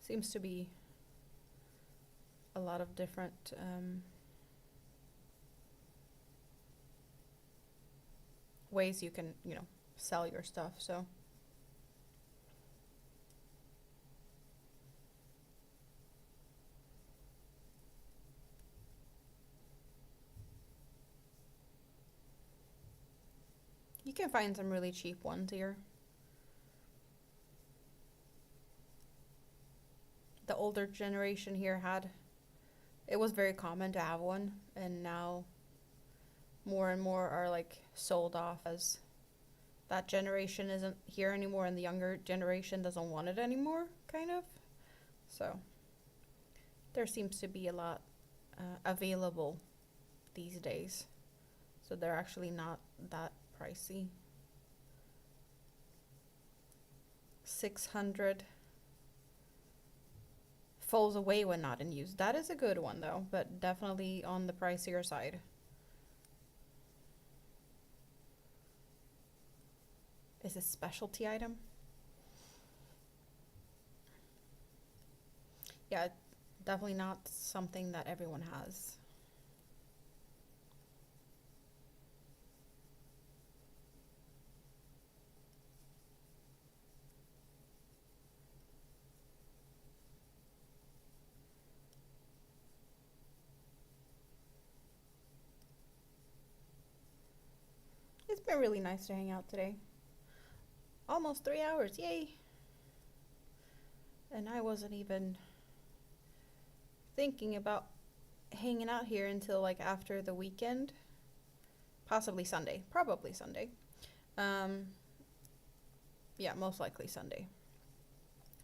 Seems to be a lot of different ways you can, sell your stuff, so. You can find some really cheap ones here. The older generation here it was very common to have one, and now more and more are like sold off, as that generation isn't here anymore and the younger generation doesn't want it anymore, kind of. So there seems to be a lot available these days. So they're actually not that pricey. 600 falls away when not in use. That is a good one though, but definitely on the pricier side. Is a specialty item? Yeah, definitely not something that everyone has. It's been really nice to hang out today. Almost 3 hours, yay! And I wasn't even thinking about hanging out here until like after the weekend. Possibly Sunday. Probably Sunday. Yeah, most likely Sunday.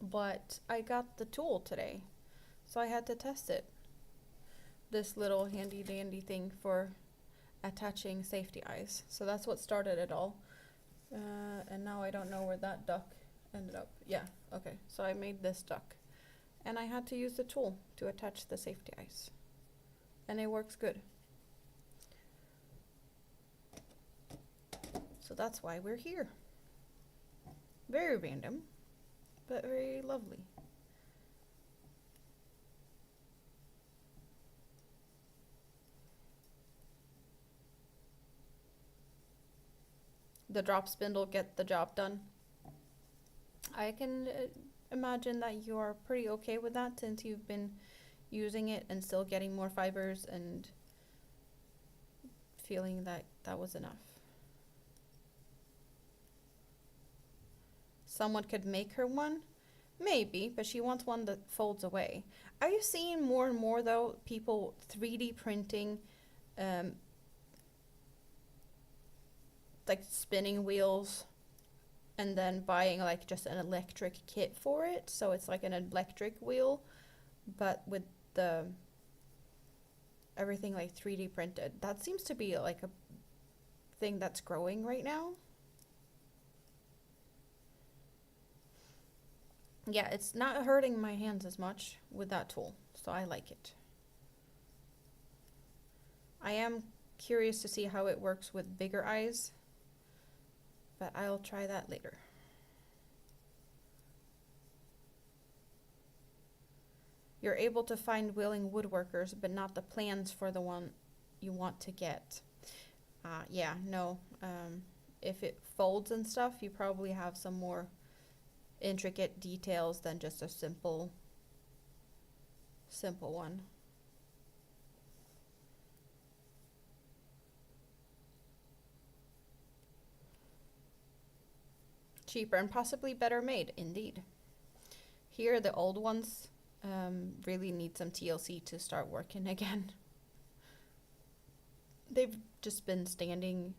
But I got the tool today, so I had to test it. This little handy dandy thing for attaching safety eyes. So that's what started it all. And now I don't know where that duck ended up. Yeah, okay. So I made this duck. And I had to use the tool to attach the safety eyes. And it works good. So that's why we're here. Very random, but very lovely. The drop spindle get the job done. I can imagine that you are pretty okay with that since you've been using it and still getting more fibers and feeling that that was enough. Someone could make her one, Maybe, but she wants one that folds away. Are you seeing more and more though, people 3D printing um, like spinning wheels and then buying like just an electric kit for it? So it's like an electric wheel, but with the everything like 3D printed. That seems to be like a thing that's growing right now. Yeah, it's not hurting my hands as much with that tool, so I like it. I am curious to see how it works with bigger eyes, but I'll try that later. You're able to find willing woodworkers, but not the plans for the one you want to get. Yeah, no. If it folds and stuff, you probably have some more intricate details than just a simple one. Cheaper and possibly better made, indeed. Here, the old ones really need some TLC to start working again. They've just been standing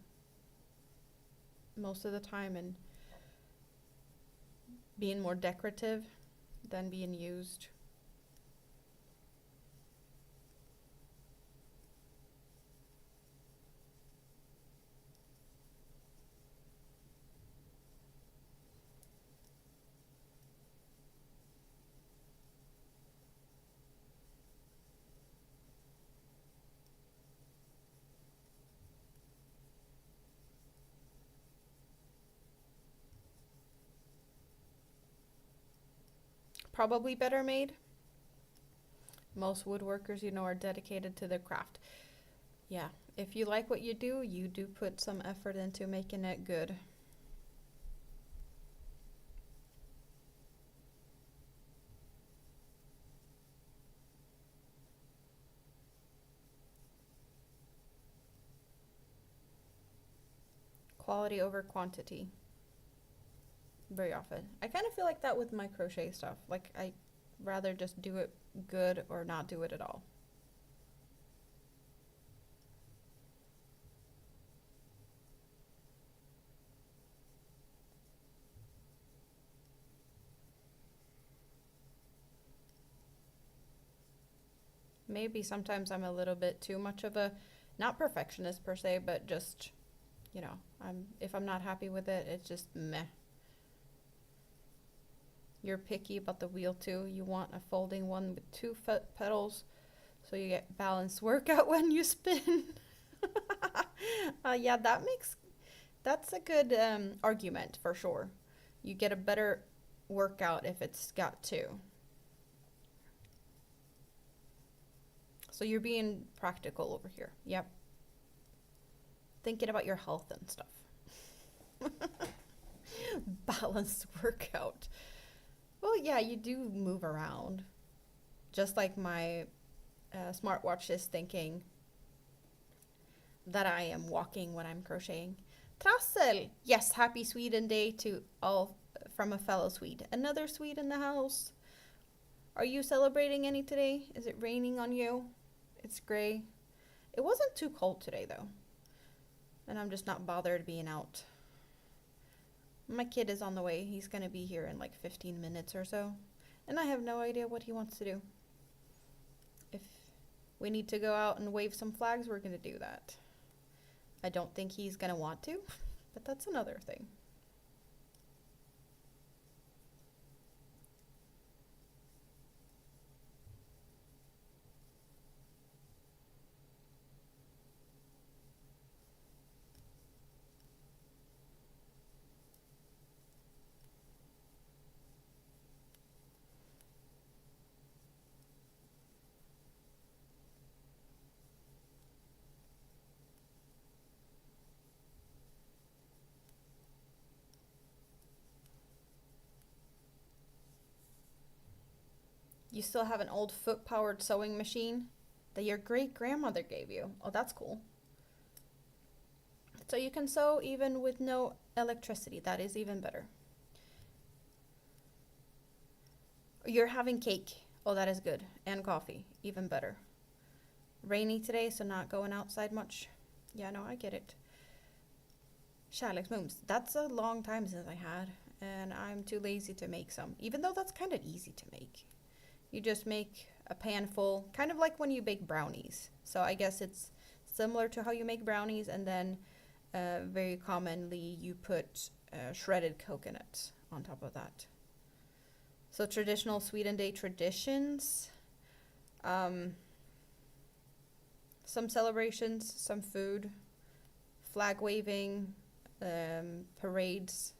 most of the time and being more decorative than being used. Probably better made. Most woodworkers, are dedicated to their craft. Yeah, if you like what you do put some effort into making it good. Quality over quantity. Very often. I kind of feel like that with my crochet stuff. Like, I rather just do it good or not do it at all. Maybe sometimes I'm a little bit too much of a, not perfectionist per se, but just, if I'm not happy with it, it's just meh. You're picky about the wheel too. You want a folding one with two pedals so you get balanced workout when you spin. Yeah, that's a good argument for sure. You get a better workout if it's got two. So you're being practical over here. Yep. Thinking about your health and stuff. Balanced workout. Well, yeah, you do move around. Just like my smartwatch is thinking that I am walking when I'm crocheting. Trassel! Yes, happy Sweden Day to all from a fellow Swede. Another Swede in the house. Are you celebrating any today? Is it raining on you? It's gray. It wasn't too cold today though. And I'm just not bothered being out. My kid is on the way. He's going to be here in like 15 minutes or so. And I have no idea what he wants to do. If we need to go out and wave some flags, we're going to do that. I don't think he's going to want to, but that's another thing. You still have an old foot-powered sewing machine that your great-grandmother gave you. Oh, that's cool. So you can sew even with no electricity. That is even better. You're having cake. Oh, that is good. And coffee. Even better. Rainy today, so not going outside much. Yeah, no, I get it. Kärleksmums. That's a long time since I had. And I'm too lazy to make some. Even though that's kind of easy to make. You just make a pan full. Kind of like when you bake brownies. So I guess it's similar to how you make brownies. And then very commonly you put shredded coconut on top of that. So traditional Sweden Day traditions. Some celebrations, some food, flag waving, parades.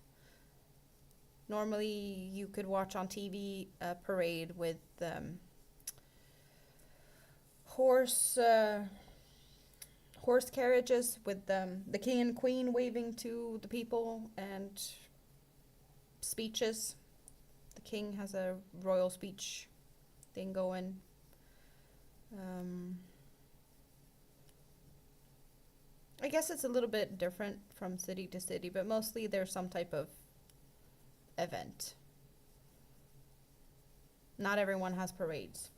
Normally you could watch on TV a parade with horse carriages with the king and queen waving to the people and speeches. The king has a royal speech thing going. I guess it's a little bit different from city to city, but mostly there's some type of event. Not everyone has parades.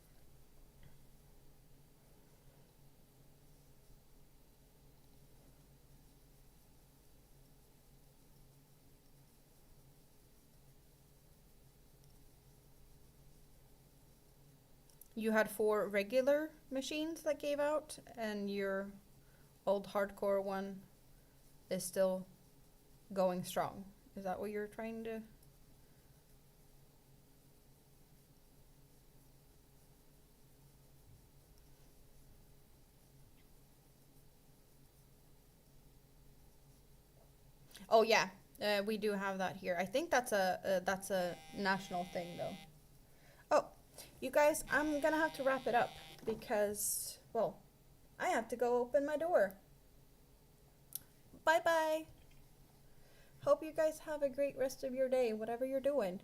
You had 4 regular machines that gave out, and your old hardcore one is still going strong. Is that what you're trying to? Oh yeah, we do have that here. I think that's a national thing though. Oh, you guys, I'm gonna have to wrap it up because, well, I have to go open my door. Bye bye. Hope you guys have a great rest of your day, whatever you're doing.